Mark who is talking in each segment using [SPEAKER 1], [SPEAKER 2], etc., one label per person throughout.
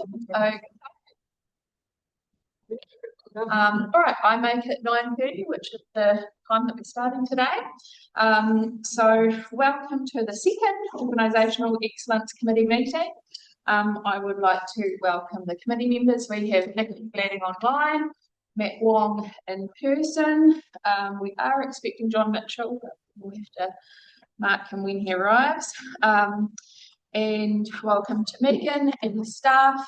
[SPEAKER 1] Okay. All right, I make it 9:30, which is the time that we're starting today. So welcome to the second Organisational Excellence Committee meeting. I would like to welcome the committee members. We have Nick Glading online, Matt Wong in person. We are expecting John Mitchell, but we'll have to mark him when he arrives. And welcome to Megan and the staff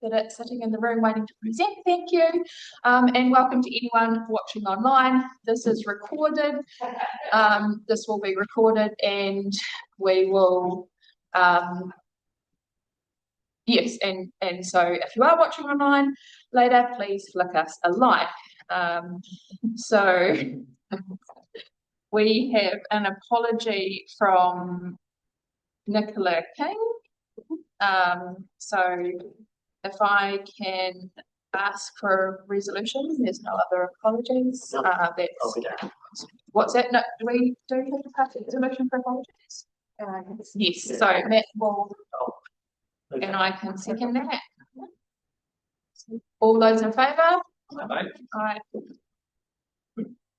[SPEAKER 1] that are sitting in the room waiting to present. Thank you. And welcome to anyone watching online. This is recorded. This will be recorded and we will, yes, and so if you are watching online later, please flick us a like. So we have an apology from Nicola King. So if I can ask for a resolution, there's no other apologies. What's that? No, do we have to pass a resolution for apologies? Yes. So Matt will, and I can second that. All those in favour? Aye.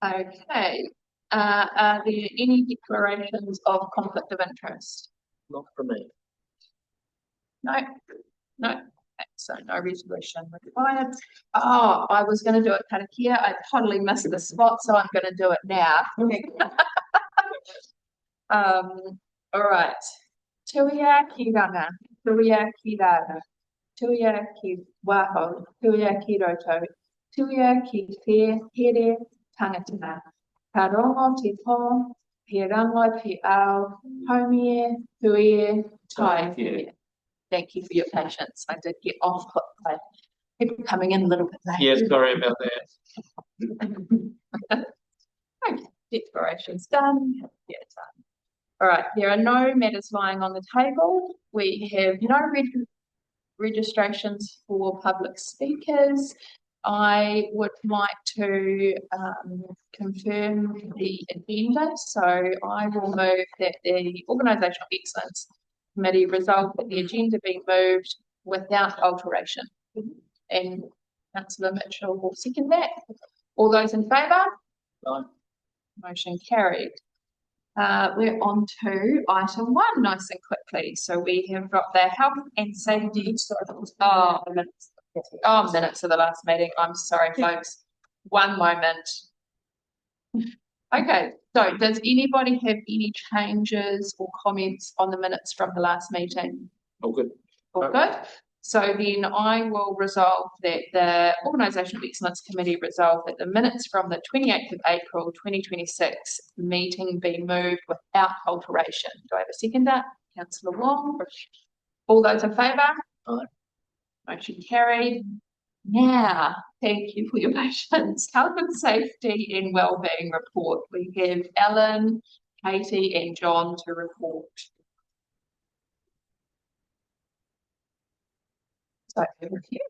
[SPEAKER 1] Okay. Are there any declarations of conflict of interest?
[SPEAKER 2] Not for me.
[SPEAKER 1] No. So no resolution required. Oh, I was going to do it karakia. I totally missed the spot, so I'm going to do it now. All right. Tuia ki ranga, tuia ki rara, tuia ki waho, tuia ki roto, tuia ki here tangata, ka rongo te po, he rango te ao, homie, huie, tai here. Thank you for your patience. I did get off put by people coming in a little bit late.
[SPEAKER 2] Yes, sorry about that.
[SPEAKER 1] Okay, declaration's done. Yeah, done. All right, there are no matters lying on the table. We have no registrations for public speakers. I would like to confirm the agenda. So I will move that the Organisational Excellence Committee resolve that the agenda be moved without alteration. And Councillor Mitchell will second that. All those in favour?
[SPEAKER 2] Aye.
[SPEAKER 1] Motion carried. We're on to item 1 nice and quickly. So we have got the health and safety. Minutes of the last meeting. I'm sorry, folks. One moment. Okay, so does anybody have any changes or comments on the minutes from the last meeting?
[SPEAKER 2] All good.
[SPEAKER 1] All good. So then I will resolve that the Organisational Excellence Committee resolve that the minutes from the 28th of April 2026 meeting be moved without alteration. Do I have a seconder? Councillor Wong. All those in favour?
[SPEAKER 2] Aye.
[SPEAKER 1] Motion carried. Now, thank you for your patience. Health and safety and wellbeing report. We have Ellen, Katie and John to report. So over to you.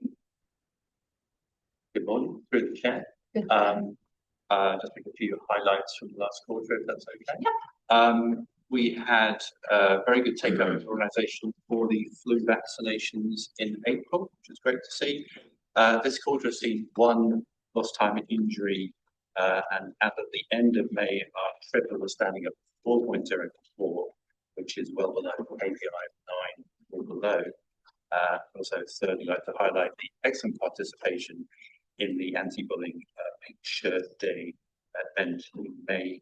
[SPEAKER 3] Good morning, through the chair. Just make a few highlights from the last quarter, if that's okay.
[SPEAKER 1] Yep.
[SPEAKER 3] We had a very good take-up of the organisation for the flu vaccinations in April, which was great to see. This quarter has seen one lost time injury, and as at the end of May, our triple was standing at 4.04, which is well below API of 9 or below. Also, thirdly, I'd like to highlight the excellent participation in the anti-bullying Pink Shirt Day event in May.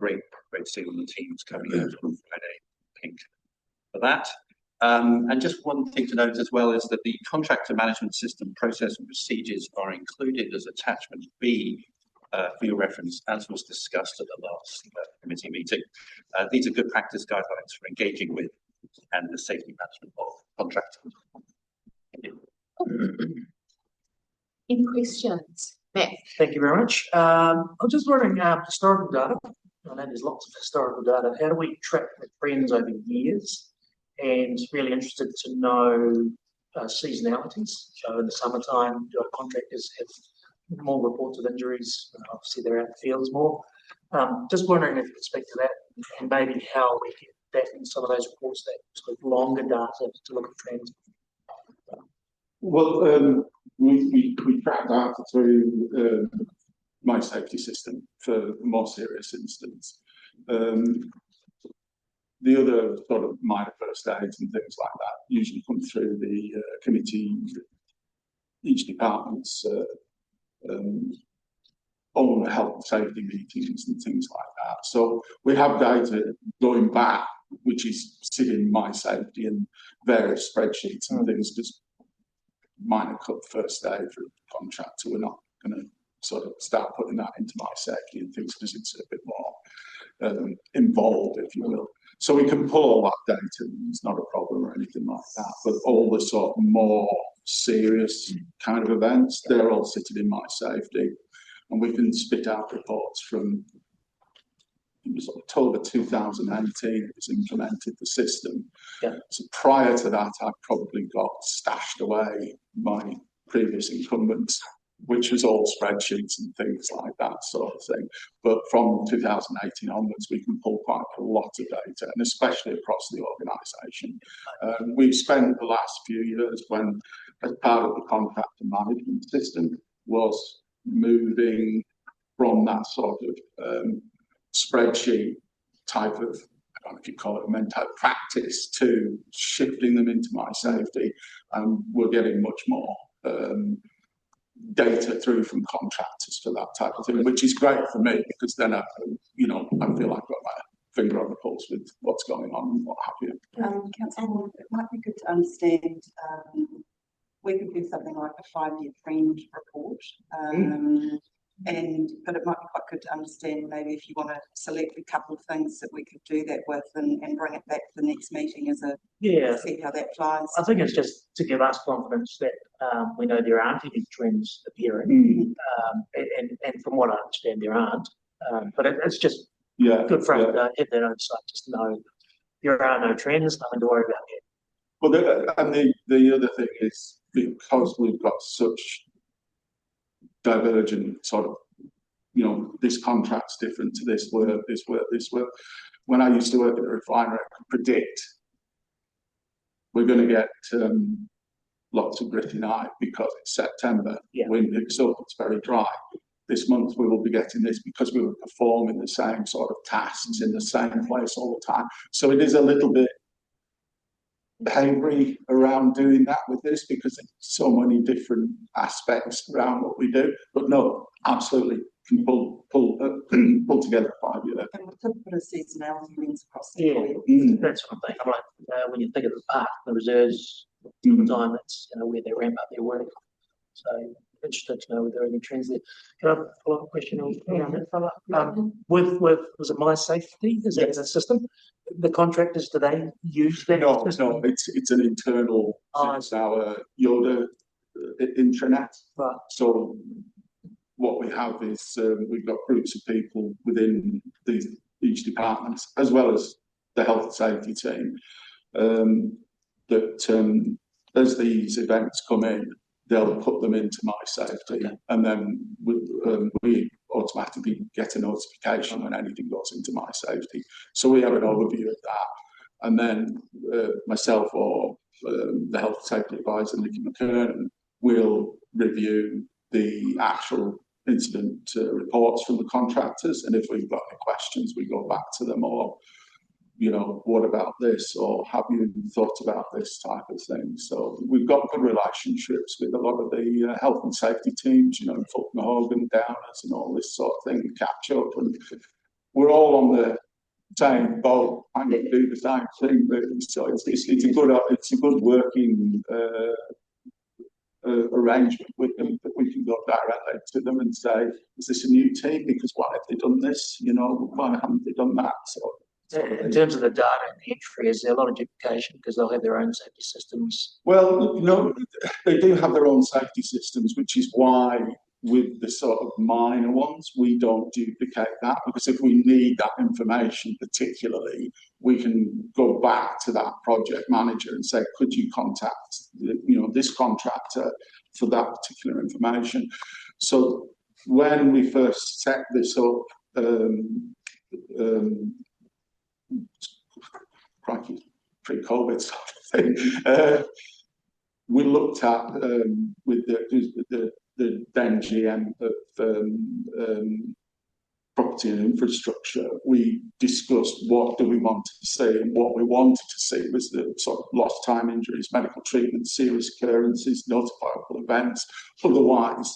[SPEAKER 3] Great to see all the teams coming out on Friday pink for that. And just one thing to note as well is that the contractor management system process and procedures are included as attachment B for your reference, as was discussed at the last committee meeting. These are good practice guidelines for engaging with and the safety management of contractors. Thank you.
[SPEAKER 1] Any questions? Matt.
[SPEAKER 2] Thank you very much. I'm just wondering, historical data. I know there's lots of historical data. How do we track the trends over years? And really interested to know seasonalities. So in the summertime, do our contractors have more reports of injuries? Obviously, they're out in the fields more. Just wondering if you could speak to that and maybe how we get that in some of those reports, that sort of longer data to look at trends.
[SPEAKER 4] Well, we track data through my safety system for more serious incidents. The other sort of minor first aids and things like that usually come through the committee, each department's own health and safety meetings and things like that. So we have data going back, which is sitting in my safety and various spreadsheets and things, because minor cut first aid for a contractor, we're not going to sort of start putting that into my safety and things because it's a bit more involved, if you will. So we can pull all that data, it's not a problem or anything like that. But all the sort of more serious kind of events, they're all sitting in my safety. And we can spit out reports from, it was October 2018, it was implemented, the system.
[SPEAKER 2] Yeah.
[SPEAKER 4] So prior to that, I probably got stashed away my previous incumbents, which was all spreadsheets and things like that sort of thing. But from 2018 onwards, we can pull quite a lot of data, and especially across the organisation. We've spent the last few years, when as part of the contractor management system, was moving from that sort of spreadsheet type of, I don't know if you call it a mental practice, to shifting them into my safety, and we're getting much more data through from contractors for that type of thing, which is great for me, because then I feel I've got my finger on the pulse with what's going on and what have you.
[SPEAKER 5] Councillor, it might be good to understand. We could do something like a 5-year trend report, but it might be quite good to understand, maybe if you want to select a couple of things that we could do that with and bring it back to the next meeting as a see how that flies.
[SPEAKER 2] I think it's just to give us confidence that we know there aren't any trends appearing, and from what I understand, there aren't. But it's just good for us to have that oversight, just to know there are no trends, nothing to worry about yet.
[SPEAKER 4] Well, the other thing is, because we've got such divergent sort of, this contract's different to this work, this work, this work. When I used to work at a refinery, I could predict we're going to get lots of gritty night because it's September, wind picks up, it's very dry. This month we will be getting this because we were performing the same sort of tasks in the same place all the time. So it is a little bit behaviory around doing that with this, because there's so many different aspects around what we do. But no, absolutely can pull together a 5-year.
[SPEAKER 5] And we could put a seasonality lens across the
[SPEAKER 2] That's what I'm thinking. I'm like, when you think of the park, the reserves, the time that's where they ramp up their work. So interested to know if there are any trends there. Can I have a follow-up question around that follow-up? With was it My Safety? Is that a system? The contractors, do they use that?
[SPEAKER 4] No, it's an internal. It's our Yoda intranet.
[SPEAKER 2] Right.
[SPEAKER 4] So what we have is we've got groups of people within each department, as well as the health and safety team, that as these events come in, they'll put them into My Safety, and then we automatically get a notification when anything goes into My Safety. So we have an overview of that, and then myself or the health and safety advisor, Nicky McKernan, will review the actual incident reports from the contractors, and if we've got any questions, we go back to them, or what about this, or have you thought about this type of thing. So we've got good relationships with a lot of the health and safety teams, Fulton Hogan, Downers, and all this sort of thing, catch up, and we're all on the same boat and do the same thing. So it's a good working arrangement with them, that we can go directly to them and say, is this a new team? Because why have they done this? Why haven't they done that? So
[SPEAKER 2] in terms of the data and the entry, is there a lot of duplication because they'll have their own safety systems?
[SPEAKER 4] Well, they do have their own safety systems, which is why with the sort of minor ones, we don't duplicate that, because if we need that information particularly, we can go back to that project manager and say, could you contact this contractor for that particular information? So when we first set this up, pre-COVID sort of thing, we looked at with the then GM of property and infrastructure, we discussed what do we want to see, and what we wanted to see was the sort of lost time injuries, medical treatment, serious occurrences, notifiable events. Otherwise,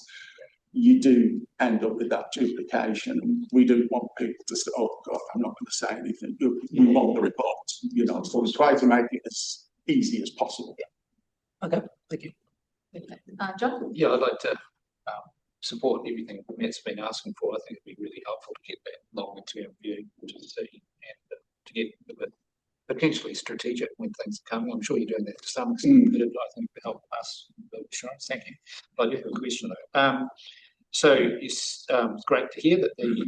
[SPEAKER 4] you do end up with that duplication, and we don't want people to say, "Oh God, I'm not going to say anything." We want the report, So we try to make it as easy as possible.
[SPEAKER 2] Okay, thank you.
[SPEAKER 1] John?
[SPEAKER 6] Yeah, I'd like to support everything Matt's been asking for. I think it'd be really helpful to get that longer term view to see and to get a bit potentially strategic when things are coming. I'm sure you're doing that to some extent, but I think it would help us build assurance. Thank you. I do have a question though. So it's great to hear that the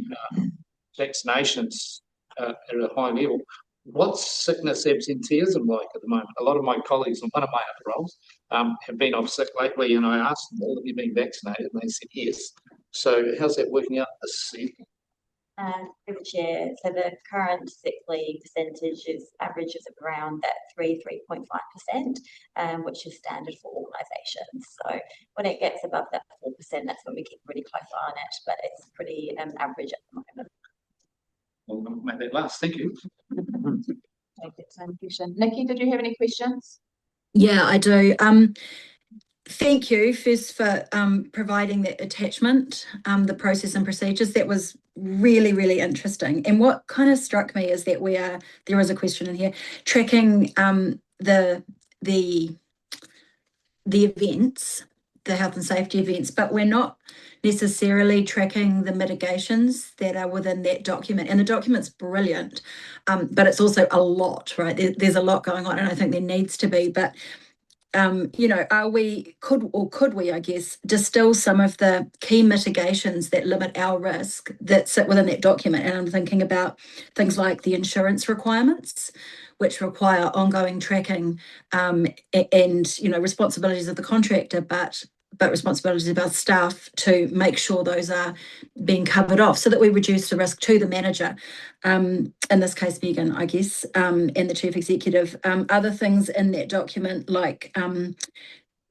[SPEAKER 6] vaccinations are at a high level. What's sickness absenteeism like at the moment? A lot of my colleagues in one of my other roles have been off sick lately, and I asked them, all of you been vaccinated? And they said yes. So how's that working out this season?
[SPEAKER 7] Through the chair, so the current sick leave percentage averages around that 3.5%, which is standard for organisations. So when it gets above that 4%, that's when we keep a really close eye on it, but it's pretty average at the moment.
[SPEAKER 6] We'll make that last. Thank you.
[SPEAKER 1] Take that same question. Nikki, did you have any questions?
[SPEAKER 8] Yeah, I do. Thank you first for providing that attachment, the process and procedures. That was really, really interesting. And what kind of struck me is that there is a question in here, tracking the events, the health and safety events, but we're not necessarily tracking the mitigations that are within that document. And the document's brilliant, but it's also a lot, right? There's a lot going on, and I think there needs to be, but could we, I guess, distill some of the key mitigations that limit our risk that sit within that document? And I'm thinking about things like the insurance requirements, which require ongoing tracking, and responsibilities of the contractor, but responsibilities of our staff to make sure those are being covered off so that we reduce the risk to the manager, in this case Megan, I guess, and the chief executive. Other things in that document like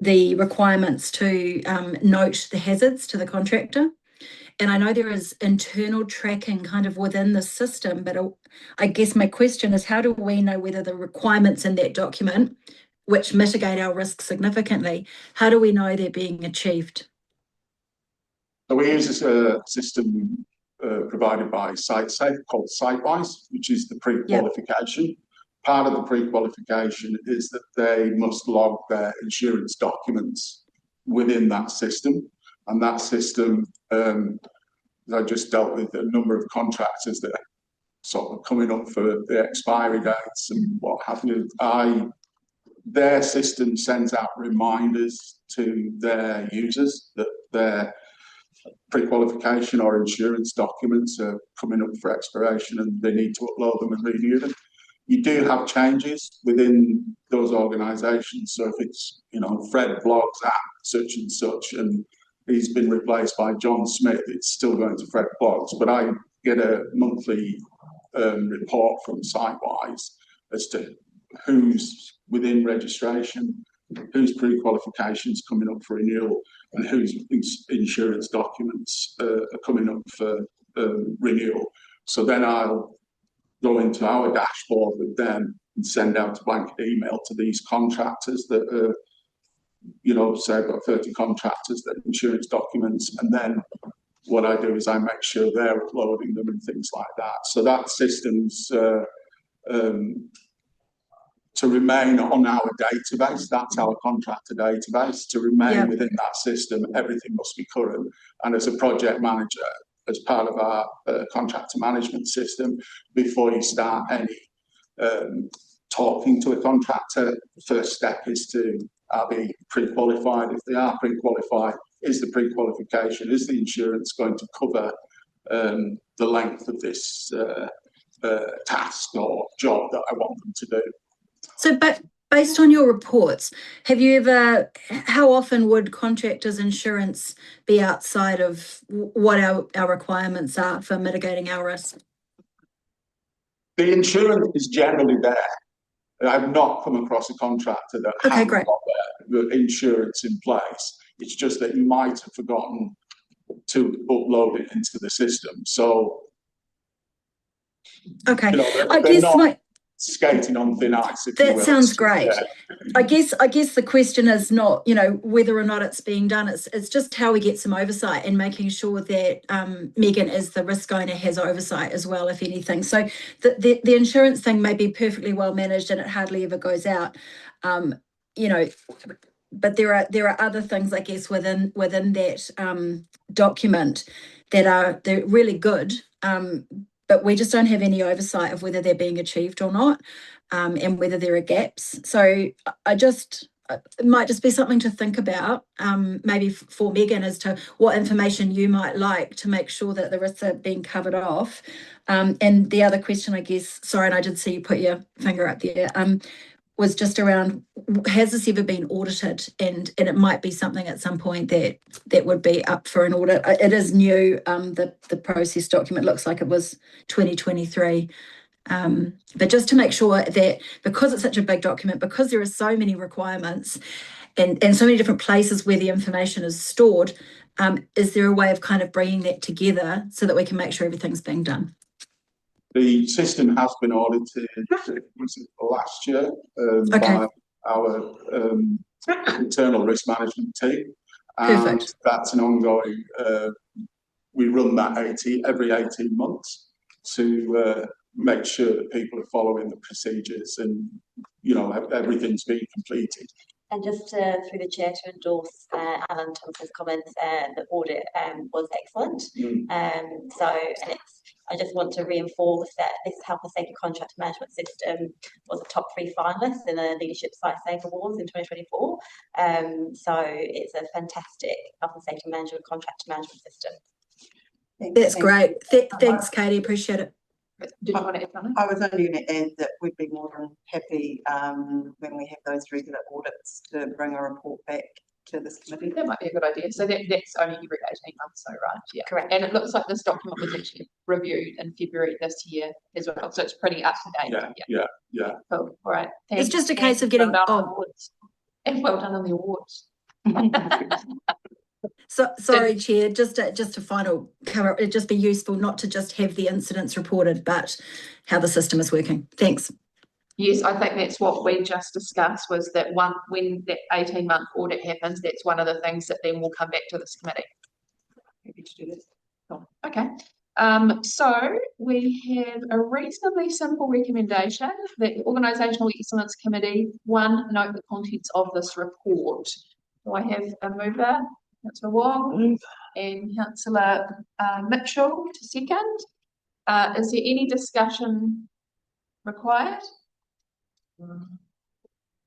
[SPEAKER 8] the requirements to note the hazards to the contractor. And I know there is internal tracking kind of within the system, but I guess my question is, how do we know whether the requirements in that document, which mitigate our risk significantly, how do we know they're being achieved?
[SPEAKER 4] So we use a system provided by SiteSafe called SiteWise, which is the pre-qualification. Yep. Part of the pre-qualification is that they must log their insurance documents within that system. And that system, I just dealt with a number of contractors that are sort of coming up for the expiry dates and what have you. Their system sends out reminders to their users that their pre-qualification or insurance documents are coming up for expiration and they need to upload them and renew them. You do have changes within those organisations. So if it's, Fred blogs at such and such and he's been replaced by John Smith, it's still going to Fred blogs. But I get a monthly report from SiteWise as to who's within registration, whose pre-qualifications coming up for renewal, and whose insurance documents are coming up for renewal. So then I'll go into our dashboard with them and send out a blanket email to these contractors that are, say I've got 30 contractors that insurance documents, and then what I do is I make sure they're uploading them and things like that. So that system's to remain on our database, that's our contractor database, to remain within that system, everything must be current. And as a project manager, as part of our contractor management system, before you start any talking to a contractor, the first step is to be pre-qualified. If they are pre-qualified, is the pre-qualification, is the insurance going to cover the length of this task or job that I want them to do?
[SPEAKER 8] So, but based on your reports, how often would contractors' insurance be outside of what our requirements are for mitigating our risk?
[SPEAKER 4] The insurance is generally there. I've not come across a contractor that
[SPEAKER 8] Okay,
[SPEAKER 4] hasn't
[SPEAKER 8] great.
[SPEAKER 4] got the insurance in place. It's just that you might have forgotten to upload it into the system. So,
[SPEAKER 8] Okay,
[SPEAKER 4] you know,
[SPEAKER 8] I
[SPEAKER 4] they're
[SPEAKER 8] guess
[SPEAKER 4] not skating on thin ice, if you
[SPEAKER 8] that
[SPEAKER 4] will.
[SPEAKER 8] sounds great.
[SPEAKER 4] Yeah.
[SPEAKER 8] I guess the question is not, you know, whether or not it's being done. It's just how we get some oversight and making sure that Megan, as the risk owner, has oversight as well, if anything. So the insurance thing may be perfectly well managed and it hardly ever goes out, you know. But there are other things, I guess, within that document they're really good. But we just don't have any oversight of whether they're being achieved or not, and whether there are gaps. So it might just be something to think about, maybe for Megan, as to what information you might like to make sure that the risks are being covered off. And the other question, I guess, sorry, and I did see you put your finger up there, was just around, has this ever been audited? And it might be something at some point that would be up for an audit. It is new. The process document looks like it was 2023. But just to make sure that, because it's such a big document, because there are so many requirements and so many different places where the information is stored, is there a way of kind of bringing that together so that we can make sure everything's being done?
[SPEAKER 4] The system has been audited last year by our internal risk management team. And
[SPEAKER 8] perfect.
[SPEAKER 4] That's an ongoing, we run that every 18 months to make sure that people are following the procedures and, you know, everything's being completed.
[SPEAKER 7] And just through the chair to endorse Alan Thompson's comments, the audit was excellent. I just want to reinforce that this health and safety contract management system was a top 3 finalist in the Leadership Site Safe Awards in 2024. So it's a fantastic health and safety management contract management system.
[SPEAKER 8] That's great. Thanks, Katie. Appreciate it.
[SPEAKER 1] Did you want to add something?
[SPEAKER 5] I was only going to add that we'd be more than happy when we have those regular audits to bring a report back to this committee.
[SPEAKER 1] That might be a good idea. So that's only every 18 months, so right? Yeah,
[SPEAKER 7] correct.
[SPEAKER 1] And it looks like this document was actually reviewed in February this year as well, so it's pretty up to date.
[SPEAKER 4] Yeah.
[SPEAKER 1] Cool. All right.
[SPEAKER 8] It's just a case of getting
[SPEAKER 1] awards. And well done on the awards.
[SPEAKER 8] So sorry, Chair, just a final cover. It'd just be useful not to just have the incidents reported, but how the system is working. Thanks.
[SPEAKER 1] Yes, I think that's what we just discussed, was that when that 18-month audit happens, that's one of the things that then will come back to this committee. Happy to do this. Cool. Okay. So we have a reasonably simple recommendation that the Organisational Excellence Committee, note the contents of this report. Do I have a mover? Councillor Wong and Councillor Mitchell to second. Is there any discussion required?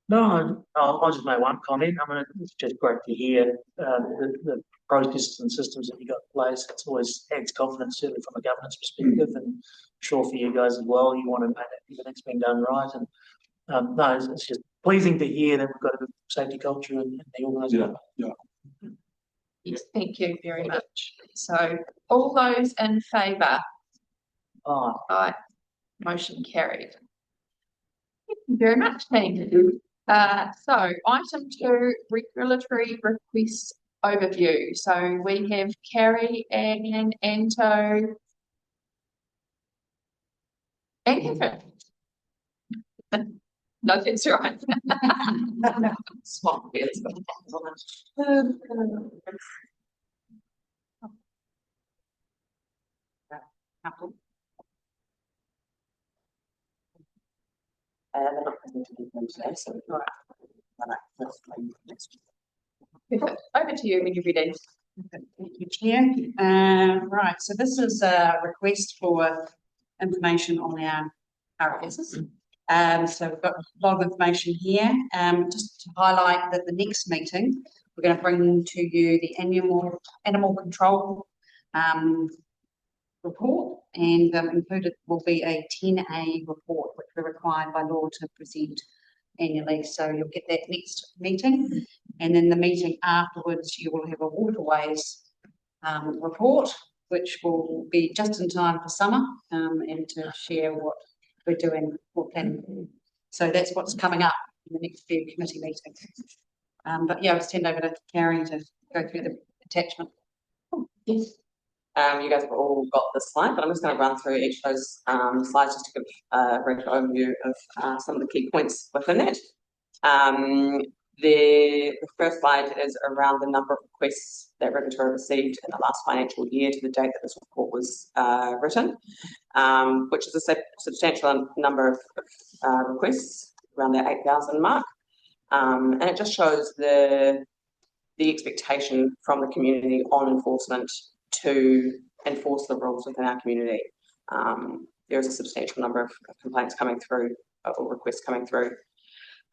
[SPEAKER 2] No, I'll just make one comment. I mean, it's just great to hear the processes and systems that you got in place. It's always adds confidence, certainly from a governance perspective, and I'm sure for you guys as well. You want to make that everything's been done right, and no, it's just pleasing to hear that we've got a good safety culture in the organisation.
[SPEAKER 4] Yeah.
[SPEAKER 1] Yes, thank you very much. So, all those in favour? Aye. Motion carried. Thank you very much, team. So, item 2, regulatory requests overview. So, we have Carrie and Anto and Catherine. No, that's right. Small. Over to you when you're ready.
[SPEAKER 9] Thank you, Chair. Right, so this is a request for information on our RFSs. So we've got a lot of information here. Just to highlight that the next meeting, we're going to bring to you the animal control report, and included will be a 10A report, which we're required by law to present annually. So you'll get that next meeting, and then the meeting afterwards you will have a waterways report, which will be just in time for summer, and to share what we're doing for planning. So that's what's coming up in the next few committee meetings. But yeah, I'll just hand over to Carrie to go through the attachment.
[SPEAKER 1] Yes.
[SPEAKER 10] You guys have all got this slide, but I'm just going to run through each of those slides just to give a brief overview of some of the key points within that. The first slide is around the number of requests that Regulatory received in the last financial year to the date that this report was written, which is a substantial number of requests, around the 8,000 mark. And it just shows the expectation from the community on enforcement to enforce the rules within our community. There is a substantial number of complaints coming through, or requests coming through.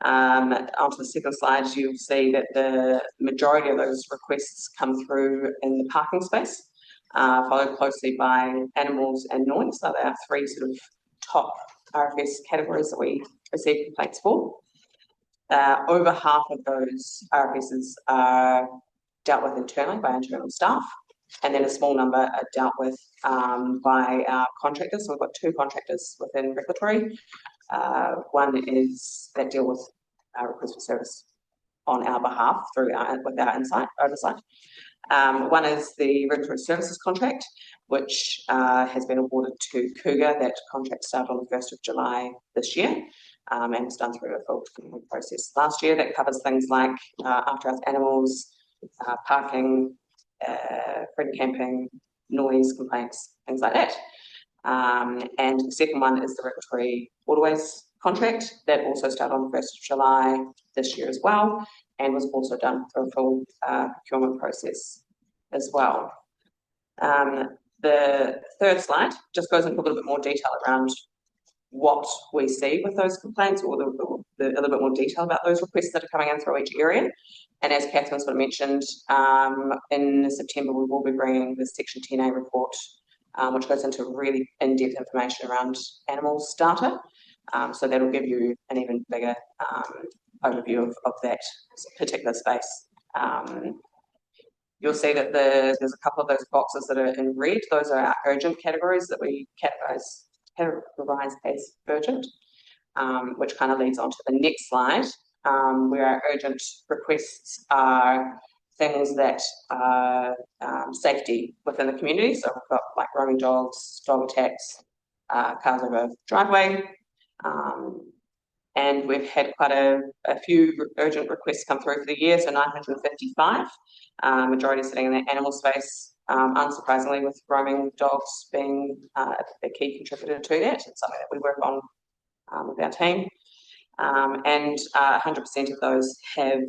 [SPEAKER 10] Onto the second slide, you'll see that the majority of those requests come through in the parking space, followed closely by animals and noise. So there are three sort of top RFS categories that we receive complaints for. Over half of those RFSs are dealt with internally by internal staff, and then a small number are dealt with by our contractors. So we've got two contractors within Regulatory. One is that deal with requests for service on our behalf with our oversight. One is the Regulatory Services contract, which has been awarded to Cougar. That contract started on the 1st of July this year, and was done through a full process last year. That covers things like after-hours animals, parking, free camping, noise complaints, things like that. And the second one is the Regulatory Waterways contract that also started on the 1st of July this year as well, and was also done through a full procurement process as well. The third slide just goes into a little bit more detail around what we see with those complaints, or a little bit more detail about those requests that are coming in through each area. And as Catherine sort of mentioned, in September we will be bringing the Section 10A report, which goes into really in-depth information around animals data. So that'll give you an even bigger overview of that particular space. You'll see that there's a couple of those boxes that are in red. Those are our urgent categories that we categorize as urgent, which kind of leads on to the next slide, where our urgent requests are things that are safety within the community. So we've got like roaming dogs, dog attacks, cars over driveway, and we've had quite a few urgent requests come through for the year, so 955, majority sitting in the animal space, unsurprisingly, with roaming dogs being a key contributor to that. It's something that we work on with our team, and 100% of those have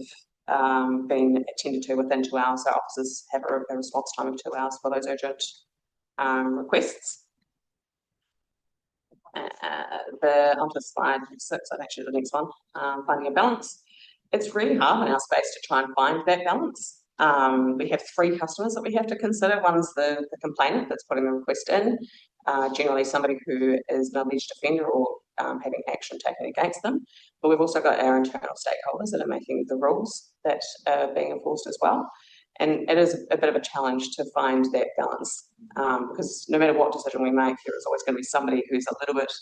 [SPEAKER 10] been attended to within 2 hours. So officers have a response time of 2 hours for those urgent requests. Onto slide 6, actually the next one, finding a balance. It's really hard in our space to try and find that balance. We have 3 customers that we have to consider. One's the complainant that's putting the request in, generally somebody who is an alleged offender or having action taken against them. But we've also got our internal stakeholders that are making the rules that are being enforced as well. And it is a bit of a challenge to find that balance, because no matter what decision we make, there is always going to be somebody who's a little bit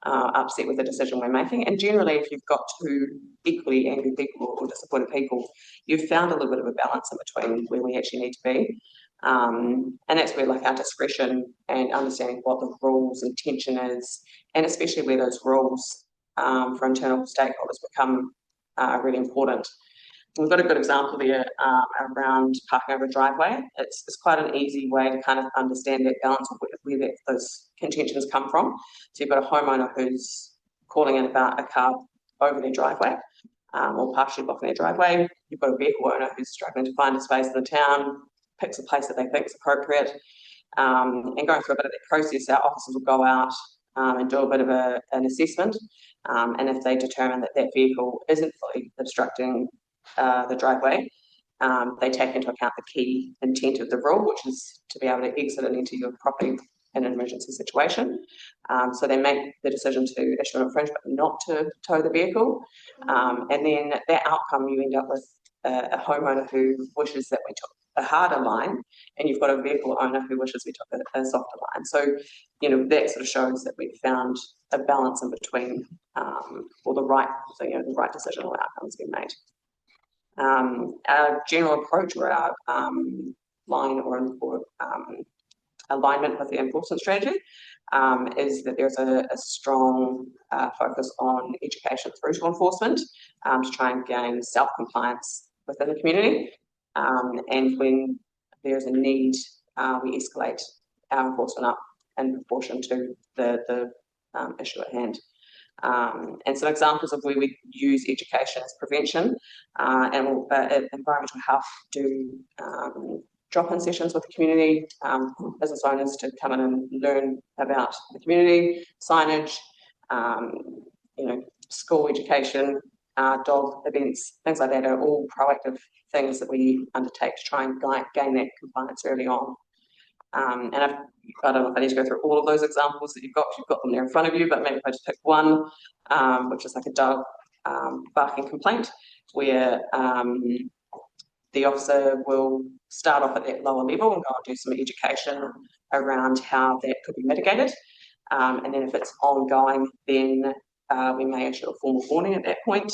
[SPEAKER 10] upset with the decision we're making. And generally, if you've got 2 equally angry people or disappointed people, you've found a little bit of a balance in between where we actually need to be. And that's where like our discretion and understanding what the rules intention is, and especially where those rules for internal stakeholders become really important. We've got a good example there around parking over a driveway. It's quite an easy way to kind of understand that balance of where those contentions come from. So you've got a homeowner who's calling in about a car over their driveway, or partially blocking their driveway. You've got a vehicle owner who's struggling to find a space in the town, picks a place that they think is appropriate, and going through a bit of that process, our officers will go out and do a bit of an assessment, and if they determine that that vehicle isn't fully obstructing the driveway, they take into account the key intent of the rule, which is to be able to exit and enter your property in an emergency situation. So they make the decision to issue an infringement not to tow the vehicle, and then that outcome, you end up with a homeowner who wishes that we took a harder line, and you've got a vehicle owner who wishes we took a softer line. So, that sort of shows that we've found a balance in between, or the right decision or outcomes being made. Our general approach, or our line or alignment with the enforcement strategy, is that there's a strong focus on education through to enforcement, to try and gain self-compliance within the community. And when there's a need, we escalate our enforcement up in proportion to the issue at hand. And some examples of where we use education as prevention, and environmental health do drop-in sessions with the community, business owners to come in and learn about the community, signage, school education, dog events, things like that are all proactive things that we undertake to try and gain that compliance early on. And I don't know if I need to go through all of those examples that you've got them there in front of you, but maybe if I just pick one, which is like a dog barking complaint, where the officer will start off at that lower level and go and do some education around how that could be mitigated. And then if it's ongoing, then we may issue a formal warning at that point.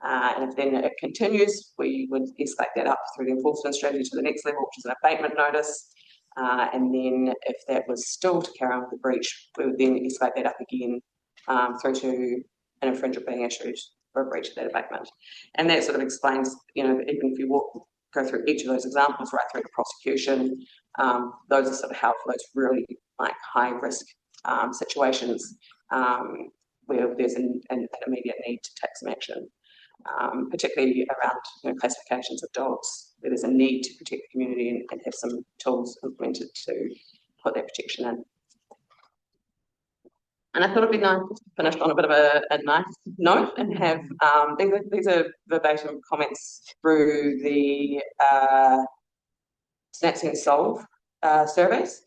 [SPEAKER 10] And if then it continues, we would escalate that up through the enforcement strategy to the next level, which is an abatement notice. And then if that was still to carry on with the breach, we would then escalate that up again through to an infringer being issued for a breach of that abatement. And that sort of explains, even if you go through each of those examples right through to prosecution, those are sort of how for those really high risk situations where there's an immediate need to take some action, particularly around classifications of dogs, where there's a need to protect the community and have some tools implemented to put that protection in. And I thought it'd be nice to finish on a bit of a nice note and have these are verbatim comments through the SNATC and Solve surveys.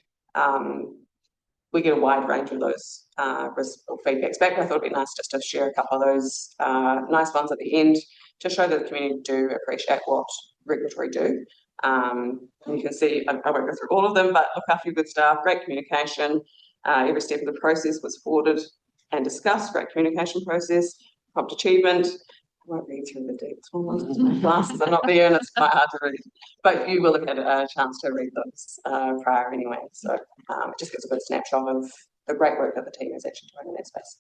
[SPEAKER 10] We get a wide range of those feedbacks back. I thought it'd be nice just to share a couple of those nice ones at the end to show that the community do appreciate what regulatory do. You can see, I won't go through all of them, but look after your good staff, great communication. Every step of the process was forwarded and discussed, great communication process, prompt achievement. I won't read through the deep ones because my glasses are not there and it's quite hard to read. But you will have had a chance to read those prior anyway. So it just gives a good snapshot of the great work that the team is actually doing in that space.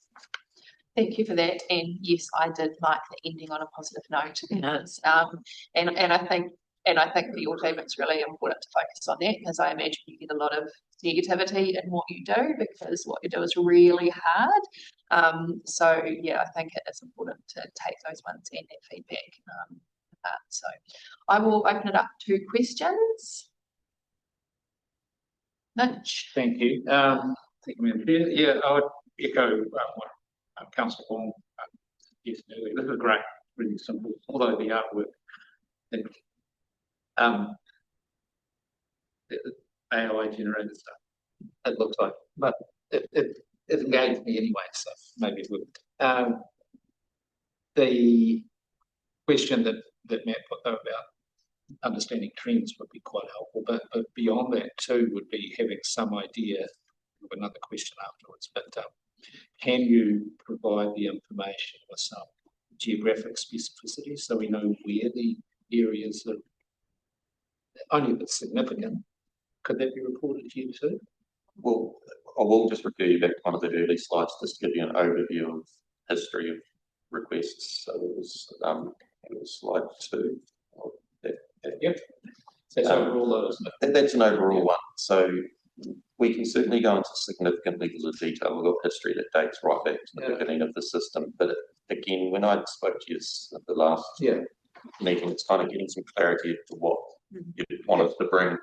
[SPEAKER 1] Thank you for that. And yes, I did like the ending on a positive note. And I think for your team, it's really important to focus on that, because I imagine you get a lot of negativity in what you do because what you do is really hard. So yeah, I think it is important to take those ones and that feedback. So I will open it up to questions. Mitch.
[SPEAKER 6] Thank you. Thank you, yeah, I would echo what Councillor Wong said earlier. This is great, really simple, although the artwork and AI generated stuff, it looks like, but it engaged me anyway, so maybe it would. The question that Matt put though about understanding trends would be quite helpful, but beyond that too would be having some idea of another question afterwards. But can you provide the information with some geographic specificity so we know where the areas that only if it's significant, could that be reported to you too?
[SPEAKER 11] Well, I will just refer you back to one of the early slides just to give you an overview of history of requests. So it was slide 2.
[SPEAKER 6] Yep. So that's overall, isn't it?
[SPEAKER 11] That's an overall one. So we can certainly go into significant levels of detail. We've got history that dates right back to the beginning of the system. But again, when I spoke to you at the last meeting, it's kind of getting some clarity as to what you want us to bring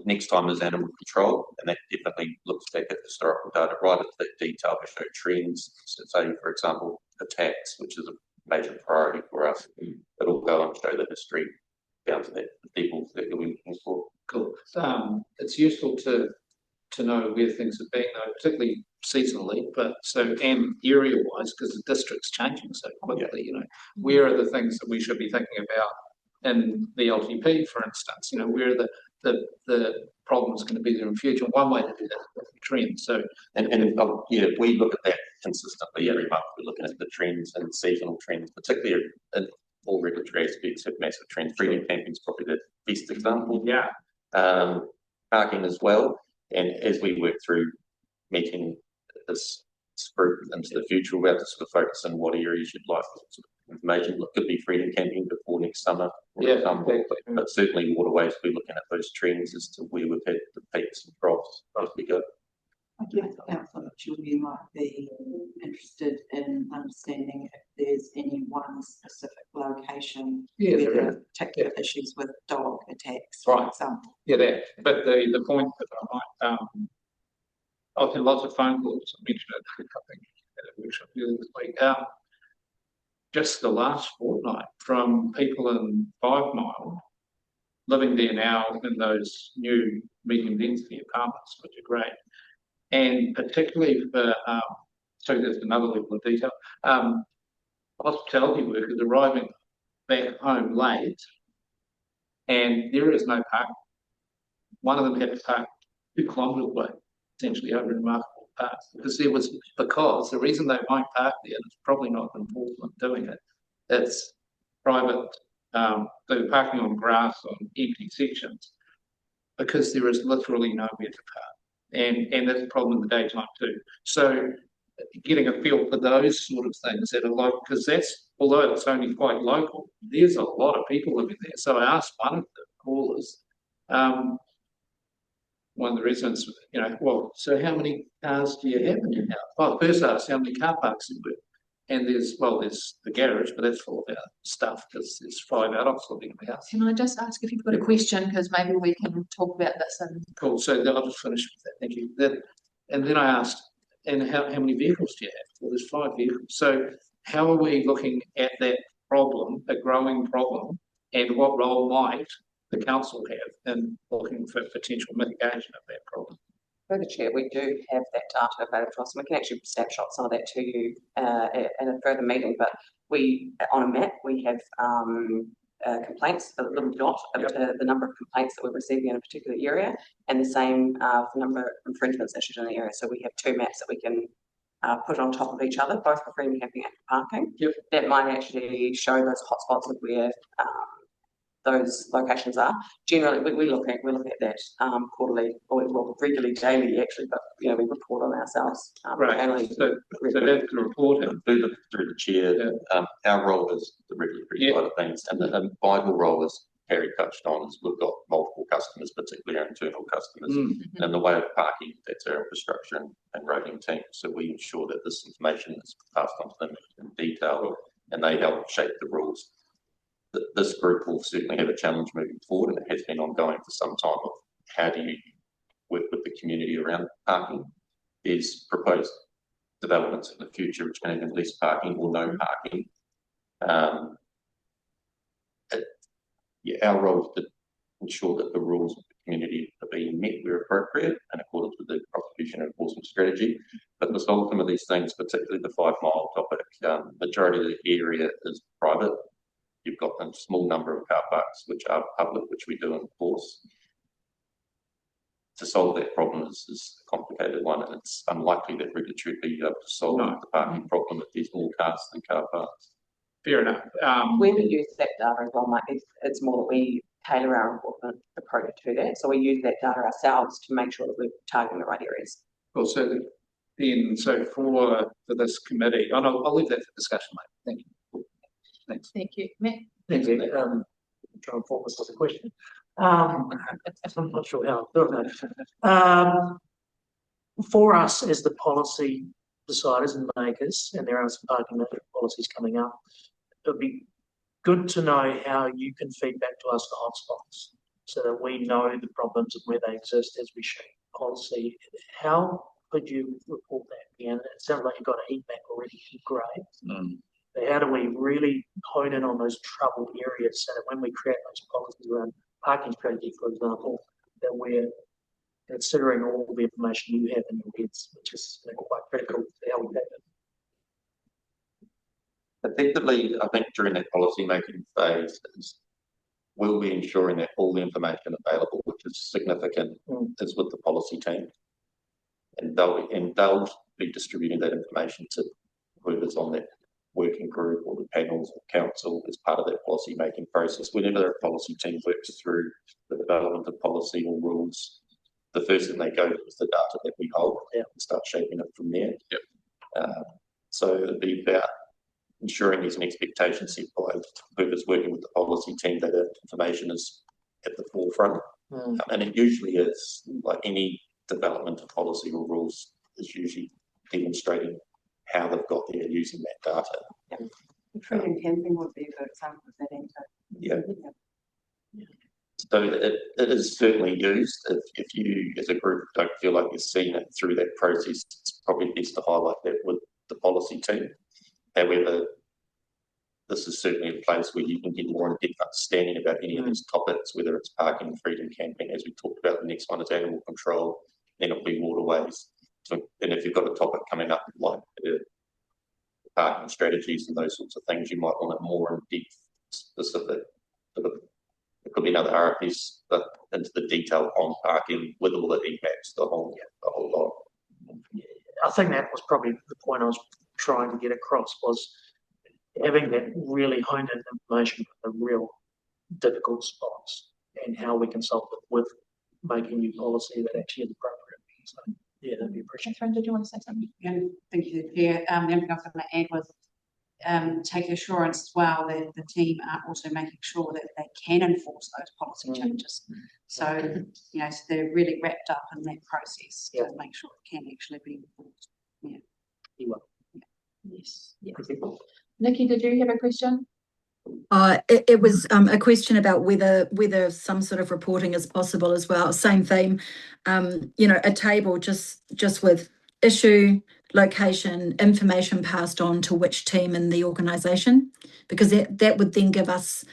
[SPEAKER 11] next time is animal control, and that definitely looks back at historical data right into that detail to show trends. So say, for example, attacks, which is a major priority for us. It'll go and show the history down to that people that we're looking for.
[SPEAKER 6] Cool. It's useful to know where things have been, though, particularly seasonally, but and area-wise, because the district's changing so quickly. Where are the things that we should be thinking about in the LTP, for instance, where the problem is going to be there in future. One way to do that is the trend. So,
[SPEAKER 11] yeah, we look at that consistently every month. We're looking at the trends and seasonal trends, particularly in all regulatory aspects have massive trends. Freedom camping is probably the best example.
[SPEAKER 6] Yeah.
[SPEAKER 11] Parking as well. And as we work through meeting this group into the future, we're able to sort of focus on what areas you'd like sort of information. It could be freedom camping before next summer, for example. Exactly. But certainly waterways, we're looking at those trends as to where we've had the peaks and troughs as we go.
[SPEAKER 5] I guess Councillor Mitchell, you might be interested in understanding if there's any one specific location where there are particular issues with dog attacks, for example.
[SPEAKER 6] Yeah, but the point that I might, I've had lots of phone calls. I mentioned it, I think, at a workshop earlier this week. Just the last fortnight from people in 5 Mile living there now in those new medium density apartments, which are great. And particularly for, so there's another level of detail, hospitality workers arriving back home late and there is no parking. One of them had to park 2 kilometres away, essentially over in Remarkable Park, because the reason they won't park there, and it's probably not enforcement doing it, it's private, they're parking on grass on empty sections, because there is literally nowhere to park. And that's a problem in the daytime too. So getting a feel for those sort of things that are local, because although it's only quite local, there's a lot of people living there. So I asked one of the callers, one of the residents, well, so how many cars do you have in your house? Well, first I asked how many car parks there were. And there's the garage, but that's full of our stuff because there's 5 adults living in the house.
[SPEAKER 1] Can I just ask if you've got a question, because maybe we can talk about this and
[SPEAKER 6] cool. So I'll just finish with that. Thank you. And then I asked, and how many vehicles do you have? Well, there's 5 vehicles. So how are we looking at that problem, a growing problem, and what role might the council have in looking for potential mitigation of that problem?
[SPEAKER 10] Through the chair, we do have that data available to us, and we can actually snapshot some of that to you in a further meeting. But on a map, we have complaints, a little dot of the number of complaints that we're receiving in a particular area, and the same the number of infringements issued in the area. So we have 2 maps that we can put on top of each other, both for freedom camping and for parking. That might actually show those hotspots of where those locations are. Generally, we look at that quarterly, or regularly, daily actually, but we report on ourselves.
[SPEAKER 6] Right. So that's the report.
[SPEAKER 11] Through the chair, our role is the regulatory side of things, and the vital role, as Harry touched on, is we've got multiple customers, particularly our internal customers. And the way of parking, that's our infrastructure and roading team. So we ensure that this information is passed on to them in detail, and they help shape the rules. This group will certainly have a challenge moving forward, and it has been ongoing for some time, of how do you work with the community around parking. There's proposed developments in the future which can have less parking or no parking. Our role is to ensure that the rules of the community are being met where appropriate in accordance with the prosecution and enforcement strategy. But to solve some of these things, particularly the 5 Mile topic, majority of the area is private. You've got a small number of car parks which are public, which we do enforce. To solve that problem is a complicated one, and it's unlikely that regulatory would be able to solve the parking problem if there's more cars than car parks.
[SPEAKER 6] Fair enough.
[SPEAKER 10] When we use that data as well, it's more that we tailor our enforcement approach to that. So we use that data ourselves to make sure that we're targeting the right areas.
[SPEAKER 6] Well, so for this committee, I'll leave that for discussion later. Thank you. Thanks.
[SPEAKER 1] Thank you, Matt.
[SPEAKER 2] Thanks, Matt. Try and form this as a question. I'm not sure how I'll do it. For us as the policy deciders and makers, and there are some parking policies coming up, it would be good to know how you can feed back to us the hotspots so that we know the problems and where they exist as we shape policy. How could you report that? And it sounds like you've got a heat map already. Great. But how do we really hone in on those troubled areas so that when we create those policies around parking strategy, for example, that we're considering all the information you have in your heads, which is quite critical to how we do it.
[SPEAKER 11] Effectively, I think during that policy making phase, we'll be ensuring that all the information available, which is significant, is with the policy team. And they'll be distributing that information to whoever's on that working group or the panels or council as part of that policy making process. Whenever a policy team works through the development of policy or rules, the first thing they go to is the data that we hold and start shaping it from there. So it'll be about ensuring there's an expectation set by whoever's working with the policy team that that information is at the forefront. And it usually is, like any development of policy or rules, is usually demonstrating how they've got there using that data.
[SPEAKER 5] Food and camping would be a good example of that.
[SPEAKER 11] So it is certainly used. If you as a group don't feel like you've seen it through that process, it's probably best to highlight that with the policy team. However, this is certainly a place where you can get more in-depth understanding about any of these topics, whether it's parking, freedom, camping, as we talked about. The next one is animal control, then it'll be waterways. So, and if you've got a topic coming up like parking strategies and those sorts of things, you might want it more in-depth, specific. It could be another RFS, but into the detail on parking with all the impacts, the whole lot.
[SPEAKER 2] I think that was probably the point I was trying to get across, was having that really honed in information for the real difficult spots and how we can solve it with making new policy that actually is appropriate. So yeah, that'd be appreciated.
[SPEAKER 1] Catherine, did you want to say something?
[SPEAKER 9] And thank you, Chair. The only thing I was going to add was take assurance as well that the team are also making sure that they can enforce those policy changes. So, you know, so they're really wrapped up in that process to make sure it can actually be enforced.
[SPEAKER 2] You will.
[SPEAKER 1] Yes. Nikki, did you have a question?
[SPEAKER 8] It was a question about whether some sort of reporting is possible as well. Same theme, you know, a table just with issue, location, information passed on to which team in the organisation, because that would then give us,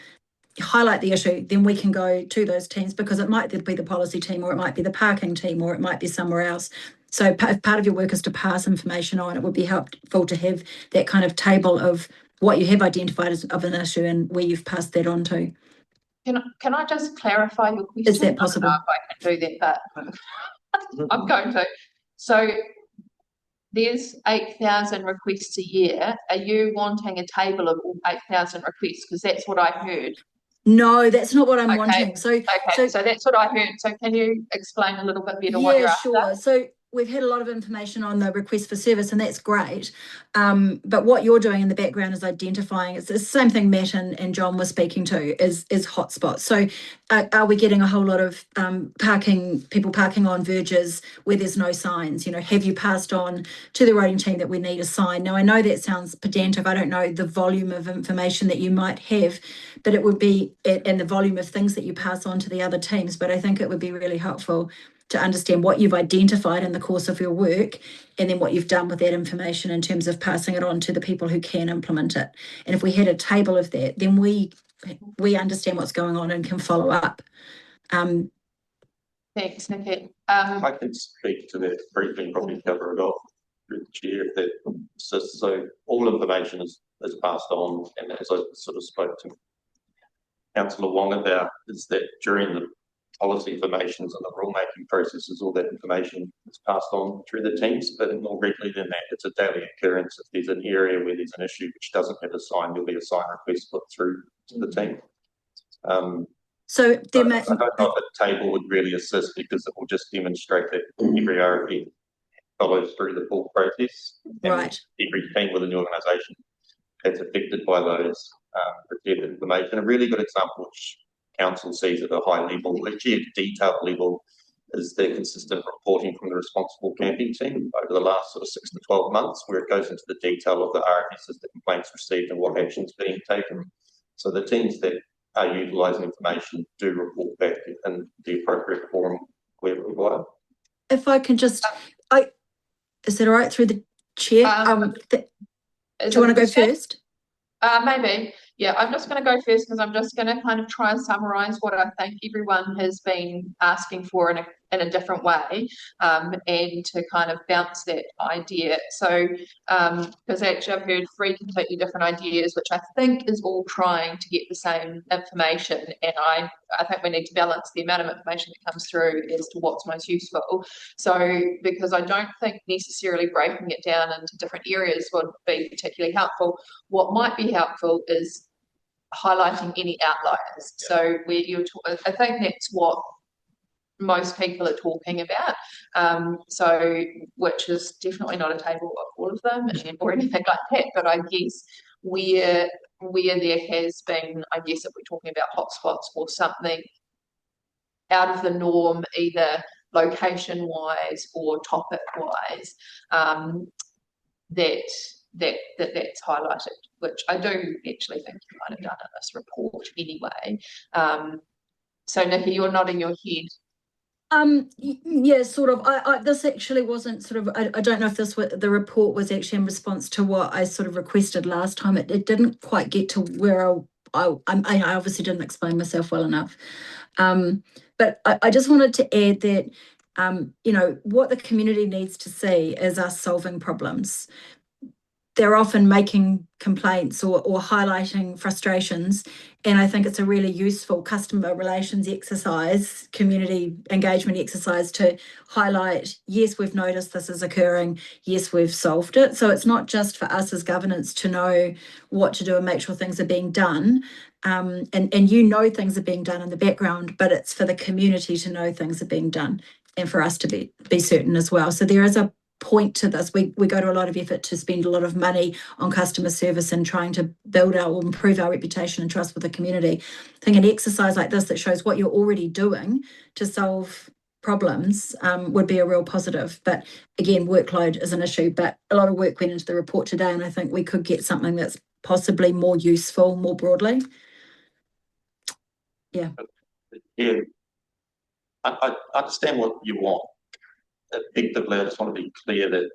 [SPEAKER 8] highlight the issue, then we can go to those teams, because it might be the policy team, or it might be the parking team, or it might be somewhere else. So if part of your work is to pass information on, it would be helpful to have that kind of table of what you have identified as of an issue and where you've passed that on to.
[SPEAKER 1] Can I just clarify your question?
[SPEAKER 8] Is that possible?
[SPEAKER 1] I don't know if I can do that, but I'm going to. So there's 8,000 requests a year. Are you wanting a table of all 8,000 requests? Because that's what I heard.
[SPEAKER 8] No, that's not what I'm wanting. So
[SPEAKER 1] that's what I heard. So can you explain a little bit better what you're after?
[SPEAKER 8] Yeah, sure. So we've had a lot of information on the request for service, and that's great. But what you're doing in the background is identifying, it's the same thing Matt and John were speaking to, is hotspots. So are we getting a whole lot of people parking on verges where there's no signs? You know, have you passed on to the roading team that we need a sign? Now, I know that sounds pedantic. I don't know the volume of information that you might have, but it would be, and the volume of things that you pass on to the other teams, but I think it would be really helpful to understand what you've identified in the course of your work, and then what you've done with that information in terms of passing it on to the people who can implement it. And if we had a table of that, then we understand what's going on and can follow up.
[SPEAKER 1] Thanks, Nikki.
[SPEAKER 11] I can speak to that briefly and probably cover it off through the chair. So all information is passed on, and as I sort of spoke to Councillor Wong about, is that during the policy formations and the rulemaking processes, all that information is passed on through the teams, but more regularly than that, it's a daily occurrence. If there's an area where there's an issue which doesn't have a sign, there'll be a sign request put through to the team.
[SPEAKER 8] So there
[SPEAKER 11] I don't know if a table would really assist, because it will just demonstrate that every RFP follows through the full process.
[SPEAKER 8] Right.
[SPEAKER 11] Every team within the organisation that's affected by those received information. A really good example, which Council sees at a high level, actually at a detailed level, is the consistent reporting from the responsible camping team over the last sort of 6 to 12 months, where it goes into the detail of the RFSs, the complaints received, and what actions being taken. So the teams that are utilising information do report back in the appropriate forum where required.
[SPEAKER 8] If I can just, is that all right through the chair? Do you want to go first?
[SPEAKER 1] Maybe. Yeah, I'm just going to go first, because I'm just going to kind of try and summarise what I think everyone has been asking for in a different way, and to kind of bounce that idea. So, because actually I've heard 3 completely different ideas, which I think is all trying to get the same information. And I think we need to balance the amount of information that comes through as to what's most useful. So, because I don't think necessarily breaking it down into different areas would be particularly helpful. What might be helpful is highlighting any outliers. So where I think that's what most people are talking about. So which is definitely not a table of all of them or anything like that, but I guess where there has been, I guess if we're talking about hotspots or something out of the norm, either location wise or topic wise, that's highlighted, which I do actually think you might have done in this report anyway. So Nikki, you're nodding your head.
[SPEAKER 8] Yeah, sort of. This actually wasn't sort of. I don't know if the report was actually in response to what I sort of requested last time. It didn't quite get to where I obviously didn't explain myself well enough. But I just wanted to add that what the community needs to see is us solving problems. They're often making complaints or highlighting frustrations, and I think it's a really useful customer relations exercise, community engagement exercise to highlight, yes, we've noticed this is occurring, yes, we've solved it. So it's not just for us as governance to know what to do and make sure things are being done, and things are being done in the background, but it's for the community to know things are being done and for us to be certain as well. So there is a point to this. We go to a lot of effort to spend a lot of money on customer service and trying to improve our reputation and trust with the community. I think an exercise like this that shows what you're already doing to solve problems would be a real positive. But again, workload is an issue, but a lot of work went into the report today, and I think we could get something that's possibly more useful more broadly. Yeah.
[SPEAKER 11] Yeah. I understand what you want. Effectively, I just want to be clear that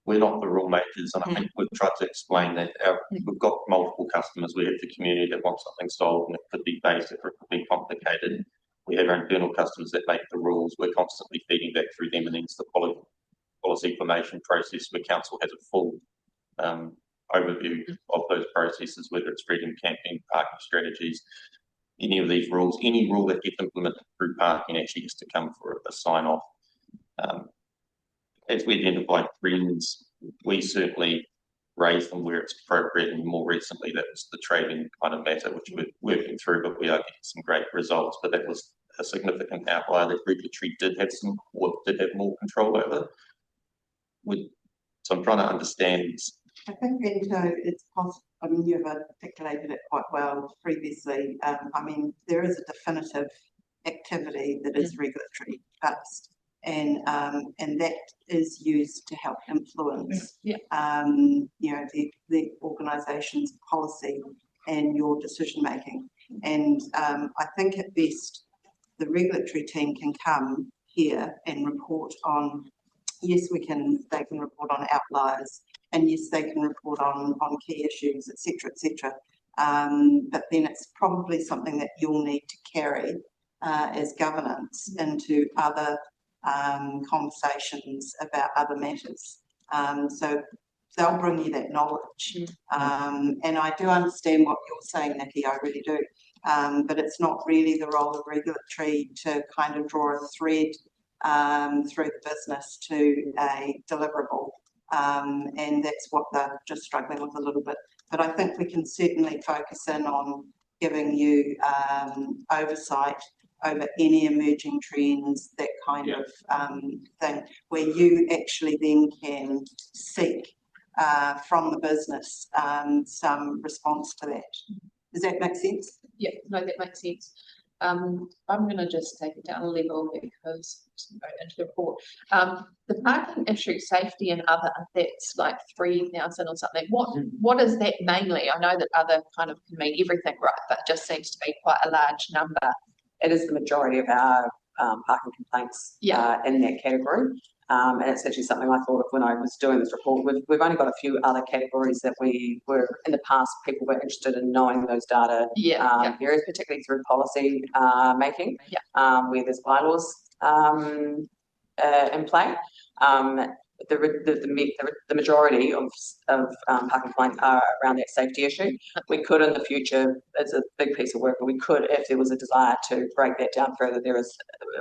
[SPEAKER 11] we're not the rule makers, and I think we've tried to explain that we've got multiple customers. We have the community that wants something solved, and it could be basic or it could be complicated. We have our internal customers that make the rules. We're constantly feeding back through them, and then it's the policy formation process where council has a full overview of those processes, whether it's freedom camping, parking strategies, any of these rules. Any rule that gets implemented through parking actually has to come for a sign-off. As we identify trends, we certainly raise them where it's appropriate, and more recently that was the trading kind of matter, which we're working through, but we are getting some great results. But that was a significant outlier that regulatory did have more control over. So I'm trying to understand.
[SPEAKER 5] I think, Benito, it's possible. I mean, you've articulated it quite well previously. I mean, there is a definitive activity that is regulatory based, and that is used to help influence, the organisation's policy and your decision making. And I think at best, the regulatory team can come here and report on. Yes, they can report on outliers, and yes, they can report on key issues, etc. But then it's probably something that you'll need to carry as governance into other conversations about other matters. So they'll bring you that knowledge. And I do understand what you're saying, Nikki, I really do. But it's not really the role of regulatory to kind of draw a thread through the business to a deliverable. And that's what they're just struggling with a little bit. But I think we can certainly focus in on giving you oversight over any emerging trends, that kind of thing, where you actually then can seek from the business some response to that. Does that make sense?
[SPEAKER 1] Yeah, no, that makes sense. I'm going to just take it down a level because it's going into the report. The parking issue, safety and other, that's like 3,000 or something. What is that mainly? I know that other kind of can mean everything, right? But it just seems to be quite a large number.
[SPEAKER 10] It is the majority of our parking complaints in that category. And it's actually something I thought of when I was doing this report. We've only got a few other categories that we were, in the past, people were interested in knowing those data areas, particularly through policy making, where there's bylaws in play. The majority of parking complaints are around that safety issue. We could in the future, it's a big piece of work, but we could, if there was a desire to break that down further,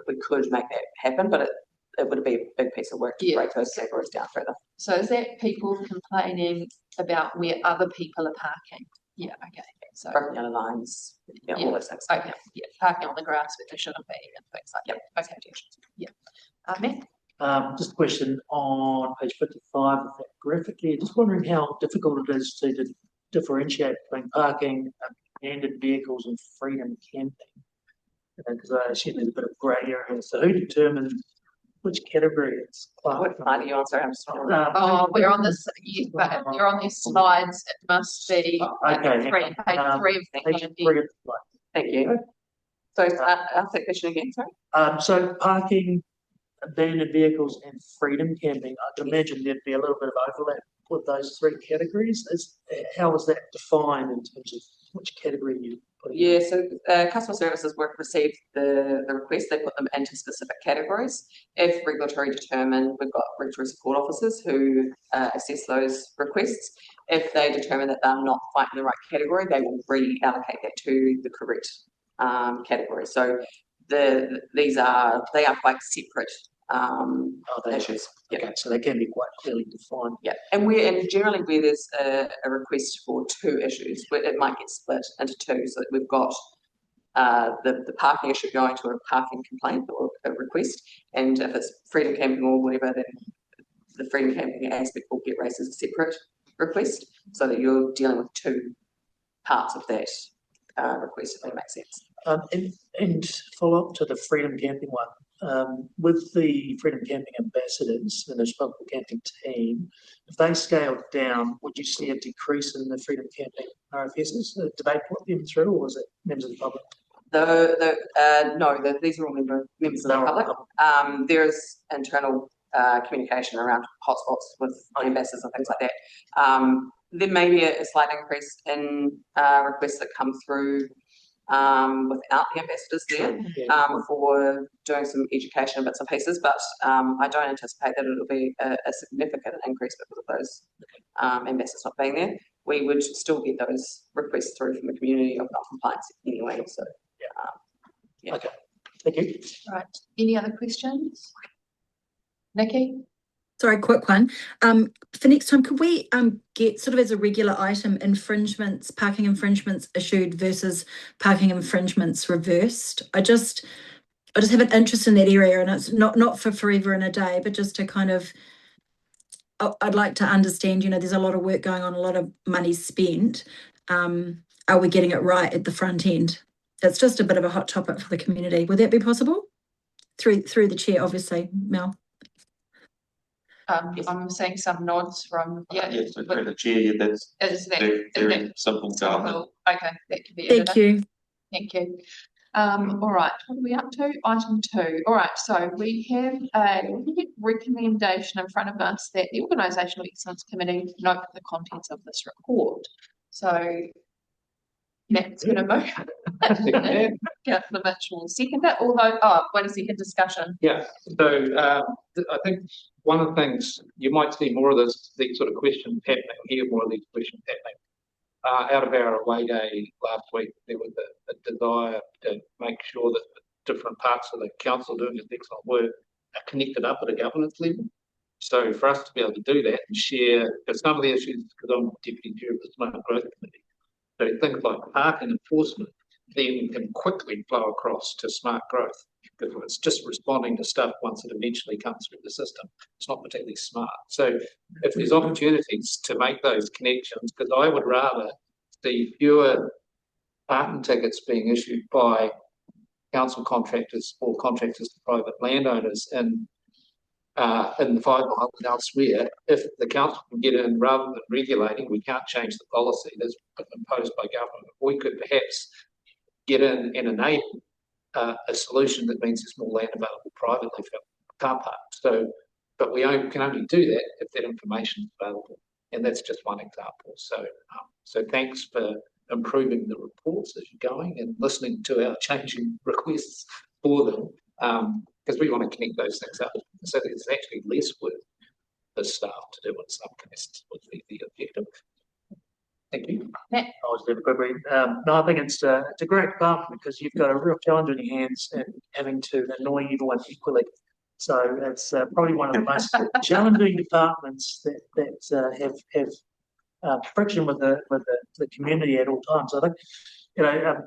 [SPEAKER 10] we could make that happen, but it would be a big piece of work to break those categories down further.
[SPEAKER 1] So is that people complaining about where other people are parking? Yeah, okay. So
[SPEAKER 10] parking on the lines, all those things.
[SPEAKER 1] Okay, parking on the grass where they shouldn't be and things like that. Okay, Matt?
[SPEAKER 2] Just a question on page 55 of that graphic here. Just wondering how difficult it is to differentiate between parking, abandoned vehicles and freedom camping. Because I assume there's a bit of grey area. So who determines which category it's classed?
[SPEAKER 10] What slide are you on? Sorry, I'm sorry.
[SPEAKER 1] We're on this. But you're on these slides. It must be
[SPEAKER 2] okay.
[SPEAKER 1] Page 3 of the
[SPEAKER 10] Thank you. So ask that question again. Sorry.
[SPEAKER 2] So parking, abandoned vehicles, and freedom camping. I can imagine there'd be a little bit of overlap with those three categories. How is that defined in terms of which category you put in?
[SPEAKER 10] Yeah, so customer services work received the request, they put them into specific categories. If regulatory determined, we've got regulatory support officers who assess those requests. If they determine that they're not quite in the right category, they will reallocate that to the correct category. So they are quite separate issues.
[SPEAKER 2] Okay, so they can be quite clearly defined.
[SPEAKER 10] Yeah, and generally where there's a request for two issues, it might get split into two. So we've got the parking issue going to a parking complaint or a request, and if it's freedom camping or whatever, then the freedom camping aspect will get raised as a separate request, so that you're dealing with two parts of that request, if that makes sense.
[SPEAKER 2] And follow up to the freedom camping one. With the freedom camping ambassadors and the responsible camping team, if they scaled down, would you see a decrease in the freedom camping RFSs? Do they put them through, or is it members of the public?
[SPEAKER 10] No, these are all members of the public. There is internal communication around hotspots with ambassadors and things like that. There may be a slight increase in requests that come through without the ambassadors there for doing some education bits and pieces, but I don't anticipate that it'll be a significant increase because of those ambassadors not being there. We would still get those requests through from the community of non-compliance anyway. So
[SPEAKER 2] Okay, thank you.
[SPEAKER 1] Right, any other questions? Nikki?
[SPEAKER 8] Sorry, quick one. For next time, could we get sort of as a regular item infringements, parking infringements issued versus parking infringements reversed? I just have an interest in that area, and it's not for forever and a day, but just to kind of, I'd like to understand, there's a lot of work going on, a lot of money spent. Are we getting it right at the front end? It's just a bit of a hot topic for the community. Would that be possible? Through the chair, obviously, Mel.
[SPEAKER 1] I'm seeing some nods from
[SPEAKER 11] yes, so through the chair, that's very simple government.
[SPEAKER 1] Okay, that can be
[SPEAKER 8] edited.
[SPEAKER 1] Thank you. All right, what are we up to? Item 2. All right, so we have a recommendation in front of us that the Organisational Excellence Committee note the contents of this report. So Matt's going to move. Councillor Mitch will second it, although, wait a second, discussion.
[SPEAKER 6] Yeah, so I think one of the things, you might see more of these sort of questions happening, hear more of these questions happening. Out of our away day last week, there was a desire to make sure that the different parts of the council doing this excellent work are connected up at a governance level. So for us to be able to do that and share, because some of the issues, because I'm deputy chair of the Smart Growth Committee, so things like parking enforcement then can quickly flow across to smart growth, because it's just responding to stuff once it eventually comes through the system. It's not particularly smart. So if there's opportunities to make those connections, because I would rather see fewer parking tickets being issued by council contractors or contractors to private landowners in the 5 Mile and elsewhere, if the council can get in rather than regulating, we can't change the policy that's imposed by government. We could perhaps get in and enable a solution that means there's more land available privately for car parks. So but we can only do that if that information is available. And that's just one example. So, so thanks for improving the reports as you're going and listening to our changing requests for them, because we want to connect those things up so there's actually less work for staff to do in some cases would be the objective. Thank you.
[SPEAKER 2] I'll just have a quick read. No, I think it's a great department because you've got a real challenge on your hands and having to annoy everyone equally. So it's probably one of the most challenging departments that have friction with the community at all times. I think,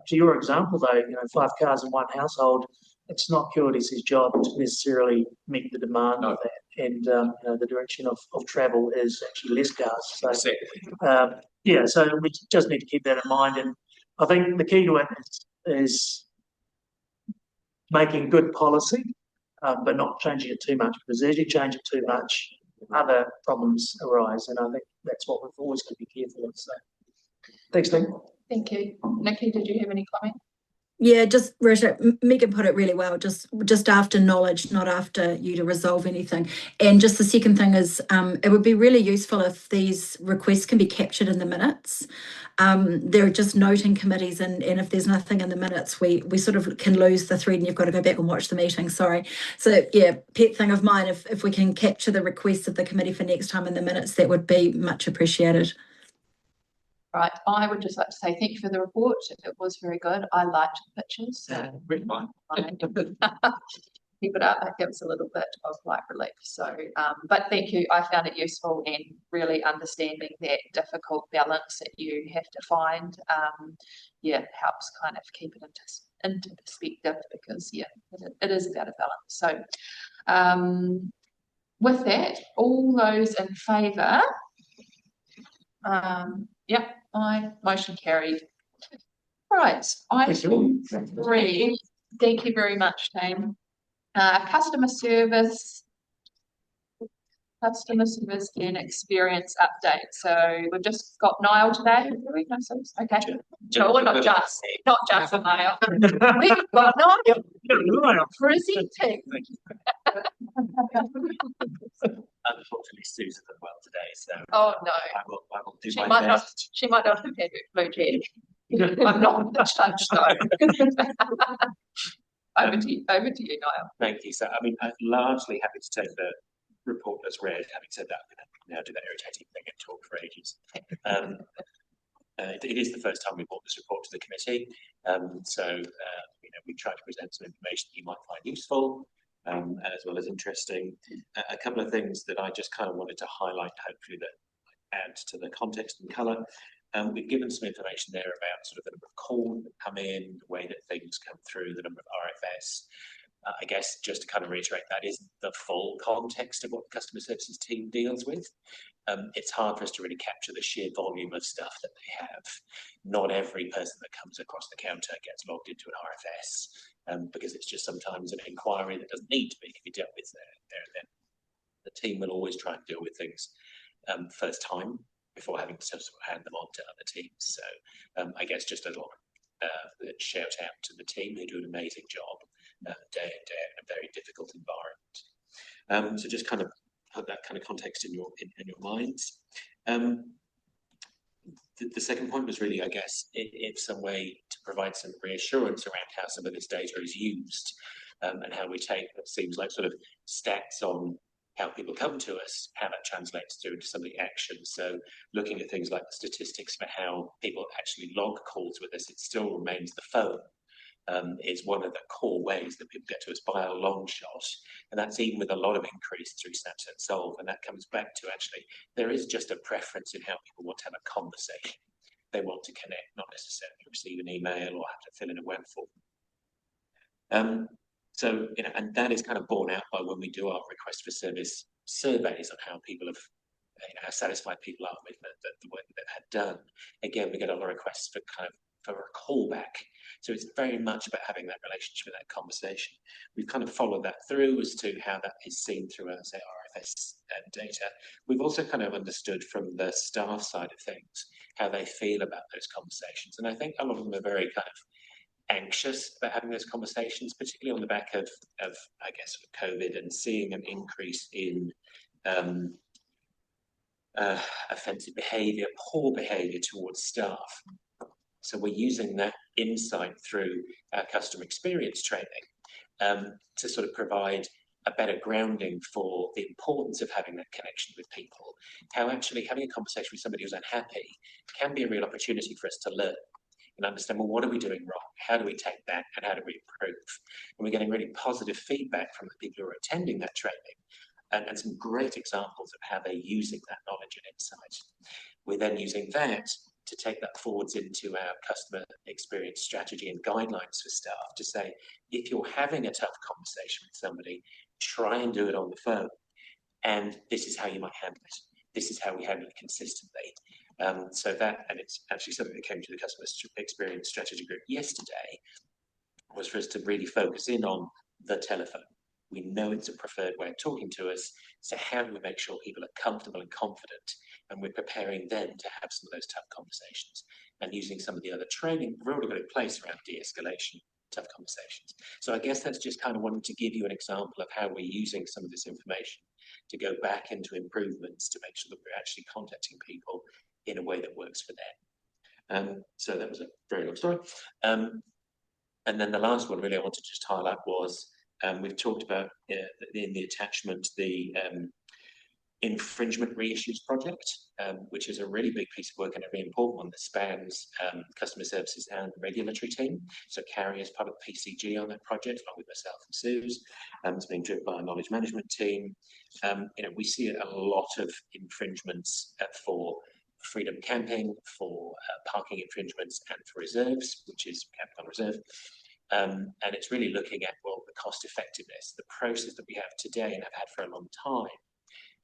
[SPEAKER 2] to your example though, 5 cars in one household, it's not QLDC's job to necessarily meet the demand of that. And the direction of travel is actually less cars. So so we just need to keep that in mind. And I think the key to it is making good policy, but not changing it too much, because as you change it too much, other problems arise. And I think that's what we've always got to be careful of. So thanks, Nick.
[SPEAKER 1] Thank you. Nikki, did you have any comment?
[SPEAKER 8] Yeah, just Rita, Megan put it really well, just after knowledge, not after you to resolve anything. And just the second thing is it would be really useful if these requests can be captured in the minutes. They're just noting committees, and if there's nothing in the minutes, we sort of can lose the thread and you've got to go back and watch the meeting, sorry. So yeah, pet thing of mine, if we can capture the requests of the committee for next time in the minutes, that would be much appreciated.
[SPEAKER 1] Right, I would just like to say thank you for the report. It was very good. I liked the pictures.
[SPEAKER 6] Really fine.
[SPEAKER 1] Keep it up. That gives a little bit of light relief. So, but thank you. I found it useful and really understanding that difficult balance that you have to find. Helps kind of keep it into perspective, because it is about a balance. So, with that, all those in favour. Motion carried. Right, item 3. Thank you very much, team. Customer service and experience update. So we've just got Niall today. Okay. No, well, not just Niall. We've got Niall presenting.
[SPEAKER 12] Unfortunately, Susan as well today, so
[SPEAKER 1] oh no,
[SPEAKER 12] I will do my best.
[SPEAKER 1] She might not have had her flu jab. I'm not the touchstone. Over to you, Niall.
[SPEAKER 12] Thank you. So, I mean, I'm largely happy to take the report as read. Having said that, I'm going to now do that irritating thing and talk for ages. It is the first time we brought this report to the committee, we try to present some information that you might find useful. And as well as interesting. A couple of things that I just kind of wanted to highlight, hopefully that add to the context and colour. We've given some information there about sort of the number of calls that come in, the way that things come through, the number of RFS. I guess just to kind of reiterate, that isn't the full context of what the customer services team deals with. It's hard for us to really capture the sheer volume of stuff that they have. Not every person that comes across the counter gets logged into an RFS, because it's just sometimes an inquiry that doesn't need to be dealt with there and then. The team will always try and deal with things first time before having to sort of hand them on to other teams. So I guess just a little shout out to the team who do an amazing job day in, day out in a very difficult environment. So just kind of put that kind of context in your minds. The second point was really, I guess, it's some way to provide some reassurance around how some of this data is used, and how we take what seems like sort of stats on how people come to us, how that translates through into some of the actions. So looking at things like the statistics for how people actually log calls with us, it still remains the phone is one of the core ways that people get to us by a long shot. And that's even with a lot of increase through Snapchat Solve. And that comes back to actually, there is just a preference in how people want to have a conversation. They want to connect, not necessarily receive an email or have to fill in a web form. So, and that is kind of borne out by when we do our request for service surveys on how people have, how satisfied people are with the work that they've had done. Again, we get a lot of requests for a callback. So it's very much about having that relationship and that conversation. We've kind of followed that through as to how that is seen through our, say, RFS data. We've also kind of understood from the staff side of things how they feel about those conversations. And I think a lot of them are very kind of anxious about having those conversations, particularly on the back of I guess, COVID and seeing an increase in offensive behaviour, poor behaviour towards staff. So we're using that insight through our customer experience training to sort of provide a better grounding for the importance of having that connection with people. How actually having a conversation with somebody who's unhappy can be a real opportunity for us to learn and understand, well, what are we doing wrong? How do we take that and how do we improve? And we're getting really positive feedback from the people who are attending that training and some great examples of how they're using that knowledge and insight. We're then using that to take that forwards into our customer experience strategy and guidelines for staff to say, if you're having a tough conversation with somebody, try and do it on the phone. And this is how you might handle it. This is how we handle it consistently. So that, and it's actually something that came to the customer experience strategy group yesterday, was for us to really focus in on the telephone. We know it's a preferred way of talking to us, so how do we make sure people are comfortable and confident, and we're preparing them to have some of those tough conversations, and using some of the other training we've already got in place around de-escalation, tough conversations. So I guess that's just kind of wanting to give you an example of how we're using some of this information to go back into improvements to make sure that we're actually contacting people in a way that works for them. So that was a very long story. And then the last one really I wanted to just highlight was, we've talked about in the attachment the infringement reissues project, which is a really big piece of work and a very important one that spans customer services and the regulatory team. So Carrie is part of the PCG on that project, along with myself and Suze. It's being driven by a knowledge management team. We see a lot of infringements for freedom camping, for parking infringements, and for reserves, which is camping on reserve. And it's really looking at, well, the cost effectiveness. The process that we have today and have had for a long time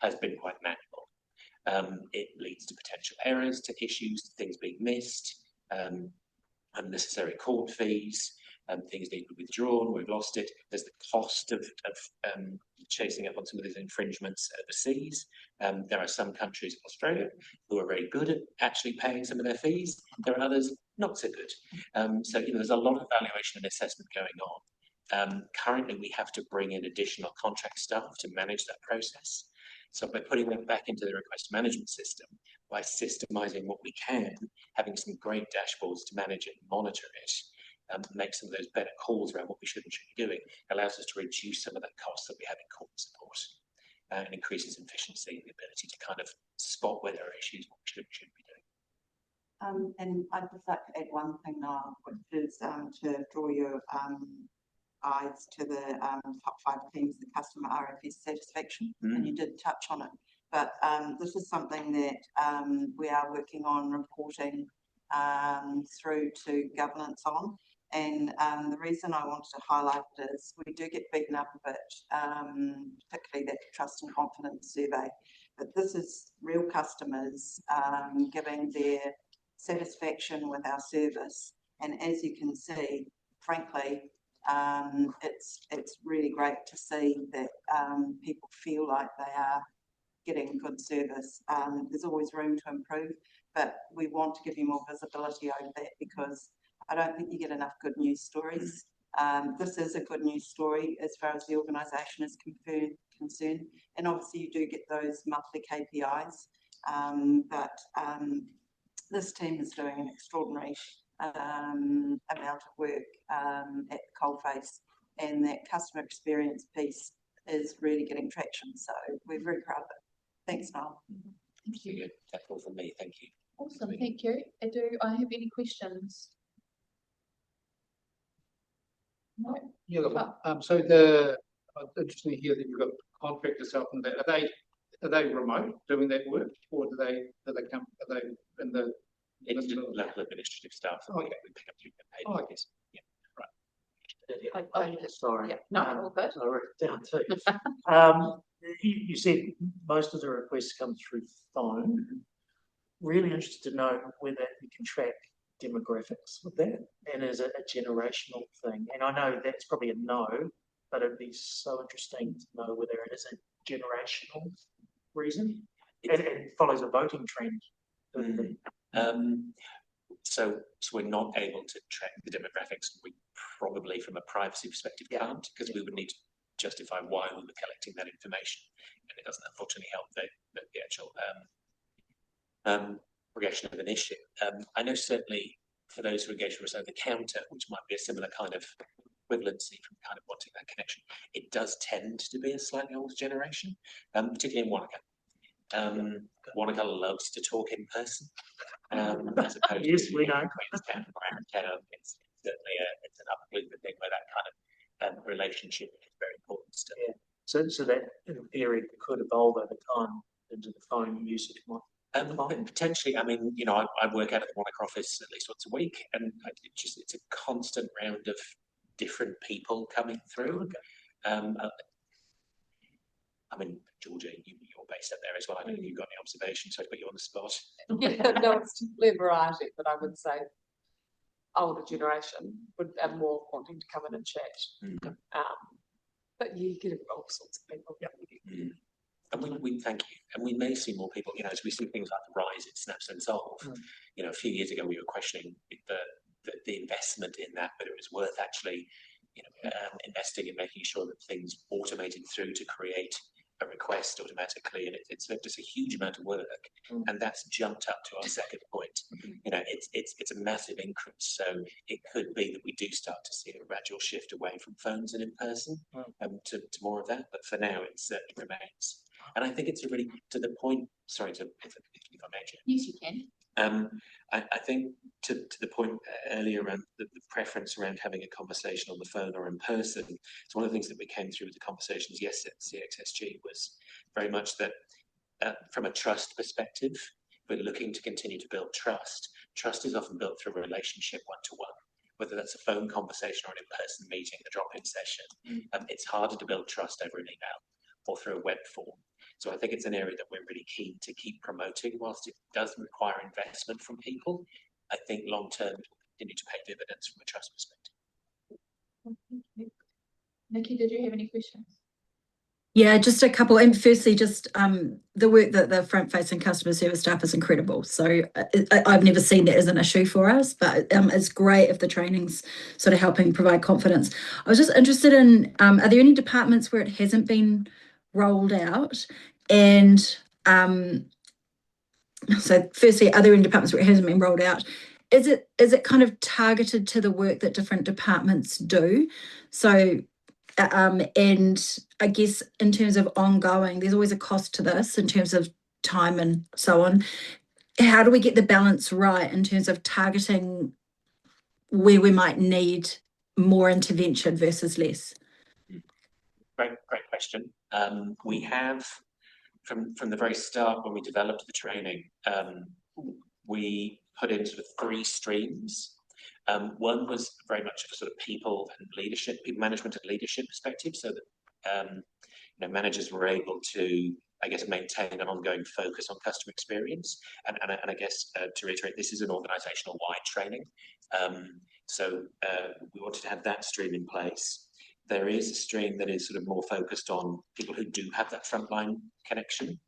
[SPEAKER 12] has been quite manual. It leads to potential errors, to issues, to things being missed, unnecessary court fees, things need to be withdrawn, we've lost it. There's the cost of chasing up on some of these infringements overseas. There are some countries, Australia, who are very good at actually paying some of their fees. There are others not so good. So there's a lot of evaluation and assessment going on. Currently, we have to bring in additional contract staff to manage that process. So by putting that back into the request management system, by systemizing what we can, having some great dashboards to manage it and monitor it, make some of those better calls around what we should and shouldn't be doing, allows us to reduce some of that cost that we have in court support, and increases efficiency and the ability to kind of spot where there are issues, what we should and shouldn't be doing.
[SPEAKER 5] And I'd just like to add one thing now, which is to draw your eyes to the top 5 themes of the customer RFS satisfaction, and you did touch on it. But this is something that we are working on reporting through to governance on. And the reason I wanted to highlight it is we do get beaten up a bit, particularly that trust and confidence survey. But this is real customers giving their satisfaction with our service. And as you can see, frankly, it's really great to see that people feel like they are getting good service. There's always room to improve, but we want to give you more visibility over that because I don't think you get enough good news stories. This is a good news story as far as the organisation is concerned, and obviously you do get those monthly KPIs, but this team is doing an extraordinary amount of work at the coalface, and that customer experience piece is really getting traction. So we're very proud of it. Thanks, Noel.
[SPEAKER 12] Thank you. That's all from me. Thank you.
[SPEAKER 1] Awesome, thank you. Do I have any questions? No.
[SPEAKER 6] Yeah, so interesting to hear that you've got contractors helping that. Are they remote doing that work, or do they come? Are they in the
[SPEAKER 12] local administrative staff?
[SPEAKER 6] Oh, yeah.
[SPEAKER 12] We pick up through the page.
[SPEAKER 6] Oh, I guess.
[SPEAKER 12] Yeah,
[SPEAKER 2] right. Sorry.
[SPEAKER 1] Yeah, no, all good.
[SPEAKER 2] I wrote it down too. You said most of the requests come through phone. Really interested to know whether you can track demographics with that, and is it a generational thing? And I know that's probably a no, but it'd be so interesting to know whether it is a generational reason and it follows a voting trend.
[SPEAKER 12] so we're not able to track the demographics. We probably, from a privacy perspective, can't, because we would need to justify why we were collecting that information, and it doesn't unfortunately help the actual progression of an issue. I know certainly for those who engage with us over the counter, which might be a similar kind of equivalency from kind of wanting that connection, it does tend to be a slightly older generation, particularly in Wanaka. Wanaka loves to talk in person, as opposed
[SPEAKER 2] Yes,
[SPEAKER 12] to
[SPEAKER 2] we know.
[SPEAKER 12] Queenstown or Arrowtown. It's certainly it's an upper thing where that kind of relationship is very important still.
[SPEAKER 2] Yeah. So that in theory could evolve over time into the phone usage might.
[SPEAKER 12] Potentially, I mean, you know, I work out of the Wanaka office at least once a week, and it's a constant round of different people coming through. Okay. I mean, Georgia, you're based up there as well. I don't know if you've got any observations, so I put you on the spot.
[SPEAKER 13] Yeah, no, it's definitely a variety, but I would say older generation would have more wanting to come in and chat. But you get all sorts of people.
[SPEAKER 12] Yep. And we thank you. And we may see more people, you know, as we see things like the rise in Snaps and Solve. You know, a few years ago we were questioning the investment in that, but it was worth actually, you know, investing in making sure that things automated through to create a request automatically, and it's just a huge amount of work, and that's jumped up to our second point. You know, it's a massive increase, so it could be that we do start to see a gradual shift away from phones and in person, to more of that. But for now, it certainly remains. And I think it's a really, to the point. Sorry, if I may.
[SPEAKER 1] Yes, you can.
[SPEAKER 12] I think to the point earlier around the preference around having a conversation on the phone or in person, it's one of the things that we came through with the conversations yesterday at CXSG was very much that from a trust perspective, we're looking to continue to build trust. Trust is often built through a relationship one-to-one, whether that's a phone conversation or an in-person meeting, a drop-in session. It's harder to build trust over an email or through a web form. So I think it's an area that we're really keen to keep promoting. Whilst it does require investment from people, I think long-term it will continue to pay dividends from a trust perspective.
[SPEAKER 1] Nikki, did you have any questions?
[SPEAKER 8] Yeah, just a couple. And firstly, just the work that the front-facing customer service staff is incredible. So I've never seen that as an issue for us, but it's great if the training's sort of helping provide confidence. I was just interested in, are there any departments where it hasn't been rolled out? And so firstly, are there any departments where it hasn't been rolled out? Is it kind of targeted to the work that different departments do? So and I guess in terms of ongoing, there's always a cost to this in terms of time and so on. How do we get the balance right in terms of targeting where we might need more intervention versus less?
[SPEAKER 12] Great question. We have, from the very start when we developed the training, we put in sort of 3 streams. One was very much of a sort of people management and leadership perspective, so that you know, managers were able to, I guess, maintain an ongoing focus on customer experience. And I guess to reiterate, this is an organisational wide training, so we wanted to have that stream in place. There is a stream that is sort of more focused on people who do have that frontline connection.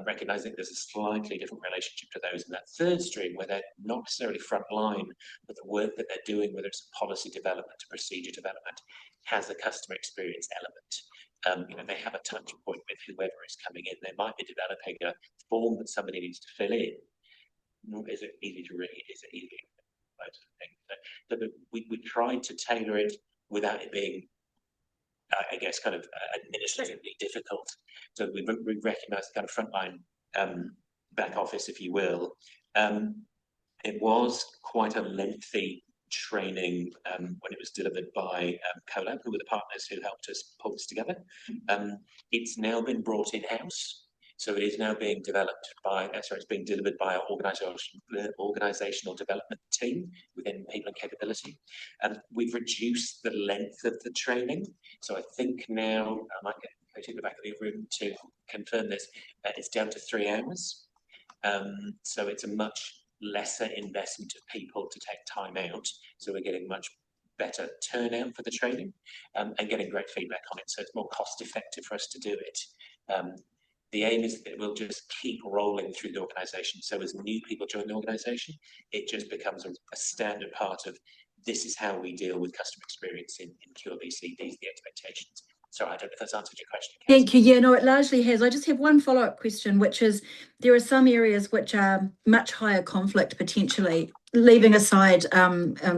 [SPEAKER 12] Recognising there's a slightly different relationship to those in that third stream, where they're not necessarily frontline, but the work that they're doing, whether it's policy development to procedure development, has a customer experience element. You know, they have a touch point with whoever is coming in. They might be developing a form that somebody needs to fill in. Is it easy to read? Is it easy? Those sort of things. So we tried to tailor it without it being, I guess, kind of administratively difficult. So we recognise the kind of frontline back office, if you will. It was quite a lengthy training when it was delivered by CoLab, who were the partners who helped us pull this together. It's now been brought in-house. So it is now being developed by, it's being delivered by our organisational development team within People and Capability. We've reduced the length of the training. So I think now, I might go to the back of the room to confirm this, it's down to 3 hours. So it's a much lesser investment of people to take time out. So we're getting much better turnout for the training and getting great feedback on it. So it's more cost effective for us to do it. The aim is that it will just keep rolling through the organisation. So as new people join the organisation, it just becomes a standard part of this is how we deal with customer experience in QLDC. These are the expectations. So I don't know if that's answered your question.
[SPEAKER 8] Thank you. Yeah, no, it largely has. I just have one follow-up question, which is there are some areas which are much higher conflict potentially, leaving aside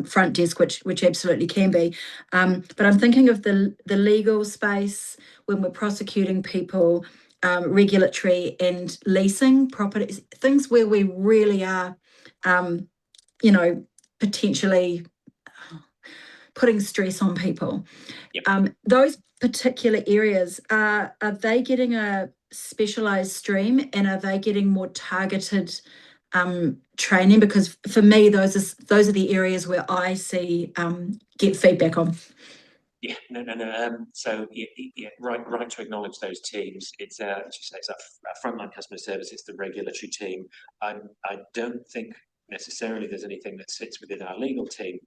[SPEAKER 8] front desk, which absolutely can be. But I'm thinking of the legal space when we're prosecuting people, regulatory and leasing properties, things where we really are, you know, potentially putting stress on people.
[SPEAKER 12] Yep.
[SPEAKER 8] Those particular areas, are they getting a specialised stream, and are they getting more targeted training? Because for me, those are the areas where I see get feedback on.
[SPEAKER 12] Yeah, no. So yeah, right to acknowledge those teams. It's as you say, it's a frontline customer service. It's the regulatory team. I don't think necessarily there's anything that sits within our legal team.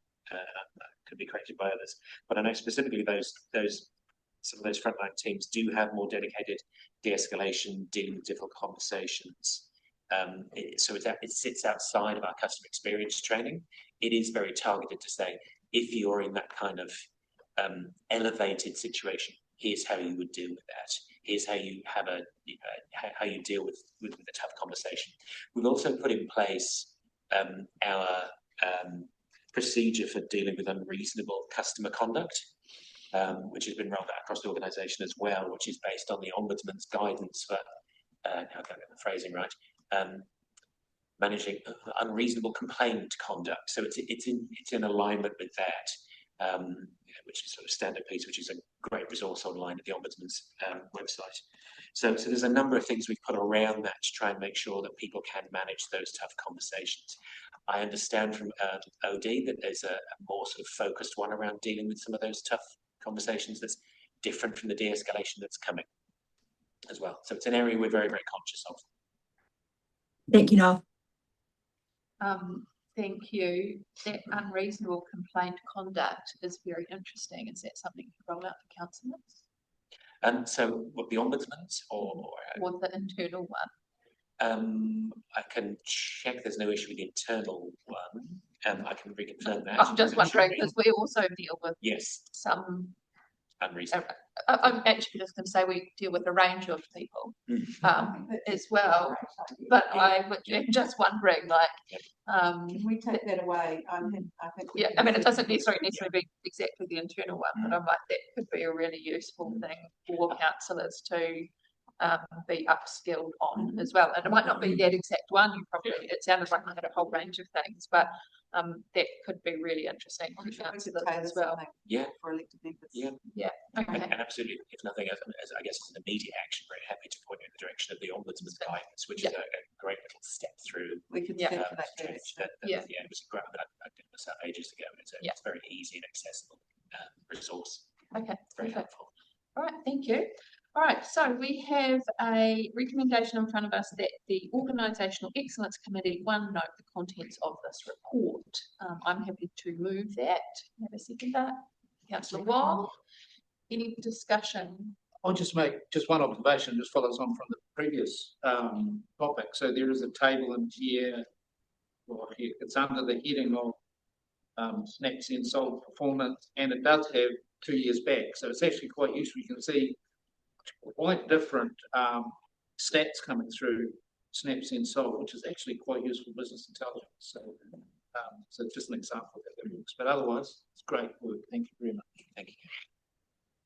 [SPEAKER 12] Could be corrected by others, but I know specifically some of those frontline teams do have more dedicated de-escalation, dealing with difficult conversations. So it sits outside of our customer experience training. It is very targeted to say, if you're in that kind of elevated situation, here's how you would deal with that. Here's how you have how you deal with a tough conversation. We've also put in place our procedure for dealing with unreasonable customer conduct, which has been rolled out across the organisation as well, which is based on the Ombudsman's guidance for, now I can't get the phrasing right, managing unreasonable complaint conduct. So it's in alignment with that, which is sort of standard piece, which is a great resource online at the Ombudsman's website. So there's a number of things we've put around that to try and make sure that people can manage those tough conversations. I understand from OD that there's a more sort of focused one around dealing with some of those tough conversations that's different from the de-escalation that's coming as well. So it's an area we're very, very conscious of.
[SPEAKER 8] Thank you, Noel.
[SPEAKER 1] Thank you. That unreasonable complaint conduct is very interesting. Is that something you roll out for councillors?
[SPEAKER 12] So what, the Ombudsman's or
[SPEAKER 1] the internal one?
[SPEAKER 12] I can check there's no issue with the internal one. I can reconfirm that.
[SPEAKER 1] I'm just wondering because we also deal with some
[SPEAKER 12] unreasonable.
[SPEAKER 1] I'm actually just going to say we deal with a range of people as well. But I'm just wondering, like,
[SPEAKER 5] can we take that away? I think.
[SPEAKER 1] Yeah, I mean, it doesn't necessarily be exactly the internal one, but I'm like, that could be a really useful thing for councillors to be upskilled on as well. And it might not be that exact one. It sounded like I had a whole range of things, but that could be really interesting for councillors as well.
[SPEAKER 5] Yeah, for elected members.
[SPEAKER 1] Yeah. Okay.
[SPEAKER 12] And absolutely, if nothing else, I guess as an immediate action, very happy to point you in the direction of the Ombudsman's guidance, which is a great little step through.
[SPEAKER 5] We could
[SPEAKER 12] it was great, but I did this out ages ago. It's a very easy and accessible resource.
[SPEAKER 1] Okay.
[SPEAKER 12] Very helpful.
[SPEAKER 1] All right, thank you. All right, so we have a recommendation in front of us that the Organisational Excellence Committee note the contents of this report. I'm happy to move that. Have a seconder. Councillor Wong. Any discussion?
[SPEAKER 6] I'll just make one observation, just follows on from the previous topic. So there is a table in here, it's under the heading of Snaps in Sold Performance, and it does have 2 years back. So it's actually quite useful. You can see quite different stats coming through Snaps in Sold, which is actually quite useful business intelligence. So, so it's just an example of that works. But otherwise, it's great work. Thank you very much. Thank you.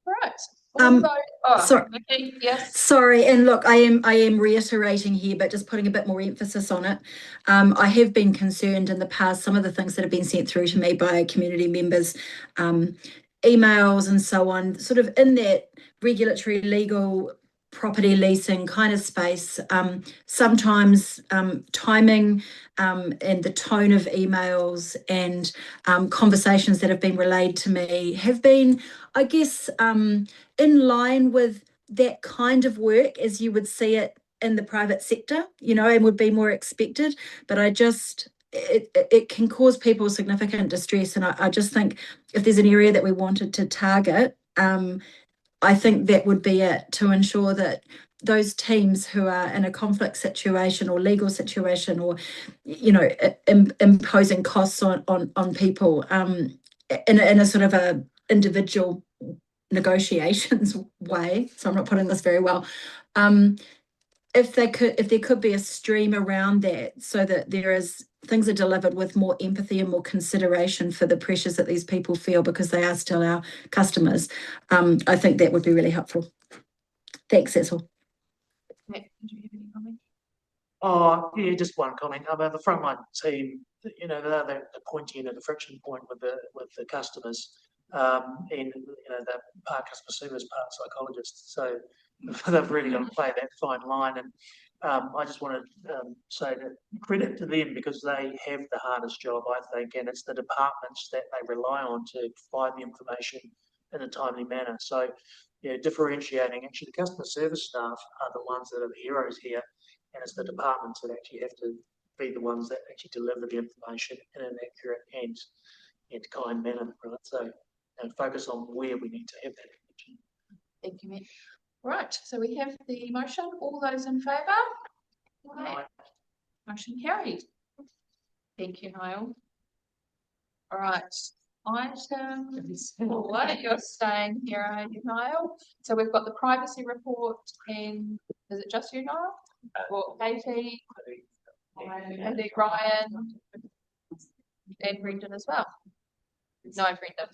[SPEAKER 1] All right.
[SPEAKER 8] Sorry.
[SPEAKER 1] Nikki, yes.
[SPEAKER 8] Sorry, and look, I am reiterating here, but just putting a bit more emphasis on it. I have been concerned in the past, some of the things that have been sent through to me by community members, emails and so on, sort of in that regulatory, legal, property leasing kind of space. Sometimes timing and the tone of emails and conversations that have been relayed to me have been, I guess, in line with that kind of work as you would see it in the private sector, and would be more expected. But it can cause people significant distress. And I just think if there's an area that we wanted to target, I think that would be it, to ensure that those teams who are in a conflict situation or legal situation, or imposing costs on people in a sort of a individual negotiations way. So I'm not putting this very well. If there could be a stream around that, so that things are delivered with more empathy and more consideration for the pressures that these people feel, because they are still our customers. I think that would be really helpful. Thanks, that's all.
[SPEAKER 1] Matt, did you have any comment?
[SPEAKER 2] Oh, yeah, just one comment about the frontline team. They're the pointy end of the friction point with the customers, and they're part customer service, part psychologists. So they've really got to play that fine line. And I just want to say that credit to them, because they have the hardest job, I think, and it's the departments that they rely on to provide the information in a timely manner. So, differentiating, actually, the customer service staff are the ones that are the heroes here, and it's the departments that actually have to be the ones that actually deliver the information in an accurate and kind manner, right? So, focus on where we need to have that information.
[SPEAKER 1] Thank you, Matt. Right, so we have the motion. All those in favour? Okay. Motion carried. Thank you, Niall. All right. Item 4, you're staying here, are you, Niall? So we've got the privacy report, and is it just you, Niall? Or Katie, and Ryan, and Brendan as well? No, Brendan.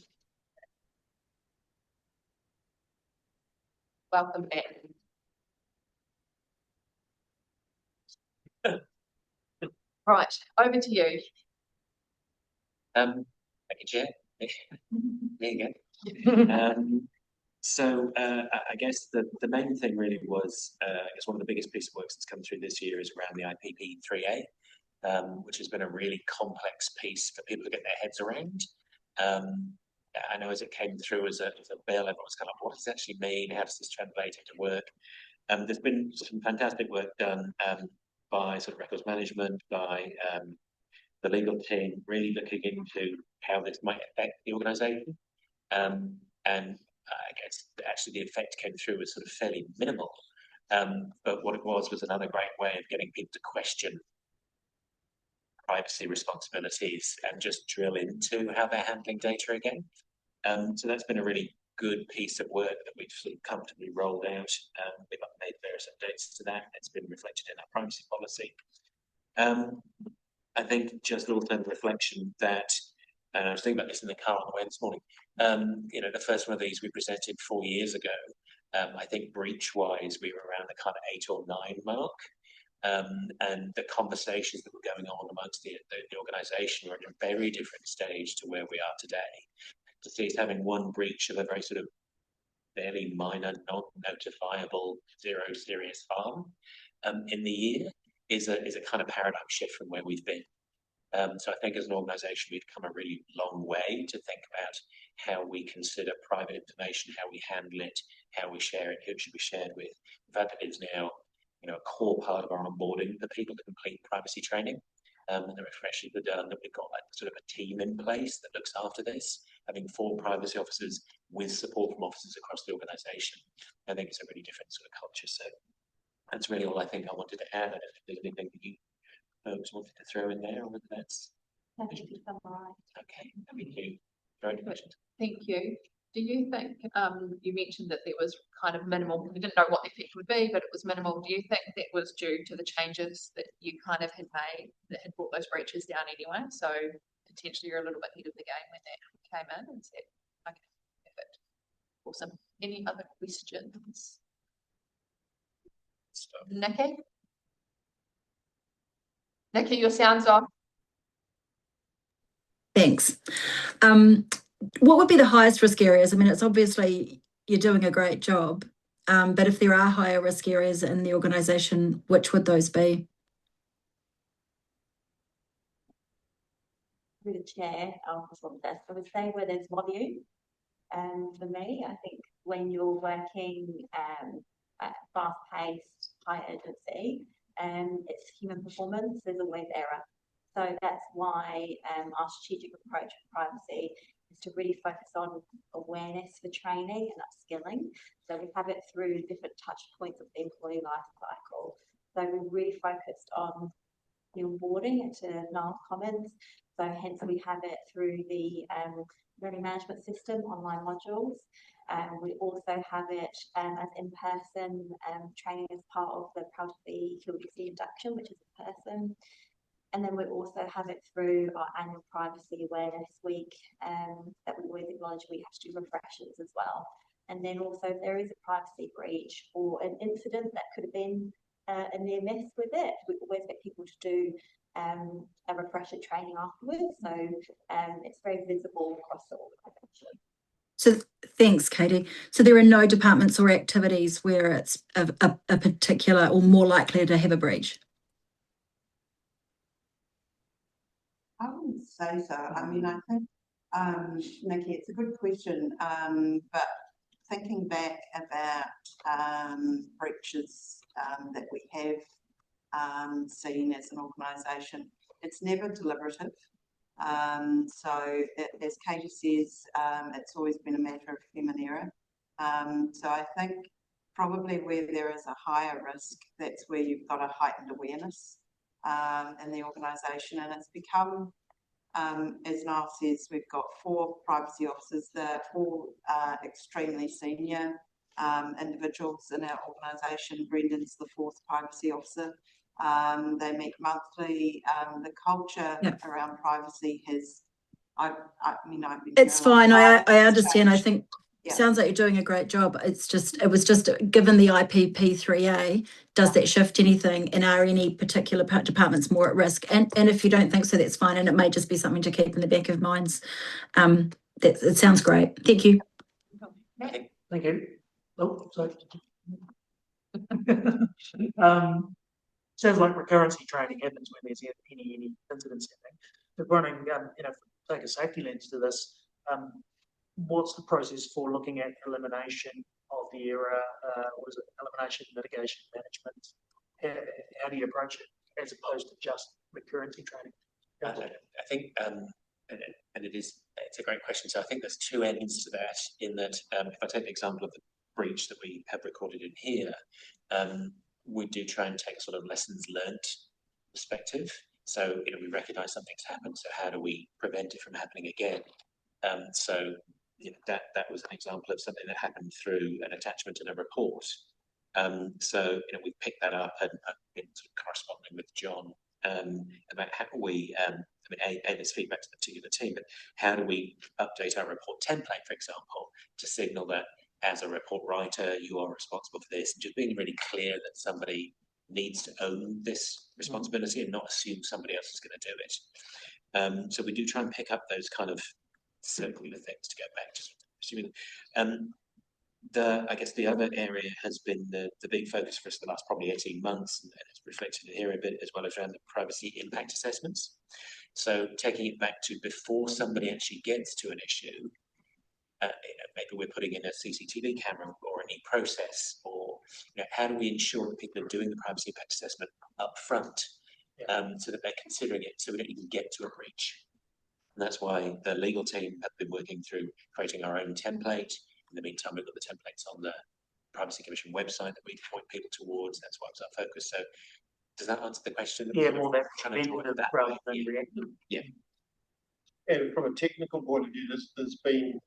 [SPEAKER 1] Welcome back. Right, over to you.
[SPEAKER 12] Thank you, Chair. There you go. So I guess the main thing really was, I guess one of the biggest pieces of work that's come through this year is around the IPP3A, which has been a really complex piece for people to get their heads around. I know as it came through as a bill, everyone was kind of, what does it actually mean? How does this translate into work? There's been some fantastic work done by sort of records management, by the legal team, really looking into how this might affect the organisation. And I guess actually the effect came through as sort of fairly minimal. But what it was another great way of getting people to question privacy responsibilities and just drill into how they're handling data again. So that's been a really good piece of work that we've sort of comfortably rolled out. We've made various updates to that. It's been reflected in our privacy policy. I think just also the reflection that, and I was thinking about this in the car on the way this morning, the first one of these we presented 4 years ago. I think breach-wise, we were around the kind of 8 or 9 mark. And the conversations that were going on amongst the organisation were at a very different stage to where we are today. To see us having one breach of a very sort of fairly minor, non-notifiable, zero serious harm in the year is a kind of paradigm shift from where we've been. So I think as an organisation, we've come a really long way to think about how we consider private information, how we handle it, how we share it, who it should be shared with. In fact, it is now a core part of our onboarding for people to complete privacy training. And the refreshers are done that we've got like sort of a team in place that looks after this, having 4 privacy officers with support from officers across the organisation. I think it's a really different sort of culture. So that's really all I think I wanted to add. I don't know if there's anything that you folks wanted to throw in there, or whether that's okay. Thank you. Very good.
[SPEAKER 1] Thank you. Do you think, you mentioned that there was kind of minimal, we didn't know what the effect would be, but it was minimal. Do you think that was due to the changes that you kind of had made that had brought those breaches down anyway? So potentially you're a little bit ahead of the game when that came in. Is that okay? Perfect. Awesome. Any other questions? Nikki? Nikki, your sound's off.
[SPEAKER 8] Thanks. What would be the highest risk areas? I mean, it's obviously you're doing a great job, but if there are higher risk areas in the organisation, which would those be?
[SPEAKER 7] Through the chair, I'll respond to this. I would say where there's volume. For me, I think when you're working at fast-paced, high urgency, it's human performance. There's always error. So that's why our strategic approach to privacy is to really focus on awareness for training and upskilling. So we have it through different touch points of the employee life cycle. So we're really focused on the onboarding to Niall's comments. So hence we have it through the learning management system, online modules. We also have it as in-person training as part of the QLDC induction, which is in person. And then we also have it through our annual privacy awareness week that we always acknowledge we have to do refreshers as well. And then also if there is a privacy breach or an incident that could have been a near miss with it, we always get people to do a refresher training afterwards. So it's very visible across the organisation.
[SPEAKER 8] So thanks, Katie. So there are no departments or activities where it's a particular or more likely to have a breach?
[SPEAKER 5] I wouldn't say so. I mean, I think, Nikki, it's a good question, but thinking back about breaches that we have seen as an organisation, it's never deliberative. So as Katie says, it's always been a matter of human error. So I think probably where there is a higher risk, that's where you've got a heightened awareness in the organisation, and it's become, as Niall says, we've got 4 privacy officers. They're all extremely senior individuals in our organisation. Brendan's the 4th privacy officer. They meet monthly. The culture around privacy has, I mean, I've been.
[SPEAKER 8] It's fine. I understand. I think sounds like you're doing a great job. It was just given the IPP3A, does that shift anything, and are any particular departments more at risk? And if you don't think so, that's fine. And it may just be something to keep in the back of minds. It sounds great. Thank you.
[SPEAKER 2] Thank you. Oh, sorry. Sounds like recurrency training happens when there's any incidents happening. But running, take a safety lens to this. What's the process for looking at elimination of the error? What is it? Elimination, mitigation, management. How do you approach it as opposed to just recurrency training?
[SPEAKER 12] I think, and it's a great question. So I think there's 2 ends to that. In that, if I take the example of the breach that we have recorded in here, we do try and take a sort of lessons learnt perspective. So we recognise something's happened. So how do we prevent it from happening again? So that was an example of something that happened through an attachment in a report. So we picked that up and been sort of corresponding with John about how we, there's feedback to the particular team, but how do we update our report template, for example, to signal that as a report writer, you are responsible for this, and just being really clear that somebody needs to own this responsibility and not assume somebody else is going to do it. So we do try and pick up those kind of circular things to go back to assuming. I guess the other area has been the big focus for us the last probably 18 months, and it's reflected in here a bit as well as around the privacy impact assessments. So taking it back to before somebody actually gets to an issue, maybe we're putting in a CCTV camera or an e-process, or how do we ensure that people are doing the privacy impact assessment up front, so that they're considering it, so we don't even get to a breach. And that's why the legal team have been working through creating our own template. In the meantime, we've got the templates on the Privacy Commission website that we point people towards. That's why it's our focus. So does that answer the question?
[SPEAKER 2] Yeah, more that rather than reactive.
[SPEAKER 12] Yeah.
[SPEAKER 14] And from a technical point of view, there's been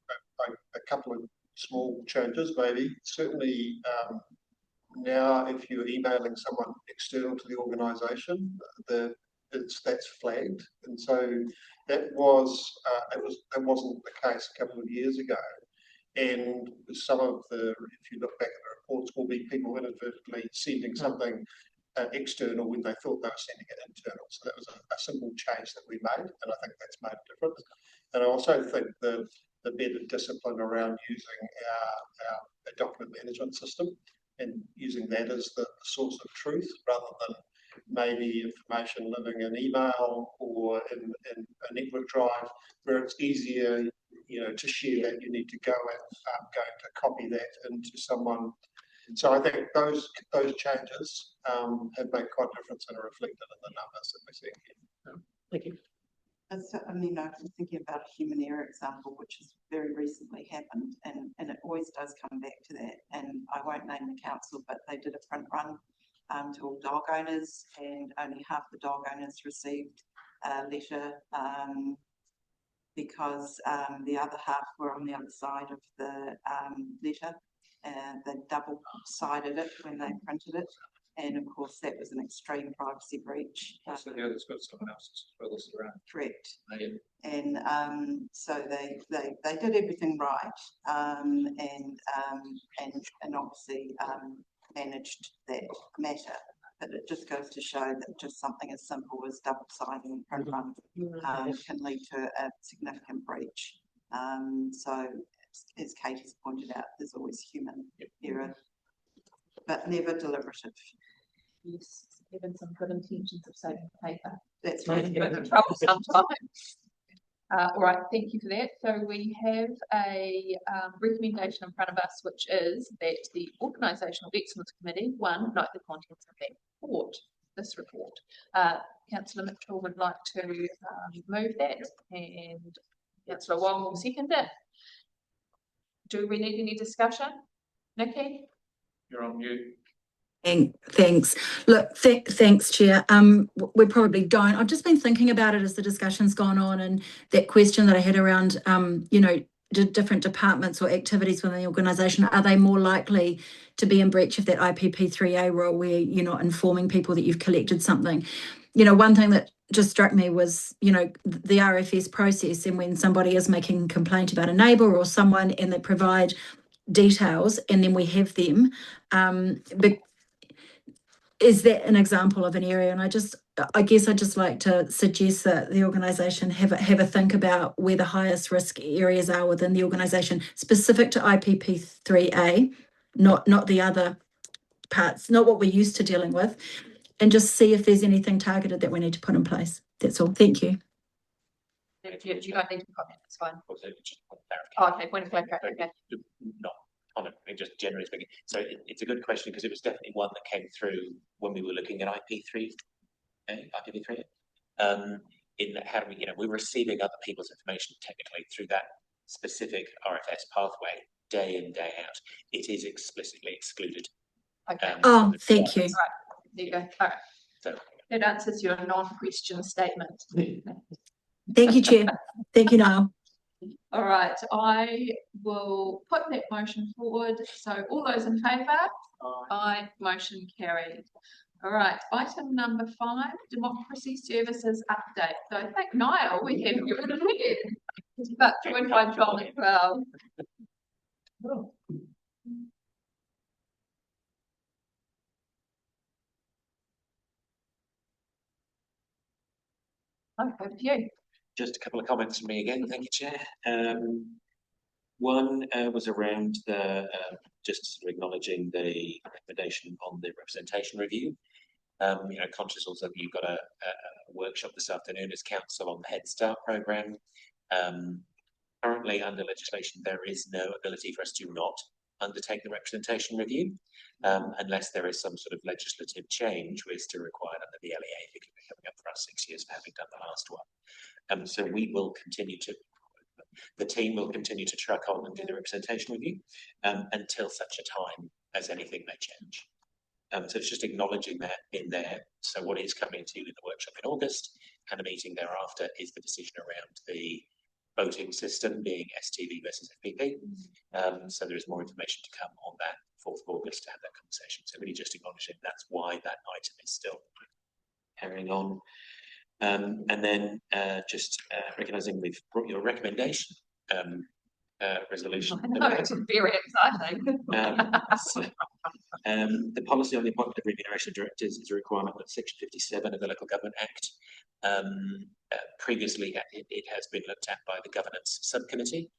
[SPEAKER 14] a couple of small changes, maybe. Certainly now, if you're emailing someone external to the organisation, that's flagged, and so that wasn't the case a couple of years ago. And some of if you look back at the reports, will be people inadvertently sending something external when they thought they were sending it internal. So that was a simple change that we made, and I think that's made a difference. And I also think the better discipline around using our document management system and using that as the source of truth, rather than maybe information living in email or in a network drive where it's easier, to share that. You need to go and going to copy that into someone. So I think those changes have made quite a difference and are reflected in the numbers that we're seeing here.
[SPEAKER 2] Thank you.
[SPEAKER 5] I mean, I was thinking about a human error example, which has very recently happened, and it always does come back to that. And I won't name the council, but they did a print run to all dog owners, and only half the dog owners received a letter because the other half were on the other side of the letter. They double-sided it when they printed it. And of course, that was an extreme privacy breach.
[SPEAKER 6] So the other's got someone else's as well as their own.
[SPEAKER 5] Correct.
[SPEAKER 6] Yeah.
[SPEAKER 5] And so they did everything right, and obviously managed that matter. But it just goes to show that just something as simple as double-siding print run can lead to a significant breach. So as Kate has pointed out, there's always human error, but never deliberative.
[SPEAKER 1] Yes, even some good intentions of saving paper.
[SPEAKER 5] That's right.
[SPEAKER 1] The trouble sometimes. All right, thank you for that. So we have a recommendation in front of us, which is that the Organisational Excellence Committee, one, note the contents of that report, this report. Councillor Mitchell would like to move that, and Councillor Wong will second it. Do we need any discussion? Nikki?
[SPEAKER 6] You're on mute.
[SPEAKER 8] Thanks. Look, thanks, Chair. We probably don't. I've just been thinking about it as the discussion's gone on, and that question that I had around, different departments or activities within the organisation, are they more likely to be in breach of that IPP3A rule where you're not informing people that you've collected something? One thing that just struck me was, the RFS process, and when somebody is making a complaint about a neighbour or someone and they provide details and then we have them, is that an example of an area? And I guess I'd just like to suggest that the organisation have a think about where the highest risk areas are within the organisation, specific to IPP3A, not the other parts, not what we're used to dealing with, and just see if there's anything targeted that we need to put in place. That's all. Thank you.
[SPEAKER 1] You don't need to comment, it's fine.
[SPEAKER 12] Also, just point
[SPEAKER 1] Oh, okay, point of clarification. Okay.
[SPEAKER 12] Not on it, just generally speaking. So it's a good question because it was definitely one that came through when we were looking at IPP3. In how do we, we're receiving other people's information technically through that specific RFS pathway day in, day out. It is explicitly excluded.
[SPEAKER 1] Okay.
[SPEAKER 8] Thank you.
[SPEAKER 1] All right, there you go. All right.
[SPEAKER 12] So
[SPEAKER 1] that answers your non-question statement.
[SPEAKER 8] Thank you, Chair. Thank you, Niall.
[SPEAKER 1] All right, I will put that motion forward. So all those in favour? Aye. Motion carried. All right, item number 5, Democracy Services Update. So I think, Niall, we have you in here, but joined by John as well. Over to you.
[SPEAKER 12] Just a couple of comments from me again. Thank you, Chair. One was around the just sort of acknowledging the recommendation on the representation review. Conscious also that you've got a workshop this afternoon as council on the Head Start programme. Currently, under legislation, there is no ability for us to not undertake the representation review, unless there is some sort of legislative change, which is still required under the LEA, because we're coming up for our 6 years for having done the last one. So we will continue to, the team will continue to truck on and do the representation review until such a time as anything may change. So it's just acknowledging that in there. So what is coming to you in the workshop in August and a meeting thereafter is the decision around the voting system being STV versus FPP. So there is more information to come on that 4th of August to have that conversation. So really just acknowledging that's why that item is still carrying on. And then just recognising we've brought your recommendation resolution.
[SPEAKER 1] I know, it's very exciting.
[SPEAKER 12] The policy on the appointment of remuneration directors is a requirement of Section 57 of the Local Government Act. Previously, it has been looked at by the Governance Subcommittee.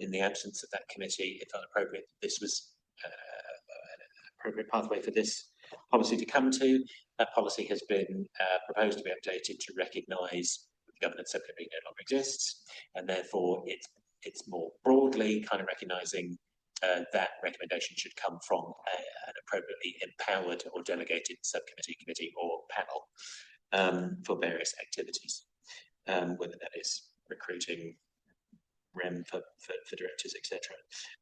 [SPEAKER 12] In the absence of that committee, it felt appropriate that this was an appropriate pathway for this policy to come to. That policy has been proposed to be updated to recognise that the Governance Subcommittee no longer exists, and therefore it's more broadly kind of recognising that recommendation should come from an appropriately empowered or delegated subcommittee, committee or panel for various activities. whether that is recruiting REM for directors, etc.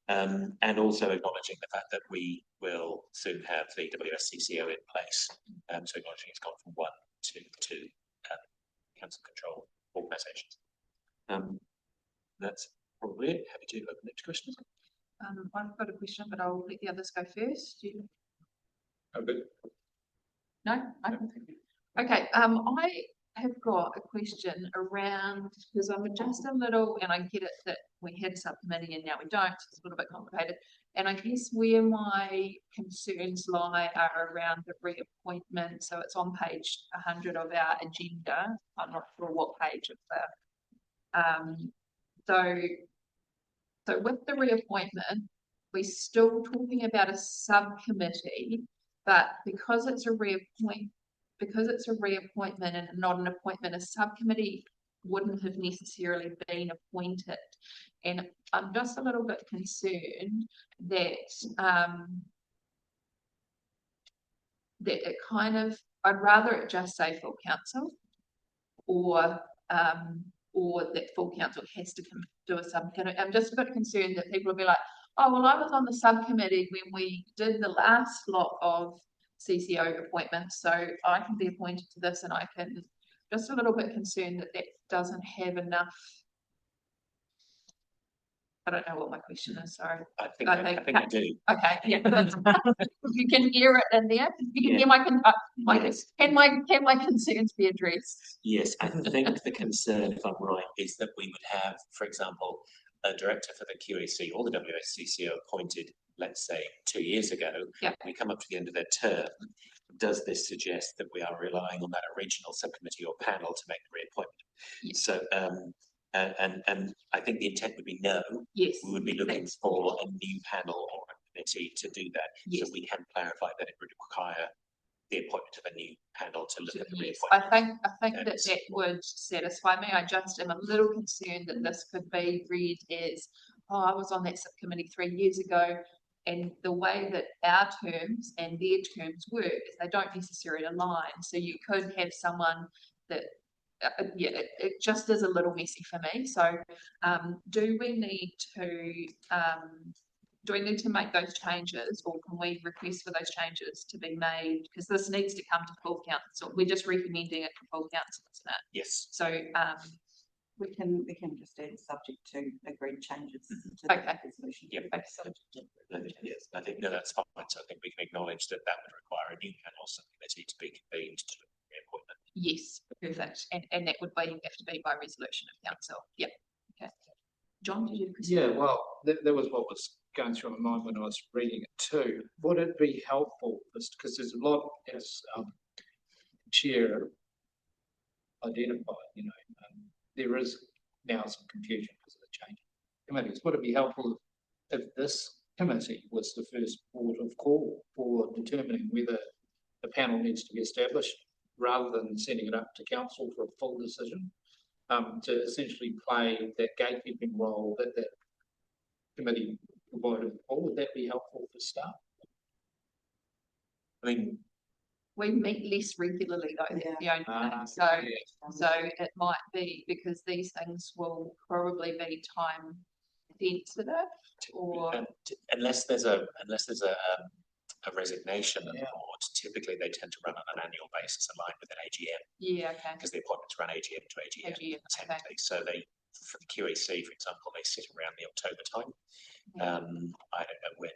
[SPEAKER 12] And also acknowledging the fact that we will soon have the WSCCO in place. So acknowledging it's gone from one to two council control organisations. That's probably it. Happy to open it to questions.
[SPEAKER 1] I've got a question, but I'll let the others go first.
[SPEAKER 6] Good.
[SPEAKER 1] No? Okay. I have got a question around, because I'm just a little, and I get it that we had a subcommittee and now we don't, so it's a little bit complicated. And I guess where my concerns lie are around the reappointment. So it's on page 100 of our agenda. I'm not sure what page of the so with the reappointment, we're still talking about a subcommittee, but because it's a reappointment and not an appointment, a subcommittee wouldn't have necessarily been appointed. And I'm just a little bit concerned that that it kind of, I'd rather it just say full council, or that full council has to do a subcommittee. I'm just a bit concerned that people will be like, oh, well, I was on the subcommittee when we did the last lot of CCO appointments, so I can be appointed to this, and I can, just a little bit concerned that that doesn't have enough. I don't know what my question is, sorry.
[SPEAKER 12] I think I do.
[SPEAKER 1] Okay, yeah. You can hear it in there. You can hear can my concerns be addressed?
[SPEAKER 12] Yes, I think the concern, if I'm right, is that we would have, for example, a director for the QAC or the WSCCO appointed, let's say, 2 years ago.
[SPEAKER 1] Yeah.
[SPEAKER 12] We come up to the end of their term. Does this suggest that we are relying on that original subcommittee or panel to make the reappointment?
[SPEAKER 1] Yes.
[SPEAKER 12] So, and I think the intent would be no.
[SPEAKER 1] Yes.
[SPEAKER 12] We would be looking for a new panel or a committee to do that.
[SPEAKER 1] Yes.
[SPEAKER 12] So we can clarify that it would require the appointment of a new panel to look at the
[SPEAKER 1] Yes,
[SPEAKER 12] reappointment.
[SPEAKER 1] I think that would satisfy me. I just am a little concerned that this could be read as, oh, I was on that subcommittee 3 years ago, and the way that our terms and their terms work is they don't necessarily align. So you could have someone that, it just is a little messy for me. So, do we need to make those changes, or can we request for those changes to be made? Because this needs to come to full council. We're just recommending it to full council, isn't it?
[SPEAKER 12] Yes.
[SPEAKER 1] So
[SPEAKER 5] we can just add subject to agreed changes to
[SPEAKER 1] okay.
[SPEAKER 5] the resolution.
[SPEAKER 12] Yeah. Yes, I think that's fine. So I think we can acknowledge that that would require a new panel subcommittee to be convened to look at the reappointment.
[SPEAKER 1] Yes, perfect. And that would have to be by resolution of council. Yeah. Okay. John, did you have a question?
[SPEAKER 6] Yeah, well, that was what was going through my mind when I was reading it too. Would it be helpful, because there's a lot, as Chair identified, there is now some confusion because of the change in committees. Would it be helpful if this committee was the first port of call for determining whether the panel needs to be established, rather than sending it up to council for a full decision, to essentially play that gatekeeping role that that committee provided before? Would that be helpful for staff?
[SPEAKER 12] I mean,
[SPEAKER 1] we meet less regularly though, that's the only thing. So it might be because these things will probably be time sensitive, or
[SPEAKER 12] unless there's a resignation of the board, typically they tend to run on an annual basis aligned with an AGM.
[SPEAKER 1] Yeah, okay.
[SPEAKER 12] Because the appointments run AGM to AGM. Okay. So they, for the QAC, for example, they sit around the October time. I don't know when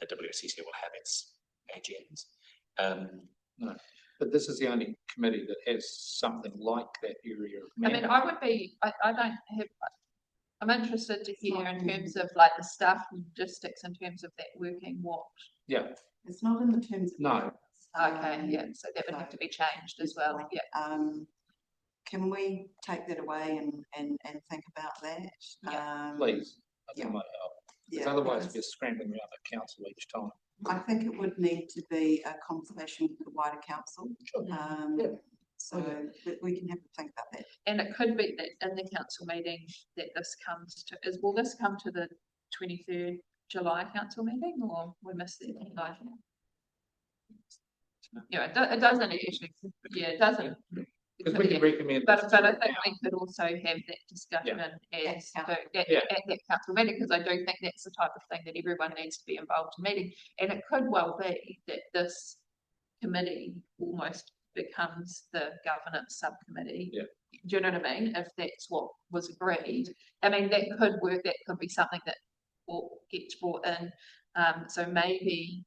[SPEAKER 12] the WSCC will have its AGMs.
[SPEAKER 6] No, but this is the only committee that has something like that area of mandate.
[SPEAKER 1] I mean, I don't have, I'm interested to hear in terms of like the staff logistics, in terms of that working what.
[SPEAKER 6] Yeah.
[SPEAKER 5] It's not in the terms of.
[SPEAKER 1] No. Okay, yeah, so that would have to be changed as well, yeah.
[SPEAKER 5] Can we take that away and think about that?
[SPEAKER 6] Yeah, please. I think it might help. Because otherwise we're scrambling around the council each time.
[SPEAKER 5] I think it would need to be a consultation with the wider council.
[SPEAKER 6] Sure.
[SPEAKER 5] So that we can have a think about that.
[SPEAKER 1] And it could be that in the council meeting that this comes to, will this come to the 23rd July council meeting, or we miss that? Yeah, it doesn't actually. Yeah, it doesn't.
[SPEAKER 6] Because we can recommend.
[SPEAKER 1] But
[SPEAKER 6] this
[SPEAKER 1] I
[SPEAKER 6] to
[SPEAKER 1] think
[SPEAKER 6] them
[SPEAKER 1] we could also have that discussion as
[SPEAKER 5] At
[SPEAKER 1] at
[SPEAKER 6] Yeah.
[SPEAKER 1] that council meeting, because I do think that's the type of thing that everyone needs to be involved in meeting. And it could well be that this committee almost becomes the governance subcommittee.
[SPEAKER 6] Yeah.
[SPEAKER 1] Do you know what I mean? If that's what was agreed, I mean, that could work. That could be something that gets brought in. So maybe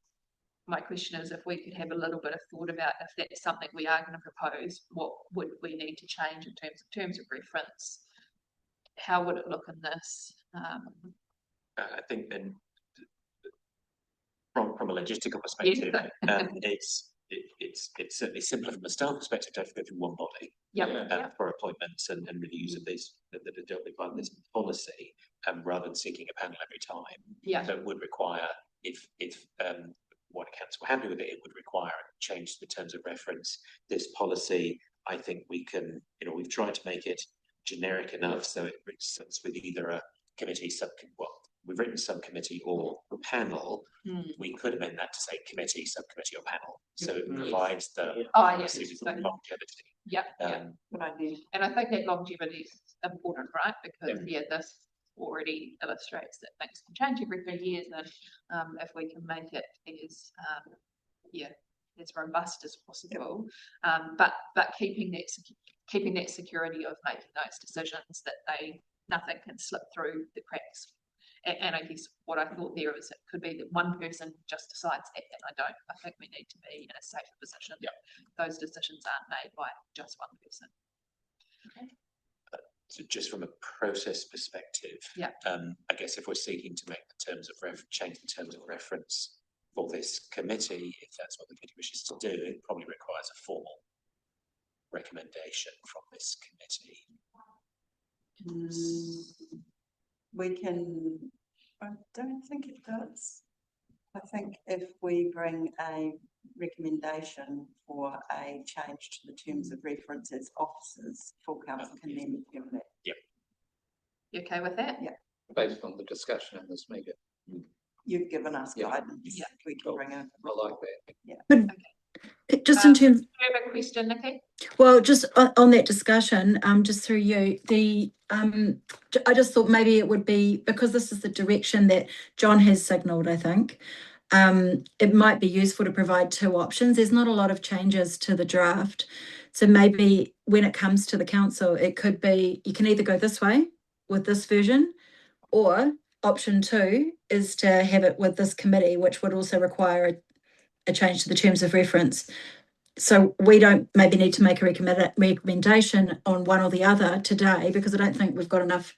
[SPEAKER 1] my question is if we could have a little bit of thought about if that's something we are going to propose, what would we need to change in terms of reference? How would it look in this?
[SPEAKER 12] I think then from a logistical perspective, it's certainly simpler from a staff perspective to have to go through one body for appointments and reviews of these that are dealt with by this policy, rather than seeking a panel every time.
[SPEAKER 1] Yeah.
[SPEAKER 12] So it would require, if what council were happy with it, it would require a change to the terms of reference. This policy, I think we can, we've tried to make it generic enough so it sits with either a committee, we've written subcommittee or panel. We could amend that to say committee, subcommittee, or panel. So it provides the policy with the longevity.
[SPEAKER 1] Yeah, good idea. And I think that longevity is important, right? Because this already illustrates that things can change every 3 years, and if we can make it as robust as possible, but keeping that security of making those decisions, that nothing can slip through the cracks. And I guess what I thought there is it could be that one person just decides that, and I think we need to be in a safer position. Those decisions aren't made by just one person. Okay.
[SPEAKER 12] So just from a process perspective, I guess if we're seeking to make the terms of change the terms of reference for this committee, if that's what the committee wishes to do, it probably requires a formal recommendation from this committee.
[SPEAKER 5] I don't think it does. I think if we bring a recommendation for a change to the terms of reference as officers, full council can then give that.
[SPEAKER 12] Yeah.
[SPEAKER 1] You okay with that?
[SPEAKER 5] Yeah.
[SPEAKER 6] based on the discussion in this meeting.
[SPEAKER 5] You've given us guidance.
[SPEAKER 1] Yeah.
[SPEAKER 5] We can bring a.
[SPEAKER 6] I like that.
[SPEAKER 5] Yeah.
[SPEAKER 8] But just in terms.
[SPEAKER 1] Do you have a question, Nikki?
[SPEAKER 8] Well, just on that discussion, just through you, I just thought maybe it would be, because this is the direction that John has signalled, I think, it might be useful to provide two options. There's not a lot of changes to the draft. So maybe when it comes to the council, it could be, you can either go this way with this version, or option 2 is to have it with this committee, which would also require a change to the terms of reference. So we don't maybe need to make a recommendation on one or the other today, because I don't think we've got enough,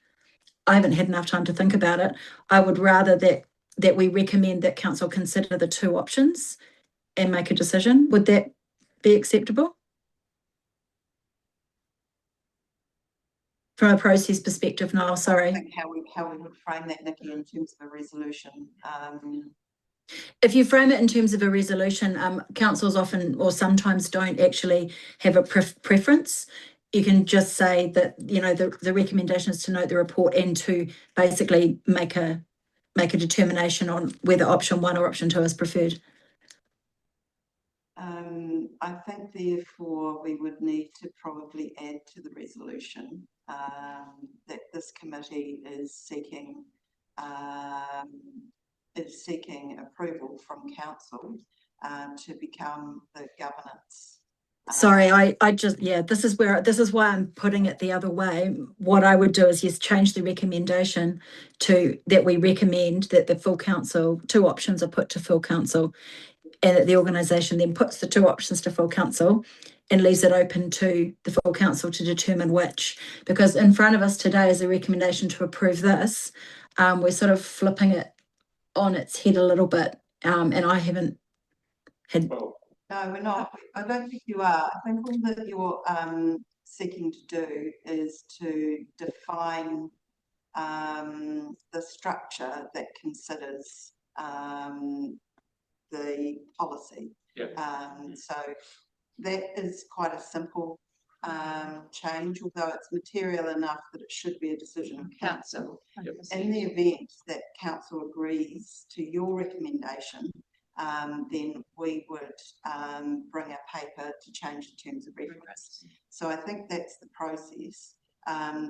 [SPEAKER 8] I haven't had enough time to think about it. I would rather that we recommend that council consider the two options and make a decision. Would that be acceptable? From a process perspective, Niall, sorry.
[SPEAKER 5] I think how we would frame that, Nikki, in terms of a resolution.
[SPEAKER 8] If you frame it in terms of a resolution, councils often or sometimes don't actually have a preference. You can just say that, you know, the recommendation is to note the report and to basically make a determination on whether option 1 or option 2 is preferred.
[SPEAKER 5] I think therefore we would need to probably add to the resolution that this committee is seeking approval from council to become the governance.
[SPEAKER 8] Sorry, I just, this is why I'm putting it the other way. What I would do is just change the recommendation to that we recommend that the full council, 2 options are put to full council, and that the organisation then puts the 2 options to full council and leaves it open to the full council to determine which. Because in front of us today is a recommendation to approve this. We're sort of flipping it on its head a little bit, and I haven't had.
[SPEAKER 5] No, we're not. I don't think you are. I think all that you're seeking to do is to define the structure that considers the policy. So that is quite a simple change, although it's material enough that it should be a decision of council. In the event that council agrees to your recommendation, then we would bring a paper to change the terms of reference. So I think that's the process.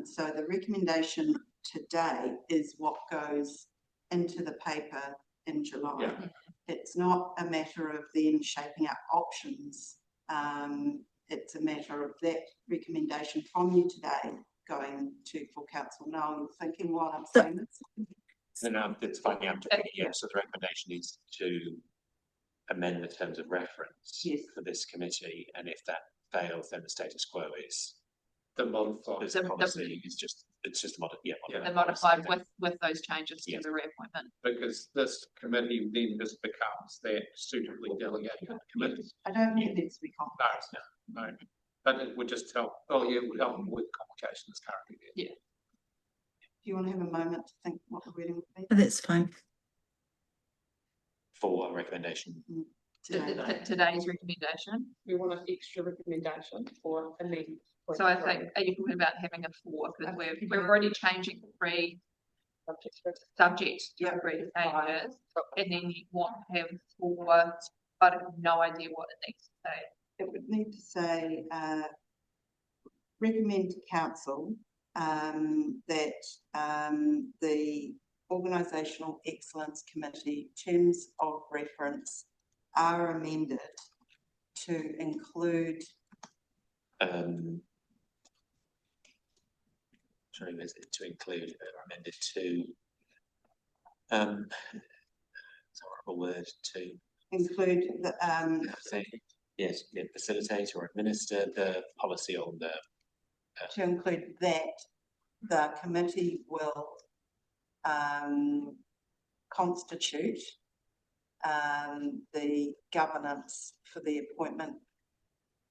[SPEAKER 5] So the recommendation today is what goes into the paper in July.
[SPEAKER 6] Yeah.
[SPEAKER 5] It's not a matter of then shaping up options. It's a matter of that recommendation from you today going to full council. Now you're thinking what I'm saying this.
[SPEAKER 12] No, it's fine. Yeah, so the recommendation is to amend the terms of reference for this committee, and if that fails, then the status quo is
[SPEAKER 6] the modified
[SPEAKER 12] policy. It's just
[SPEAKER 1] modified with those changes to the reappointment.
[SPEAKER 6] Because this committee then just becomes that suitably delegated committee.
[SPEAKER 5] I don't think it needs to be complicated.
[SPEAKER 6] No. But it would just help. Oh yeah, it would help with complications currently there.
[SPEAKER 1] Yeah.
[SPEAKER 5] Do you want to have a moment to think what the wording would be?
[SPEAKER 8] That's fine.
[SPEAKER 12] For a recommendation.
[SPEAKER 1] Today's recommendation.
[SPEAKER 13] We want an extra recommendation for amendment.
[SPEAKER 1] So I think, are you talking about having a 4? Because we're already changing 3 subject to agree changes, and then you want to have 4. I have no idea what it needs to say.
[SPEAKER 5] It would need to say, recommend to council that the Organisational Excellence Committee terms of reference are amended to include
[SPEAKER 12] to include amended to it's a horrible word, to
[SPEAKER 5] include the
[SPEAKER 12] facilitate or administer the policy on the
[SPEAKER 5] to include that the committee will constitute the governance for the appointment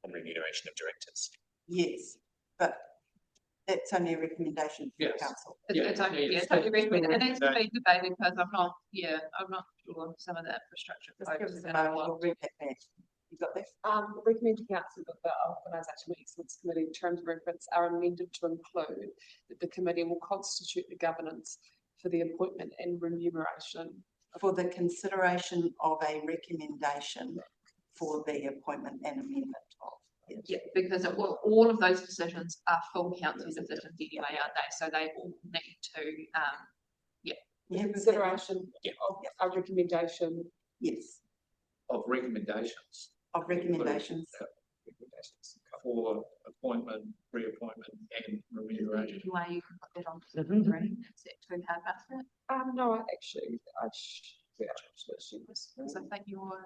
[SPEAKER 12] and remuneration of directors.
[SPEAKER 5] Yes, but it's only a recommendation for the council.
[SPEAKER 1] It's only a recommendation. It needs to be debated because I'm not sure some of that infrastructure.
[SPEAKER 5] We'll read that back. You got that?
[SPEAKER 13] Recommend to council that the Organisational Excellence Committee terms of reference are amended to include that the committee will constitute the governance for the appointment and remuneration
[SPEAKER 5] for the consideration of a recommendation for the appointment and amendment of. Yes.
[SPEAKER 1] Yeah, because all of those decisions are full council decisions anyway, aren't they? So they all need to,
[SPEAKER 13] consideration of a recommendation.
[SPEAKER 5] Yes.
[SPEAKER 6] Of recommendations.
[SPEAKER 5] Of recommendations.
[SPEAKER 6] For appointment, reappointment, and remuneration.
[SPEAKER 1] Why you can put that on the screen? Is that too hard about it?
[SPEAKER 13] No, actually,
[SPEAKER 1] because I think you're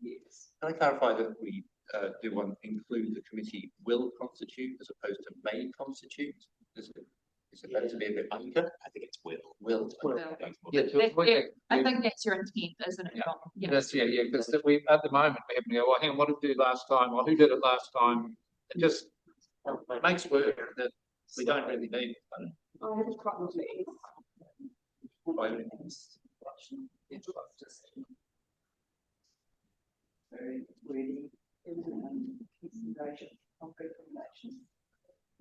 [SPEAKER 13] yes.
[SPEAKER 3] Can I clarify that we do one include the committee will constitute as opposed to may constitute? Is it better to be a bit unclear?
[SPEAKER 12] I think it's will.
[SPEAKER 1] I think that's your intent, isn't it?
[SPEAKER 6] Yeah. Because we at the moment we have to go, well, hang on, what did we do last time? Or who did it last time? It just makes work that we don't really need.
[SPEAKER 13] I have a problem with it.
[SPEAKER 5] Very wordy consideration of recommendations.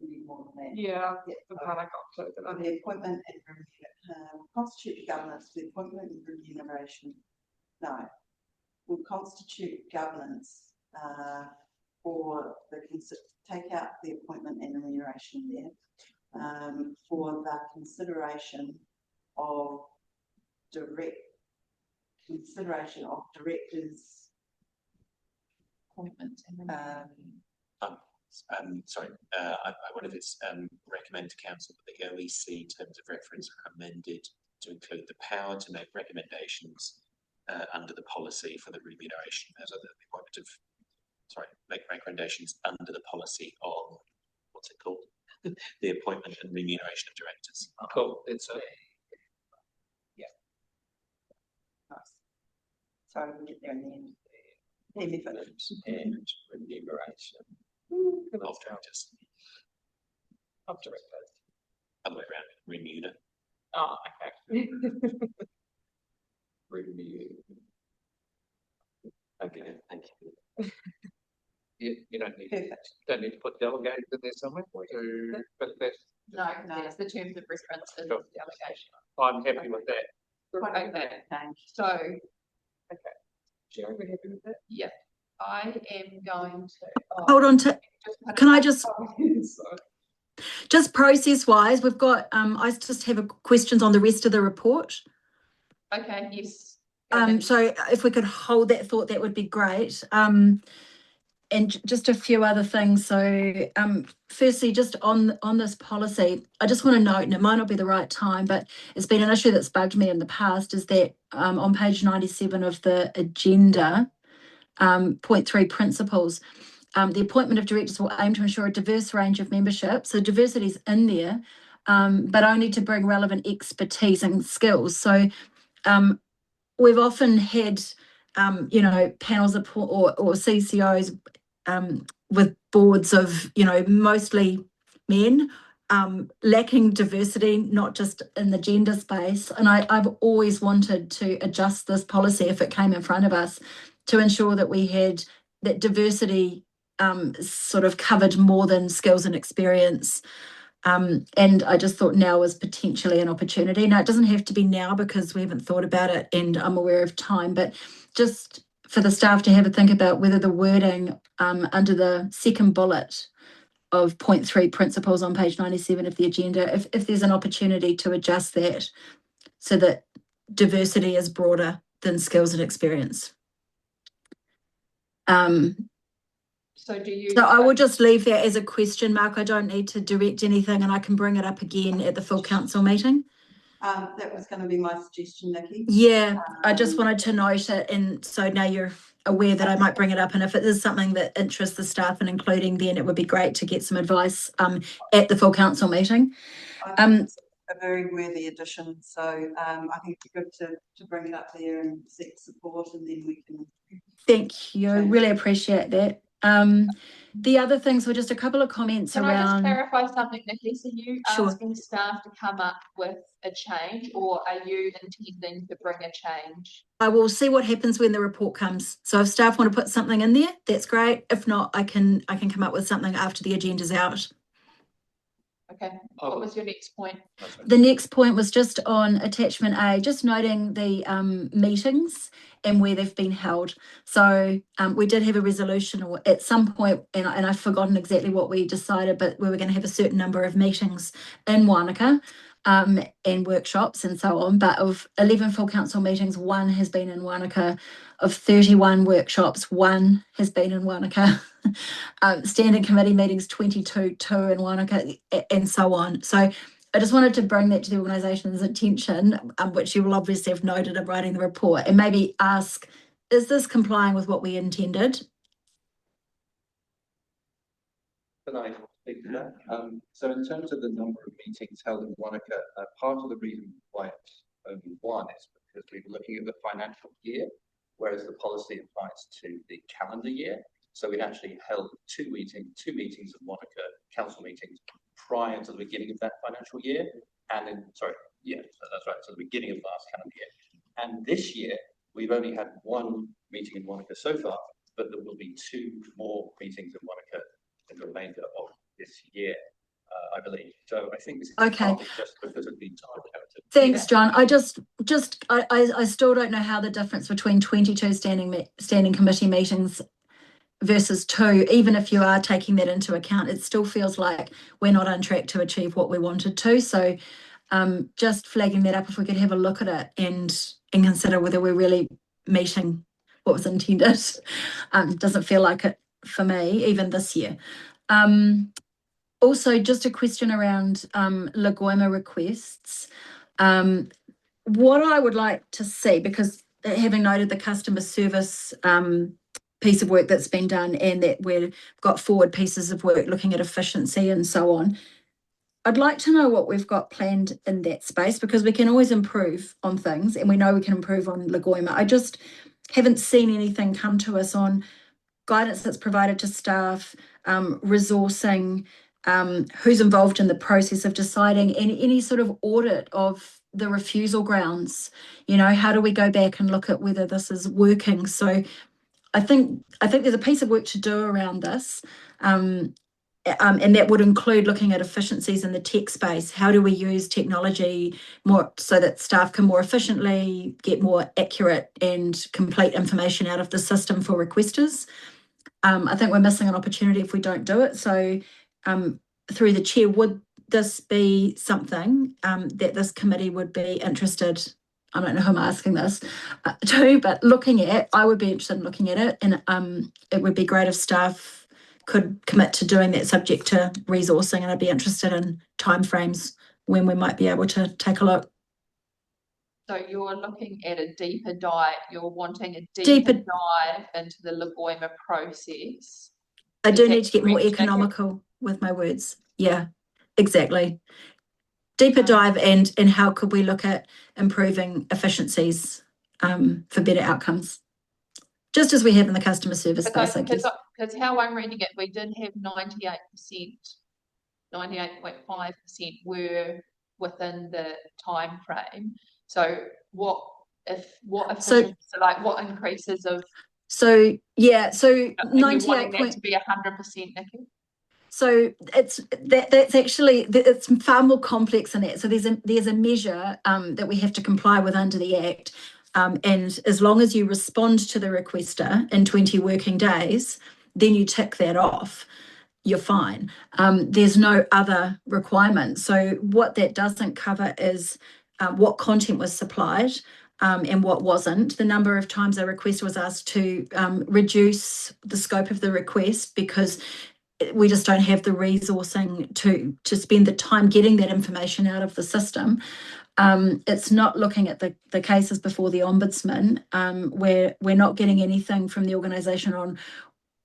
[SPEAKER 5] We need more than that.
[SPEAKER 13] Yeah, the part I got to.
[SPEAKER 5] The appointment and constitute the governance for the appointment and remuneration. No, will constitute governance for the take out the appointment and remuneration there for the consideration of directors.
[SPEAKER 1] Appointment
[SPEAKER 12] sorry, I wonder if it's recommend to council that the OEC terms of reference are amended to include the power to make recommendations under the policy for the remuneration as the appointment of make recommendations under the policy on what's it called? The appointment and remuneration of directors.
[SPEAKER 6] Cool. It's a
[SPEAKER 5] nice. So we'll get there in the end.
[SPEAKER 13] Benefits and remuneration
[SPEAKER 12] of directors.
[SPEAKER 13] Of directors.
[SPEAKER 12] Other way around, remuner.
[SPEAKER 13] Oh, okay. Renew.
[SPEAKER 12] Okay, thank you.
[SPEAKER 6] You don't need to put delegated in there somewhere. But that's
[SPEAKER 1] no, it's the terms of reference in
[SPEAKER 6] sure.
[SPEAKER 1] the delegation.
[SPEAKER 6] I'm happy with that.
[SPEAKER 1] Okay. So
[SPEAKER 13] Sherry, we're happy with that?
[SPEAKER 1] Yeah, I am going to.
[SPEAKER 8] Hold on to, can I just,
[SPEAKER 13] Sorry.
[SPEAKER 8] just process wise, we've got, I just have questions on the rest of the report.
[SPEAKER 1] Okay, yes. Go ahead.
[SPEAKER 8] So if we could hold that thought, that would be great. And just a few other things. So firstly, just on this policy, I just want to note, and it might not be the right time, but it's been an issue that's bugged me in the past, is that on page 97 of the agenda, point 3 principles, the appointment of directors will aim to ensure a diverse range of membership. So diversity is in there, but only to bring relevant expertise and skills. So we've often had, you know, panels of, or CCOs with boards of, you know, mostly men, lacking diversity, not just in the gender space. And I've always wanted to adjust this policy if it came in front of us to ensure that we had that diversity sort of covered more than skills and experience. And I just thought now was potentially an opportunity. Now, it doesn't have to be now because we haven't thought about it and I'm aware of time, but just for the staff to have a think about whether the wording under the second bullet of point 3 principles on page 97 of the agenda, if there's an opportunity to adjust that so that diversity is broader than skills and experience.
[SPEAKER 1] So do you?
[SPEAKER 8] So I will just leave that as a question mark. I don't need to direct anything, and I can bring it up again at the full council meeting.
[SPEAKER 5] That was going to be my suggestion, Nikki.
[SPEAKER 8] Yeah, I just wanted to note it, and so now you're aware that I might bring it up, and if it is something that interests the staff and including, then it would be great to get some advice at the full council meeting.
[SPEAKER 5] I think it's a very worthy addition, so I think it'd be good to bring it up there and seek support, and then we can.
[SPEAKER 8] Thank you, really appreciate that. The other things were just a couple of comments
[SPEAKER 1] Can
[SPEAKER 8] around.
[SPEAKER 1] I just clarify something, Nikki? So you
[SPEAKER 8] Sure.
[SPEAKER 1] asking staff to come up with a change, or are you intending to bring a change?
[SPEAKER 8] I will see what happens when the report comes. So if staff want to put something in there, that's great. If not, I can come up with something after the agenda's out.
[SPEAKER 1] Okay. What was your next point?
[SPEAKER 8] The next point was just on attachment A, just noting the meetings and where they've been held. So we did have a resolution at some point, and I've forgotten exactly what we decided, but we were going to have a certain number of meetings in Wanaka and workshops and so on. But of 11 full council meetings, 1 has been in Wanaka. Of 31 workshops, 1 has been in Wanaka. Standing committee meetings, 22, 2 in Wanaka, and so on. So I just wanted to bring that to the organisation's attention, which you will obviously have noted in writing the report, and maybe ask, is this complying with what we intended?
[SPEAKER 3] Can I speak to that? So in terms of the number of meetings held in Wanaka, part of the reason why it's only 1 is because we were looking at the financial year, whereas the policy applies to the calendar year. So we'd actually held two meetings of Wanaka council meetings prior to the beginning of that financial year. And then, sorry, yeah, that's right, so the beginning of last calendar year. And this year, we've only had 1 meeting in Wanaka so far, but there will be 2 more meetings in Wanaka in the remainder of this year, I believe. So I think this is partly just because of the time character.
[SPEAKER 8] Thanks, John. I still don't know how the difference between 22 standing committee meetings versus 2, even if you are taking that into account, it still feels like we're not on track to achieve what we wanted to. So just flagging that up, if we could have a look at it and consider whether we're really meeting what was intended. Doesn't feel like it for me, even this year. Also, just a question around Lagoima requests. What I would like to see, because having noted the customer service piece of work that's been done and that we've got forward pieces of work looking at efficiency and so on, I'd like to know what we've got planned in that space, because we can always improve on things and we know we can improve on Lagoima. I just haven't seen anything come to us on guidance that's provided to staff, resourcing, who's involved in the process of deciding, any sort of audit of the refusal grounds. You know, how do we go back and look at whether this is working? So I think there's a piece of work to do around this. and that would include looking at efficiencies in the tech space. How do we use technology more so that staff can more efficiently get more accurate and complete information out of the system for requesters? I think we're missing an opportunity if we don't do it. So through the chair, would this be something that this committee would be interested? I don't know who I'm asking this to, but I would be interested in looking at it, and it would be great if staff could commit to doing that subject to resourcing, and I'd be interested in timeframes when we might be able to take a look.
[SPEAKER 1] So you're looking at a deeper dive, you're wanting a deeper dive into the Lagoima process.
[SPEAKER 8] I do need to get more economical with my words. Yeah, exactly. Deeper dive and how could we look at improving efficiencies for better outcomes, just as we have in the customer service space, I guess.
[SPEAKER 1] Because how I'm reading it, we did have 98%, 98.5% were within the time frame. So what increases of?
[SPEAKER 8] So yeah, so
[SPEAKER 1] 98 to be 100%, Nikki.
[SPEAKER 8] So that's actually, it's far more complex than that. So there's a measure that we have to comply with under the Act. And as long as you respond to the requester in 20 working days, then you tick that off, you're fine. There's no other requirement. So what that doesn't cover is what content was supplied and what wasn't. The number of times a requester was asked to reduce the scope of the request because we just don't have the resourcing to spend the time getting that information out of the system. It's not looking at the cases before the Ombudsman, where we're not getting anything from the organisation on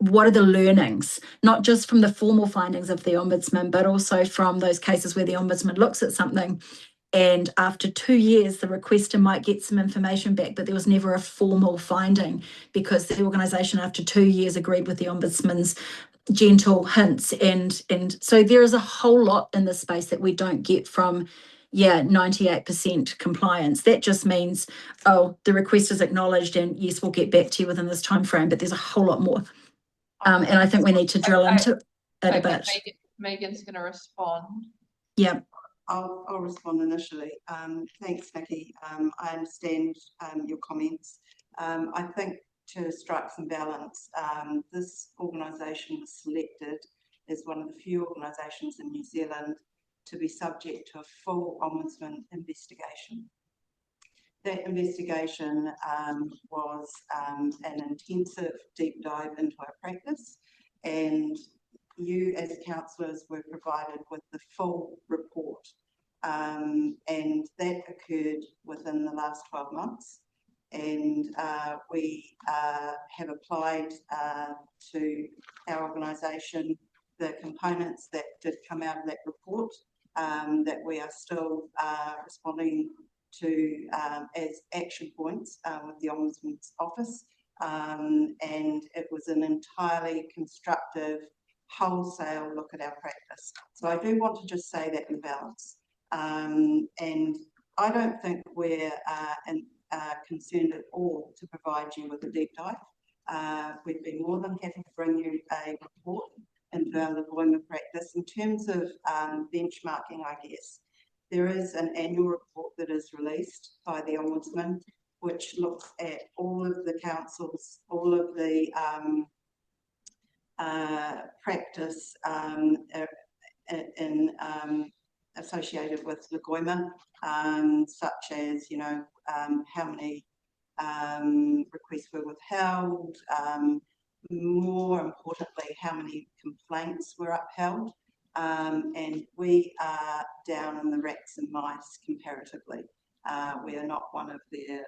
[SPEAKER 8] what are the learnings, not just from the formal findings of the Ombudsman, but also from those cases where the Ombudsman looks at something and after 2 years, the requester might get some information back, but there was never a formal finding because the organisation after 2 years agreed with the Ombudsman's gentle hints. And so there is a whole lot in this space that we don't get from 98% compliance. That just means, the request is acknowledged and yes, we'll get back to you within this time frame, but there's a whole lot more. And I think we need to drill into it a bit.
[SPEAKER 1] Megan's going to respond.
[SPEAKER 8] Yeah.
[SPEAKER 5] I'll respond initially. Thanks, Nikki. I understand your comments. I think to strike some balance, this organisation was selected as one of the few organisations in New Zealand to be subject to a full Ombudsman investigation. That investigation was an intensive deep dive into our practice, and you as councillors were provided with the full report, and that occurred within the last 12 months. And we have applied to our organisation the components that did come out of that report that we are still responding to as action points with the Ombudsman's Office. And it was an entirely constructive, wholesale look at our practice. So I do want to just say that in balance. And I don't think we're concerned at all to provide you with a deep dive. We'd be more than happy to bring you a report into our Lagoima practice. In terms of benchmarking, I guess, there is an annual report that is released by the Ombudsman, which looks at all of the councils, all of the practice associated with Lagoima, such as, how many requests were withheld, more importantly, how many complaints were upheld. And we are down in the rats and mice comparatively. We are not one of their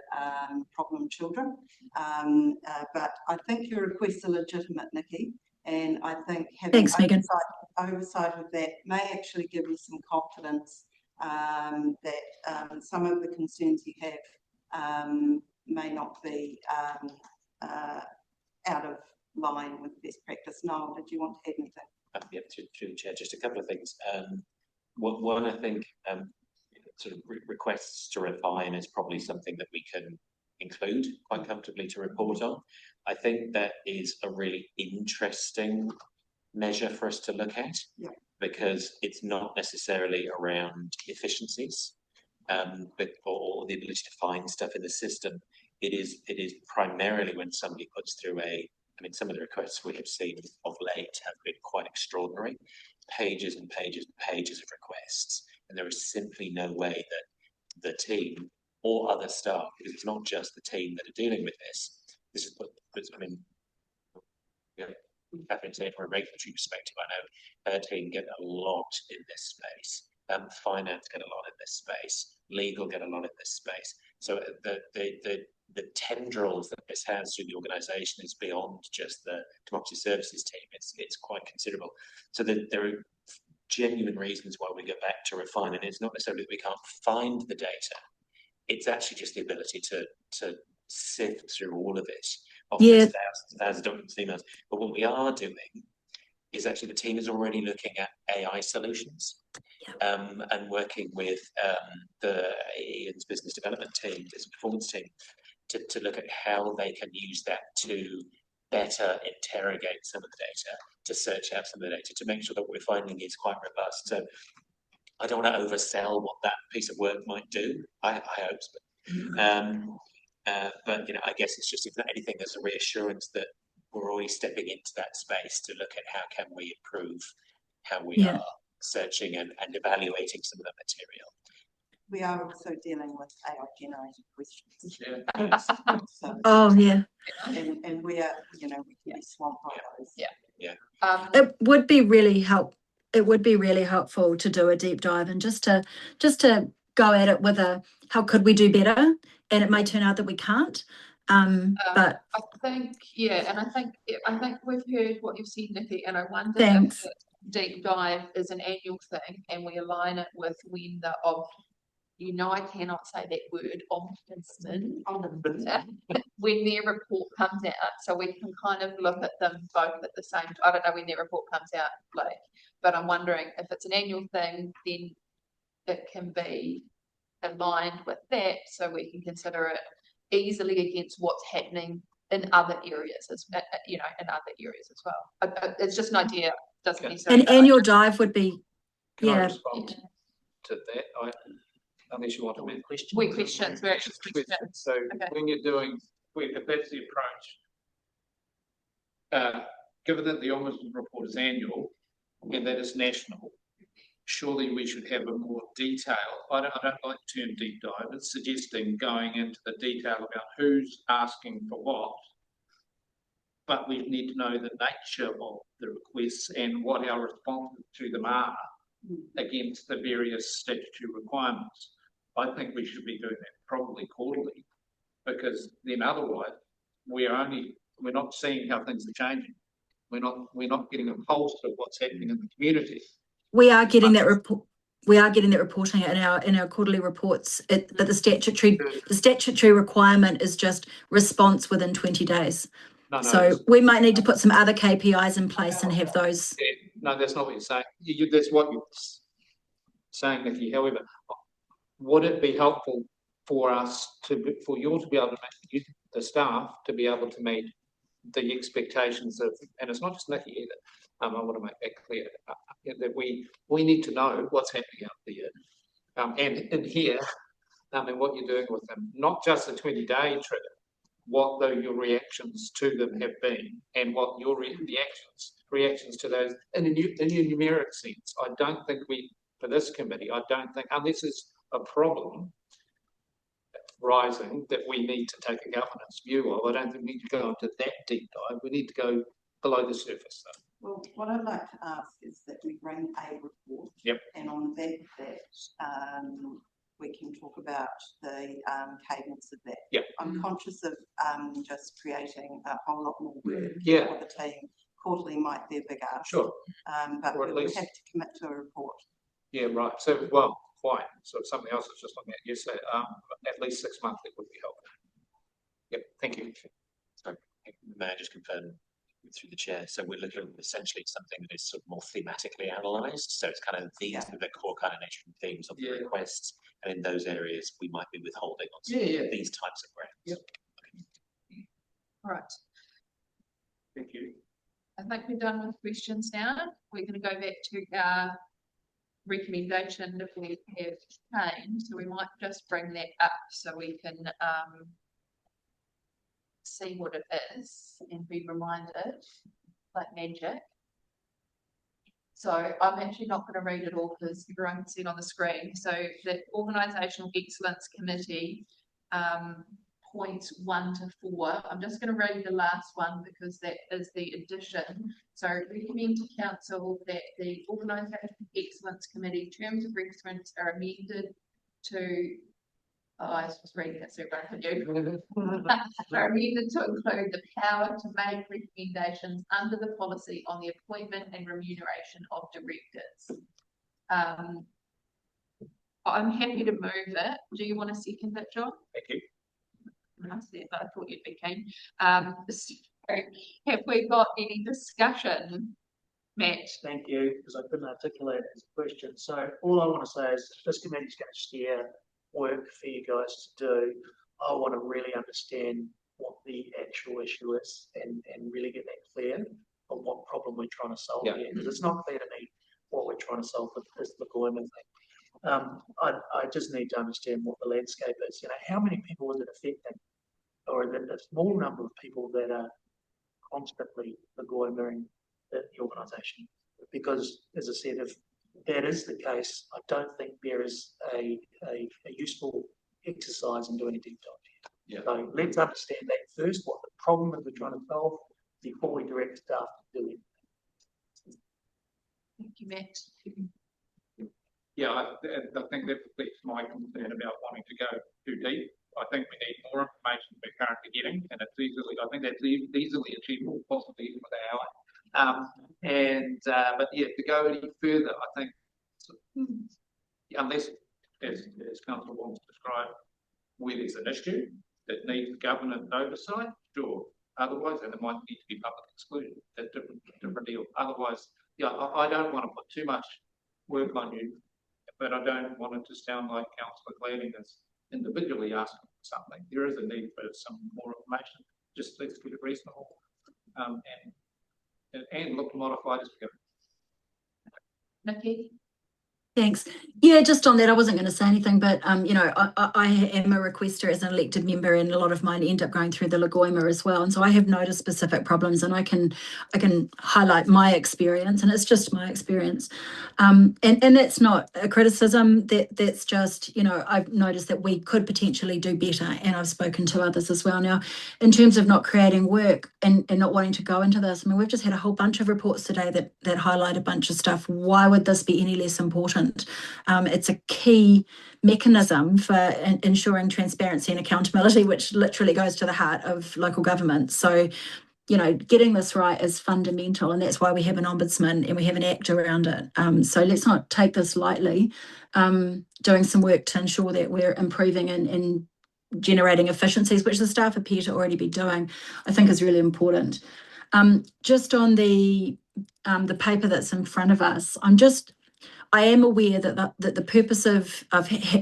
[SPEAKER 5] problem children. But I think your requests are legitimate, Nikki, and I think having oversight of that may actually give you some confidence that some of the concerns you have may not be out of line with best practice. Noel, did you want to add anything?
[SPEAKER 12] Yeah, through the chair, just a couple of things. One, I think sort of requests to refine is probably something that we can include quite comfortably to report on. I think that is a really interesting measure for us to look at, because it's not necessarily around efficiencies, or the ability to find stuff in the system. It is primarily when somebody puts through some of the requests we have seen of late have been quite extraordinary, pages and pages and pages of requests, and there is simply no way that the team or other staff, because it's not just the team that are dealing with this. This is Catherine said, from a regulatory perspective, I know her team get a lot in this space. Finance get a lot in this space. Legal get a lot in this space. So the tendrils that this has through the organisation is beyond just the democracy services team. It's quite considerable. So there are genuine reasons why we go back to refine, and it's not necessarily that we can't find the data. It's actually just the ability to sift through all of it. Thousands of documents, emails. But what we are doing is actually the team is already looking at AI solutions, and working with Ian's business development team, business performance team, to look at how they can use that to better interrogate some of the data, to search out some of the data, to make sure that what we're finding is quite robust. So I don't want to oversell what that piece of work might do. I hope so. But I guess it's just, if not anything, there's a reassurance that we're already stepping into that space to look at how can we improve how we are searching and evaluating some of the material.
[SPEAKER 5] We are also dealing with AI generated questions. And we are, we can be swamped by those.
[SPEAKER 8] It would be really helpful to do a deep dive and just to go at it with how could we do better, and it may turn out that we can't. But
[SPEAKER 1] I think, and I think we've heard what you've said, Nikki, and I wonder
[SPEAKER 8] Thanks.
[SPEAKER 1] if deep dive is an annual thing and we align it with when I cannot say that word, when their report comes out, so we can kind of look at them both at the same time. I don't know when their report comes out, but I'm wondering if it's an annual thing, then it can be aligned with that, so we can consider it easily against what's happening in other areas, as well. It's just an idea. Doesn't necessarily.
[SPEAKER 8] An annual dive would be.
[SPEAKER 6] Can I respond to that? Unless you want to make questions.
[SPEAKER 1] We're questions.
[SPEAKER 6] So when you're doing, if that's the approach, given that the Ombudsman report is annual and that is national, surely we should have a more detail. I don't like the term deep dive. It's suggesting going into the detail about who's asking for what, but we need to know the nature of the requests and what our responses to them are against the various statutory requirements. I think we should be doing that probably quarterly, because then otherwise we're not seeing how things are changing. We're not getting a pulse of what's happening in the community.
[SPEAKER 8] We are getting that report. We are getting that reporting in our quarterly reports. But the statutory requirement is just response within 20 days. So we might need to put some other KPIs in place and have those.
[SPEAKER 6] No, that's not what you're saying. That's what you're saying, Nikki. However, would it be helpful for you to be able to make the staff to be able to meet the expectations of, and it's not just Nikki either. I want to make that clear that we need to know what's happening out there, and in here, and what you're doing with them, not just the 20-day trigger. What your reactions to them have been, and what your reactions to those in a numeric sense. I don't think for this committee, unless there's a problem rising that we need to take a governance view of, I don't think we need to go into that deep dive. We need to go below the surface, though.
[SPEAKER 5] Well, what I'd like to ask is that we bring a report, and on the back of that, we can talk about the cadence of that. I'm conscious of just creating a whole lot more work for the team. Quarterly might be a big ask. Sure. But we have to commit to a report.
[SPEAKER 6] Yeah, right. So, quite. So something else I was just looking at yesterday. At least 6 monthly would be helpful. Yep. Thank you.
[SPEAKER 12] Sorry, may I just confirm through the chair? So we're looking at essentially something that is sort of more thematically analysed. So it's kind of these are the core kind of nature and themes of the requests, and in those areas we might be withholding on these types of grants.
[SPEAKER 1] Right.
[SPEAKER 6] Thank you.
[SPEAKER 1] I think we're done with questions now. We're going to go back to our recommendation if we have changed. So we might just bring that up so we can see what it is and be reminded, like magic. So I'm actually not going to read it all because everyone can see it on the screen. So the Organisational Excellence Committee, points 1 to 4. I'm just going to read the last one because that is the addition. So recommend to Council that the Organisational Excellence Committee terms of reference are amended to, I was just reading it so bad for you. Are amended to include the power to make recommendations under the policy on the appointment and remuneration of directors. I'm happy to move it. Do you want to second it, John?
[SPEAKER 6] Thank you.
[SPEAKER 1] I see it, but I thought you'd be keen. So have we got any discussion, Matt?
[SPEAKER 2] Thank you, because I couldn't articulate it as a question. So all I want to say is this committee's going to steer work for you guys to do. I want to really understand what the actual issue is and really get that clear on what problem we're trying to solve here. Because it's not clear to me what we're trying to solve with this Lagoima thing. I just need to understand what the landscape is. You know, how many people is it affecting? Or is it a small number of people that are constantly Lagoimering the organisation? Because, as I said, if that is the case, I don't think there is a useful exercise in doing a deep dive here. Yeah. So let's understand that first, what the problem is we're trying to solve, before we direct staff to do it.
[SPEAKER 1] Thank you, Matt.
[SPEAKER 6] Yeah, I think that reflects my concern about wanting to go too deep. I think we need more information than we're currently getting, and it's easily, I think that's easily achievable, possibly even with an hour. But yeah, to go any further, I think, unless, as Councillor Wong's described, where there's an issue that needs government oversight, sure. Otherwise, and it might need to be public exclusion. That's different deal. Otherwise, yeah, I don't want to put too much work on you, but I don't want it to sound like Councillor Glading is individually asking for something. There is a need for some more information. Just let's get it reasonable and look to modify it as we go.
[SPEAKER 1] Nikki?
[SPEAKER 8] Thanks. Yeah, just on that, I wasn't going to say anything, but you know, I am a requester as an elected member, and a lot of mine end up going through the Lagoima as well. And so I have noticed specific problems, and I can highlight my experience, and it's just my experience. And that's not a criticism. That's just, you know, I've noticed that we could potentially do better, and I've spoken to others as well. Now, in terms of not creating work and not wanting to go into this, I mean, we've just had a whole bunch of reports today that highlight a bunch of stuff. Why would this be any less important? It's a key mechanism for ensuring transparency and accountability, which literally goes to the heart of local government. So, you know, getting this right is fundamental, and that's why we have an ombudsman and we have an act around it. So let's not take this lightly. Doing some work to ensure that we're improving and generating efficiencies, which the staff appear to already be doing, I think is really important. Just on the paper that's in front of us, I am aware that the purpose of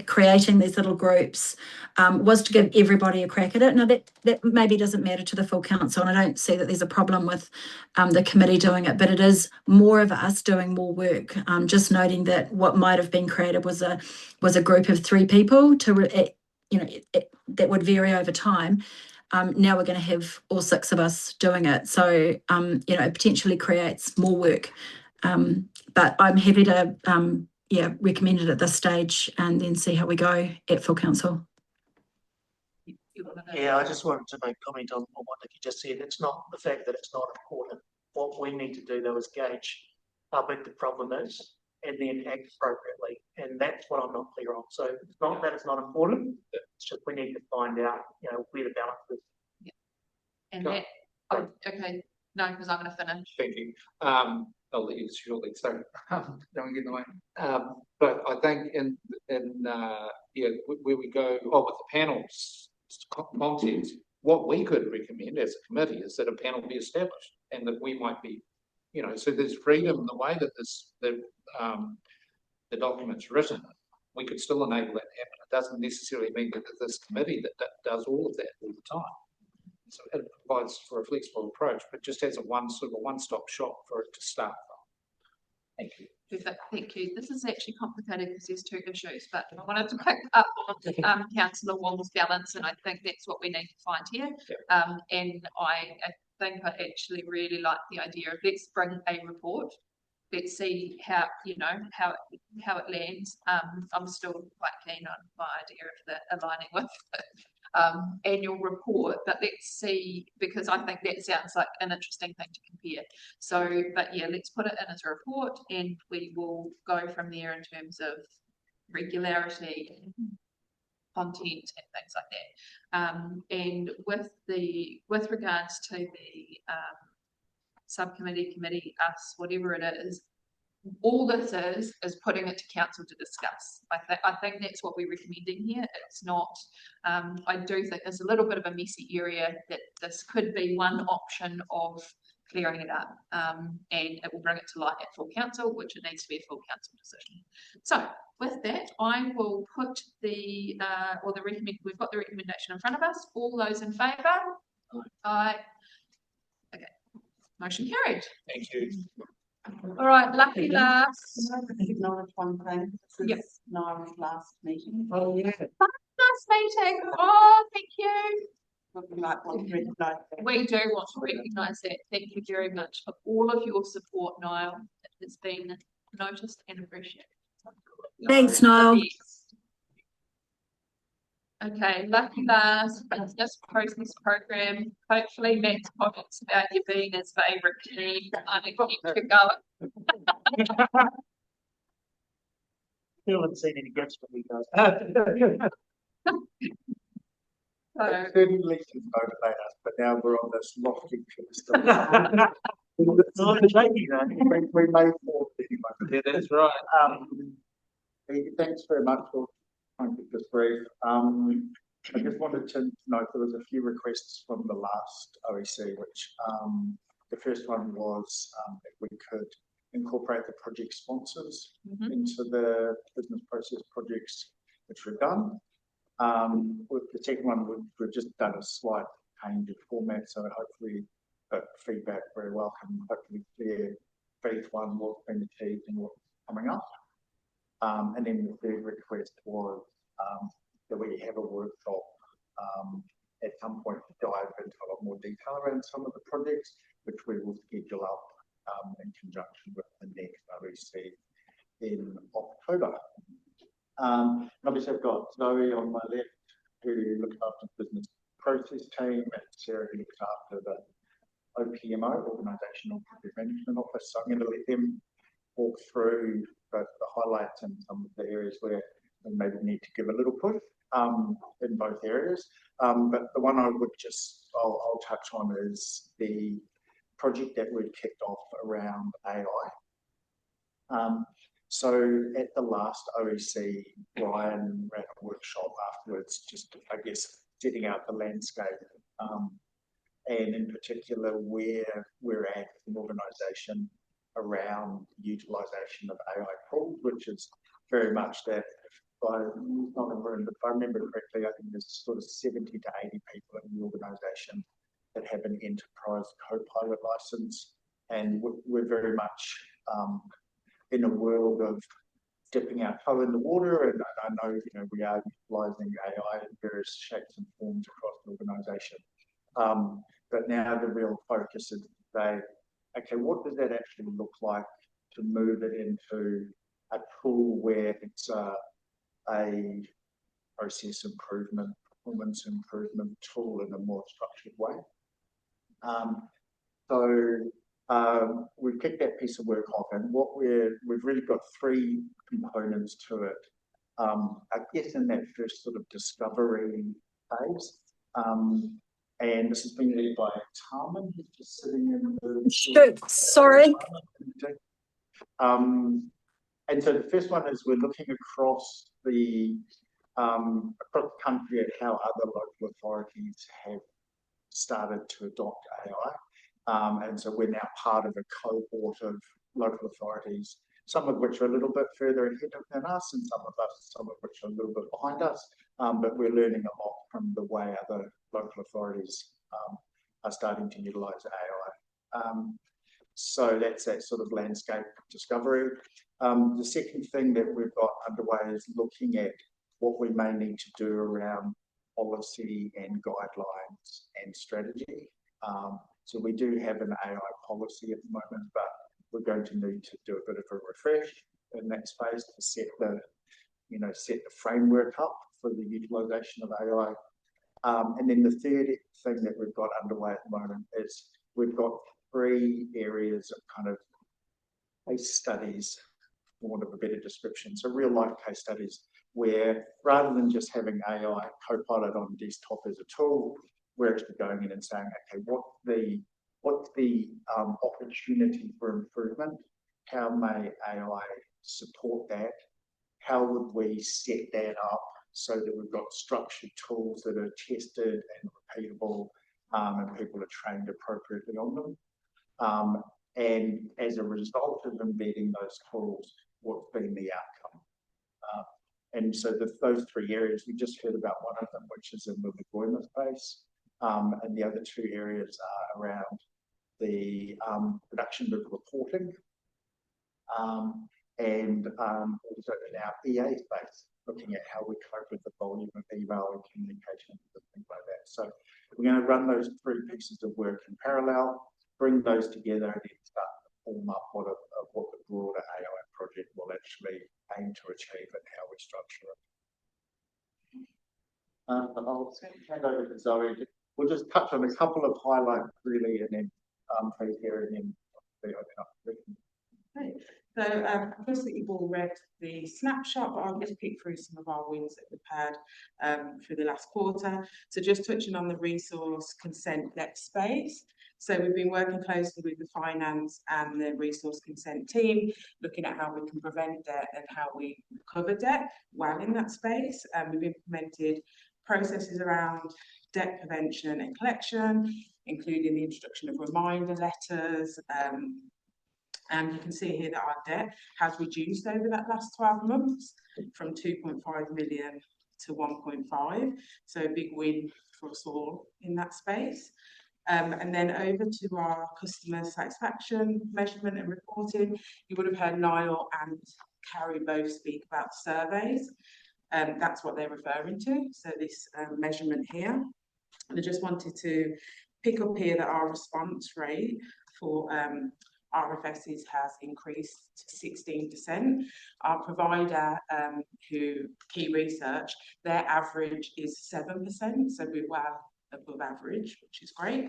[SPEAKER 8] creating these little groups was to give everybody a crack at it. Now, that maybe doesn't matter to the full council, and I don't see that there's a problem with the committee doing it, but it is more of us doing more work. Just noting that what might have been created was a group of 3 people that would vary over time. Now we're going to have all 6 of us doing it, so you know, it potentially creates more work. But I'm happy to recommend it at this stage and then see how we go at full council.
[SPEAKER 2] Yeah, I just wanted to make a comment on what Nikki just said. It's not the fact that it's not important. What we need to do though is gauge how big the problem is and then act appropriately. And that's what I'm not clear on. So it's not that it's not important, it's just we need to find out, you know, where the balance is.
[SPEAKER 1] Yeah. And that, okay, no, because I'm going to finish.
[SPEAKER 6] Thank you. I'll let you shortly, so don't get in the way. But I think in where we go, with the panels content, what we could recommend as a committee is that a panel be established, and that we might be, you know, so there's freedom in the way that the document's written. We could still enable that to happen. It doesn't necessarily mean that this committee that does all of that all the time. So it provides for a flexible approach, but just as a one-stop shop for it to start from. Thank you.
[SPEAKER 1] Perfect, thank you. This is actually complicated because there's two issues, but I wanted to pick up on Councillor Wong's balance, and I think that's what we need to find here. And I think I actually really like the idea of let's bring a report. Let's see how how it lands. I'm still quite keen on my idea of the aligning with the annual report, but let's see, because I think that sounds like an interesting thing to compare. So, but yeah, let's put it in as a report, and we will go from there in terms of regularity, content, and things like that. And with regards to the subcommittee, committee, us, whatever it is, all this is putting it to council to discuss. I think that's what we're recommending here. It's not, I do think there's a little bit of a messy area that this could be one option of clearing it up, and it will bring it to light at full council, which it needs to be a full council decision. So with that, I will put the, we've got the recommendation in front of us. All those in favour? Aye. Okay, motion carried.
[SPEAKER 6] Thank you.
[SPEAKER 1] All right, lucky last.
[SPEAKER 5] Can I acknowledge one thing? This is Niall's last meeting.
[SPEAKER 6] Oh yeah.
[SPEAKER 1] Last meeting. Oh, thank you.
[SPEAKER 5] We might want to recognise that.
[SPEAKER 1] We do want to recognise that. Thank you very much for all of your support, Niall. It has been noticed and appreciated.
[SPEAKER 8] Thanks, Niall.
[SPEAKER 1] Okay, lucky last business process program. Hopefully, Matt's comments about you being his favourite team are to keep you going.
[SPEAKER 2] Still haven't seen any gifts from you guys.
[SPEAKER 15] Certainly to motivate us, but now we're on this lofty pedestal. We made more anyway.
[SPEAKER 6] Yeah, that's right.
[SPEAKER 15] Thanks very much for trying to keep this brief. I just wanted to note there was a few requests from the last OEC, which the first one was if we could incorporate the project sponsors into the business process projects, which we've done. With the second one, we've just done a slight change of format, so hopefully feedback very welcome. Hopefully clear phase one, what's been achieved and what's coming up. And then the third request was that we have a workshop at some point to dive into a lot more detail around some of the projects, which we will schedule up in conjunction with the next OEC in October. Obviously, I've got Zoe on my left, who looks after the business process team, and Sarah, who looks after the OPMO, Organisational Project Management Office. So I'm going to let them walk through the highlights and some of the areas where we maybe need to give a little push in both areas. But the one I would I'll touch on is the project that we've kicked off around AI. So at the last OEC, Brian ran a workshop afterwards, just, I guess, setting out the landscape, and in particular where we're at as an organisation around utilisation of AI tools, which is very much that, if I remember correctly, I think there's sort of 70 to 80 people in the organisation that have an enterprise co-pilot licence, and we're very much in a world of dipping our toe in the water, and I know we are utilising AI in various shapes and forms across the organisation. But now the real focus is to say, okay, what does that actually look like to move it into a tool where it's a process improvement, performance improvement tool in a more structured way. We've kicked that piece of work off, and we've really got three components to it. I guess in that first sort of discovery phase, and this has been led by Tarman, who's just sitting in the
[SPEAKER 8] sorry.
[SPEAKER 15] And so the first one is we're looking across the country at how other local authorities have started to adopt AI. And so we're now part of a cohort of local authorities, some of which are a little bit further ahead than us, and some of which are a little bit behind us. But we're learning a lot from the way other local authorities are starting to utilise AI. So that's that sort of landscape discovery. The second thing that we've got underway is looking at what we may need to do around policy and guidelines and strategy. So we do have an AI policy at the moment, but we're going to need to do a bit of a refresh in that space to set the framework up for the utilisation of AI. And then the third thing that we've got underway at the moment is we've got 3 areas of kind of case studies, for want of a better description. So real life case studies where rather than just having AI Copilot on desktop as a tool, we're actually going in and saying, okay, what's the opportunity for improvement? How may AI support that? How would we set that up so that we've got structured tools that are tested and repeatable, and people are trained appropriately on them? And as a result of embedding those tools, what's been the outcome? And so those 3 areas, we just heard about one of them, which is in the deployment space. And the other 2 areas are around the production of reporting and also in our EA space, looking at how we cope with the volume of email and communication and things like that. So we're going to run those 3 pieces of work in parallel, bring those together, and then start to form up what the broader AI project will actually aim to achieve and how we structure it. I'll hand over to Zoe. We'll just touch on a couple of highlights really, and then please hear and then
[SPEAKER 9] Okay. So first that you've all read the snapshot, but I'll just pick through some of our wins that we've had through the last quarter. So just touching on the resource consent debt space. So we've been working closely with the finance and the resource consent team, looking at how we can prevent debt and how we recover debt while in that space. We've implemented processes around debt prevention and collection, including the introduction of reminder letters. And you can see here that our debt has reduced over that last 12 months from 2.5 million to 1.5. So a big win for us all in that space. And then over to our customer satisfaction measurement and reporting, you would have heard Niall and Carrie both speak about surveys. That's what they're referring to. So this measurement here. And I just wanted to pick up here that our response rate for RFSs has increased to 16%. Our provider, Key Research, their average is 7%, so we're well above average, which is great.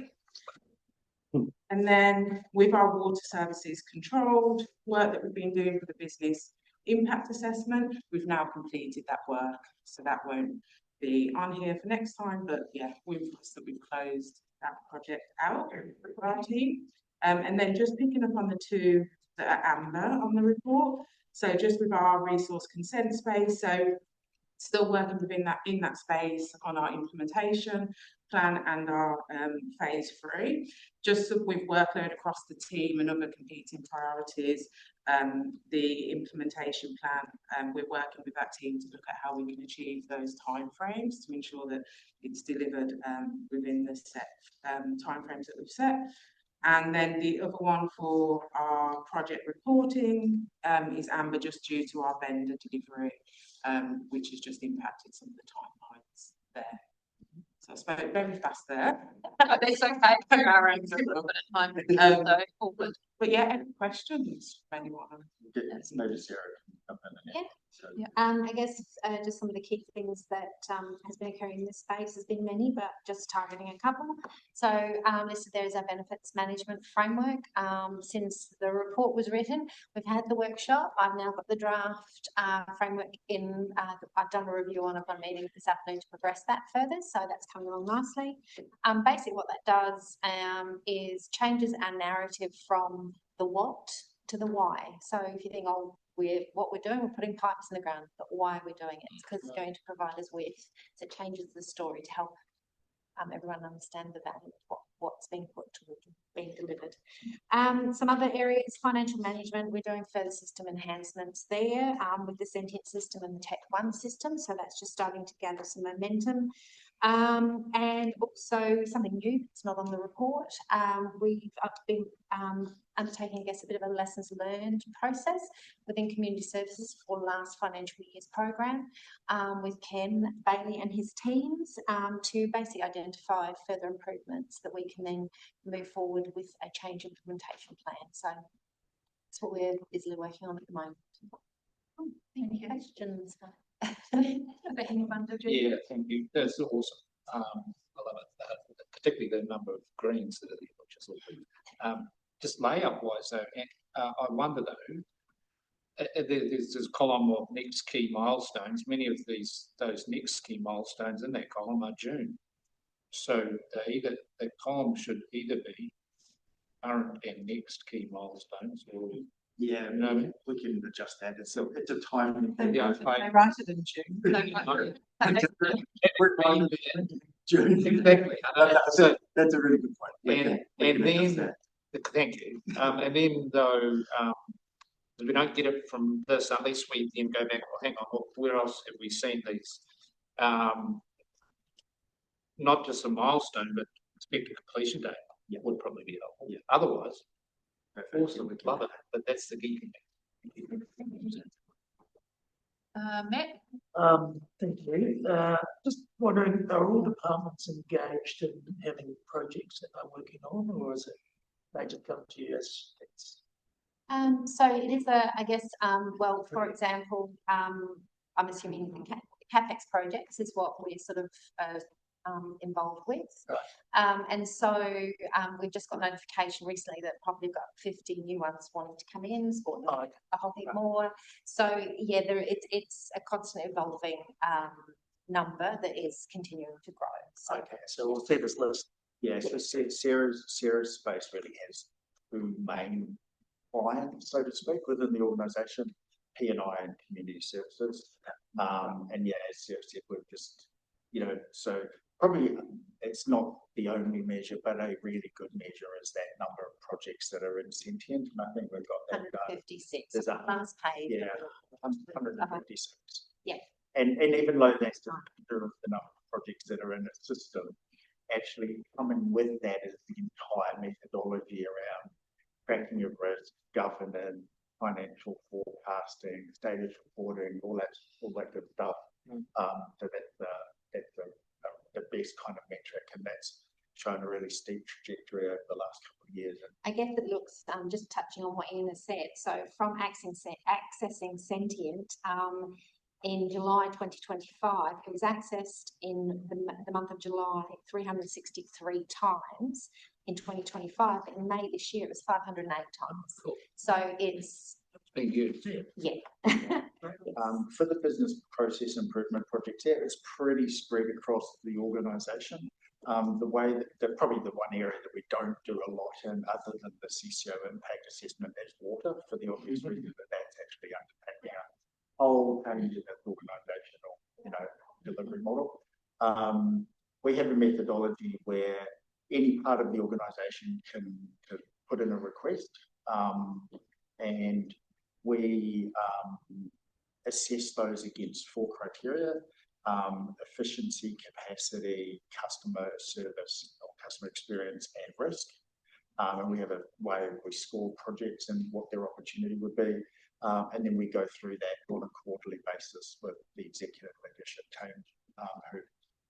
[SPEAKER 9] And then with our water services controlled work that we've been doing for the business impact assessment, we've now completed that work, so that won't be on here for next time, but yeah, we've closed that project out for our team. And then just picking up on the 2 that are amber on the report. So just with our resource consent space, so still working within in that space on our implementation plan and our phase 3. Just with workload across the team and other competing priorities, the implementation plan, we're working with that team to look at how we can achieve those timeframes to ensure that it's delivered within the set timeframes that we've set. And then the other one for our project reporting is amber, just due to our vendor delivery, which has just impacted some of the timelines there. So I spoke very fast there.
[SPEAKER 1] That's okay. Our own a little bit of time, so all good.
[SPEAKER 9] But yeah, any questions from anyone?
[SPEAKER 15] Maybe Sarah can come in.
[SPEAKER 16] Yeah. I guess just some of the key things that has been occurring in this space. There's been many, but just targeting a couple. So listed there is our benefits management framework. Since the report was written, we've had the workshop. I've now got the draft framework in. I've done a review on it. I've got a meeting this afternoon to progress that further. So that's coming along nicely. Basically what that does is changes our narrative from the what to the why. So if you think, oh, what we're doing, we're putting pipes in the ground, but why are we doing it? It's because it's going to provide us with, so it changes the story to help everyone understand the value of what's being being delivered. Some other areas, financial management, we're doing further system enhancements there with the Sentient system and the Tech One system. So that's just starting to gather some momentum. And also something new that's not on the report. I've been undertaking, I guess, a bit of a lessons learned process within community services for last financial year's program with Ken Bailey and his teams to basically identify further improvements that we can then move forward with a change implementation plan. So that's what we're busily working on at the moment. Any questions?
[SPEAKER 6] Yeah, thank you. That's awesome. I love it, particularly the number of greens that are there, which is lovely. Just layout-wise, though, I wonder though, there's this column of next key milestones. Many of those next key milestones in that column are June, so the column should either be current and next key milestones, or
[SPEAKER 15] yeah, no, we can adjust that. It's a time.
[SPEAKER 5] They write it in June.
[SPEAKER 6] June. Exactly.
[SPEAKER 15] That's a really good point.
[SPEAKER 6] And then, thank you. And then though, if we don't get it from this, at least we then go back, well, hang on, where else have we seen these? Not just a milestone, but expected completion date would probably be helpful. Yeah. Otherwise, awesome, we'd love it, but that's the key thing.
[SPEAKER 1] Matt?
[SPEAKER 2] Thank you. Just wondering, are all departments engaged in having projects that they're working on, or is it they just come to you as it's?
[SPEAKER 16] So it is I guess, well, for example, I'm assuming the CapEx projects is what we're sort of involved with. Right. And so we've just got notification recently that probably got 50 new ones wanting to come in, sporting a whole heap more. So yeah, it's a constantly evolving number that is continuing to grow. So.
[SPEAKER 2] Okay, so we'll see this list.
[SPEAKER 15] Yeah, so Sarah's space really has two main clients, so to speak, within the organisation, P&I and community services. And yeah, as Sarah said, we've just, so probably it's not the only measure, but a really good measure is that number of projects that are in Sentient, and I think we've got that
[SPEAKER 16] 156.
[SPEAKER 15] There's a
[SPEAKER 16] last page.
[SPEAKER 15] Yeah, 156.
[SPEAKER 16] Yeah.
[SPEAKER 15] And even though that's the number of projects that are in the system, actually coming with that is the entire methodology around tracking of risk, governance, financial forecasting, status reporting, all that good stuff. So that's the best kind of metric, and that's shown a really steep trajectory over the last couple of years.
[SPEAKER 16] I guess it looks, just touching on what Ian has said, so from accessing Sentient in July 2025, it was accessed in the month of July 363 times in 2025. In May this year, it was 508 times. Cool. So it's
[SPEAKER 6] been good.
[SPEAKER 16] Yeah.
[SPEAKER 15] For the business process improvement projects, it's pretty spread across the organisation. The way that probably the one area that we don't do a lot in, other than the CCO impact assessment, is water, for the obvious reason that that's actually undertaking a whole change in its organisational, delivery model. We have a methodology where any part of the organisation can put in a request, and we assess those against 4 criteria: efficiency, capacity, customer service or customer experience, and risk. And we have a way we score projects and what their opportunity would be. And then we go through that on a quarterly basis with the executive leadership team, who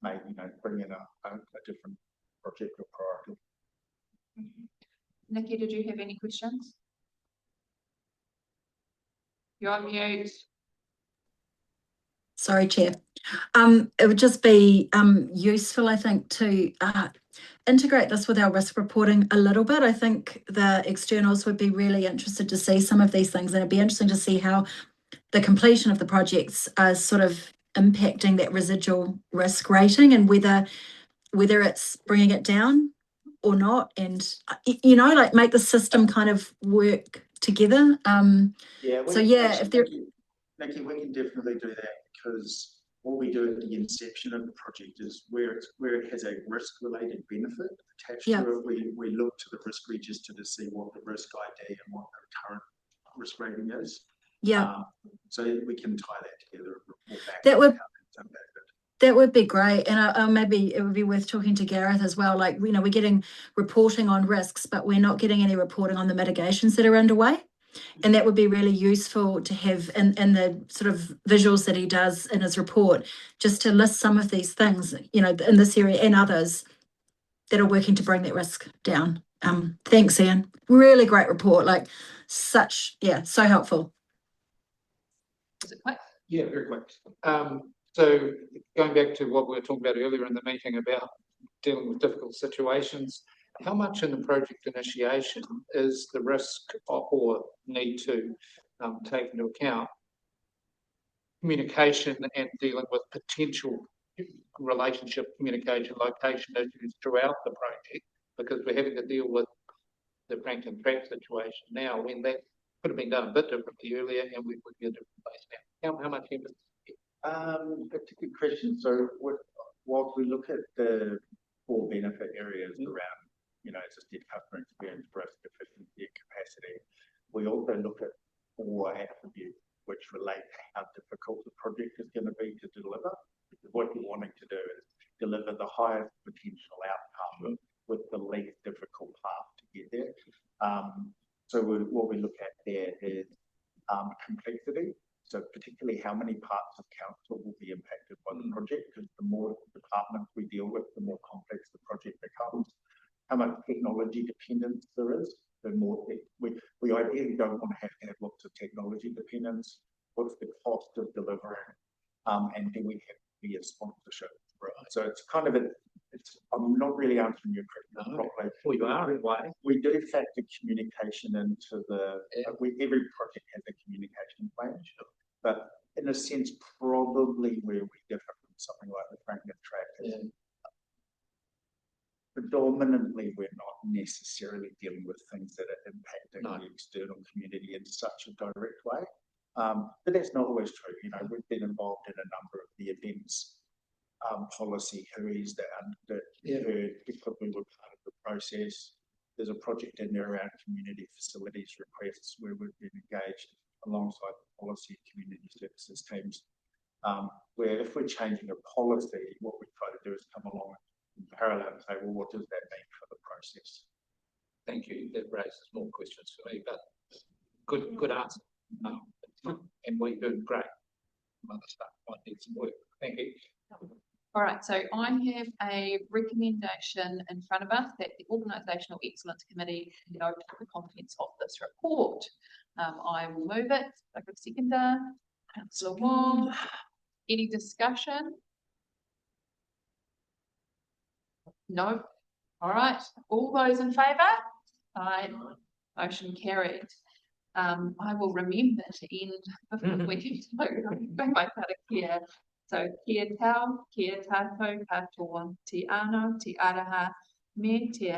[SPEAKER 15] may, bring in a different project or priority.
[SPEAKER 1] Nikki, did you have any questions? You're on mute.
[SPEAKER 8] Sorry, Chair. It would just be useful, I think, to integrate this with our risk reporting a little bit. I think the externals would be really interested to see some of these things, and it'd be interesting to see how the completion of the projects are sort of impacting that residual risk rating, and whether it's bringing it down or not, and like make the system kind of work together.
[SPEAKER 15] Nikki, we can definitely do that, because what we do at the inception of the project is where it has a risk-related benefit attached to it, we look to the risk register to see what the risk ID and what the current risk rating is. So we can tie that together and report back.
[SPEAKER 8] That would be great. And maybe it would be worth talking to Gareth as well. Like, we're getting reporting on risks, but we're not getting any reporting on the mitigations that are underway. And that would be really useful to have in the sort of visuals that he does in his report, just to list some of these things, in this area and others that are working to bring that risk down. Thanks, Ian. Really great report. Like, so helpful.
[SPEAKER 1] Is it quick?
[SPEAKER 6] Yeah, very quick. So going back to what we were talking about earlier in the meeting about dealing with difficult situations, how much in the project initiation is the risk or need to take into account communication and dealing with potential relationship, communication, location issues throughout the project? Because we're having to deal with the Franklin Track situation now, when that could have been done a bit differently earlier, and we would be a different place now. How much emphasis?
[SPEAKER 15] That's a good question. So whilst we look at the core benefit areas around, assisted customer experience, risk, efficiency, and capacity, we also look at core attributes which relate to how difficult the project is going to be to deliver. Because what you're wanting to do is deliver the highest potential outcome with the least difficult path to get there. So what we look at there is complexity. So particularly how many parts of council will be impacted by the project, because the more departments we deal with, the more complex the project becomes. How much technology dependence there is, the more we ideally don't want to have lots of technology dependence. What's the cost of delivering, and do we have to be a sponsorship? Right. So it's kind of I'm not really answering your question properly.
[SPEAKER 6] Well, you are in a way.
[SPEAKER 15] We do factor communication into every project has a communication plan. Sure. But in a sense, probably where we differ from something like the Franklin Track is predominantly we're not necessarily dealing with things that are impacting the external community in such a direct way. But that's not always true. We've been involved in a number of the events policy HUIs that heard because we were part of the process. There's a project in there around community facilities requests where we've been engaged alongside the policy and community services teams, where if we're changing a policy, what we try to do is come along in parallel and say, well, what does that mean for the process?
[SPEAKER 6] Thank you. That raises more questions for me, but good answer. And we're doing great. Other stuff might need some work. Thank you.
[SPEAKER 1] All right, so I have a recommendation in front of us that the Organisational Excellence Committee note the contents of this report. I will move it. I could seconder. Councillor Wong. Any discussion? No. All right. All those in favour? Aye. Motion carried. I will remember to end before we get to bring my part here. So, kia tau, kia tātou katoa, te ano, te araha, me te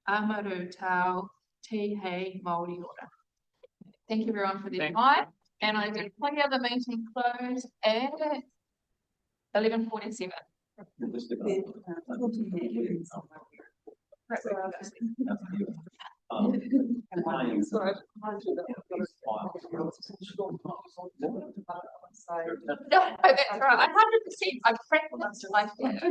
[SPEAKER 1] amaru tau, te hei Māori ora. Thank you everyone for their time. And I declare the meeting closed at 11:47. No, that's right. 100%. I practiced like that.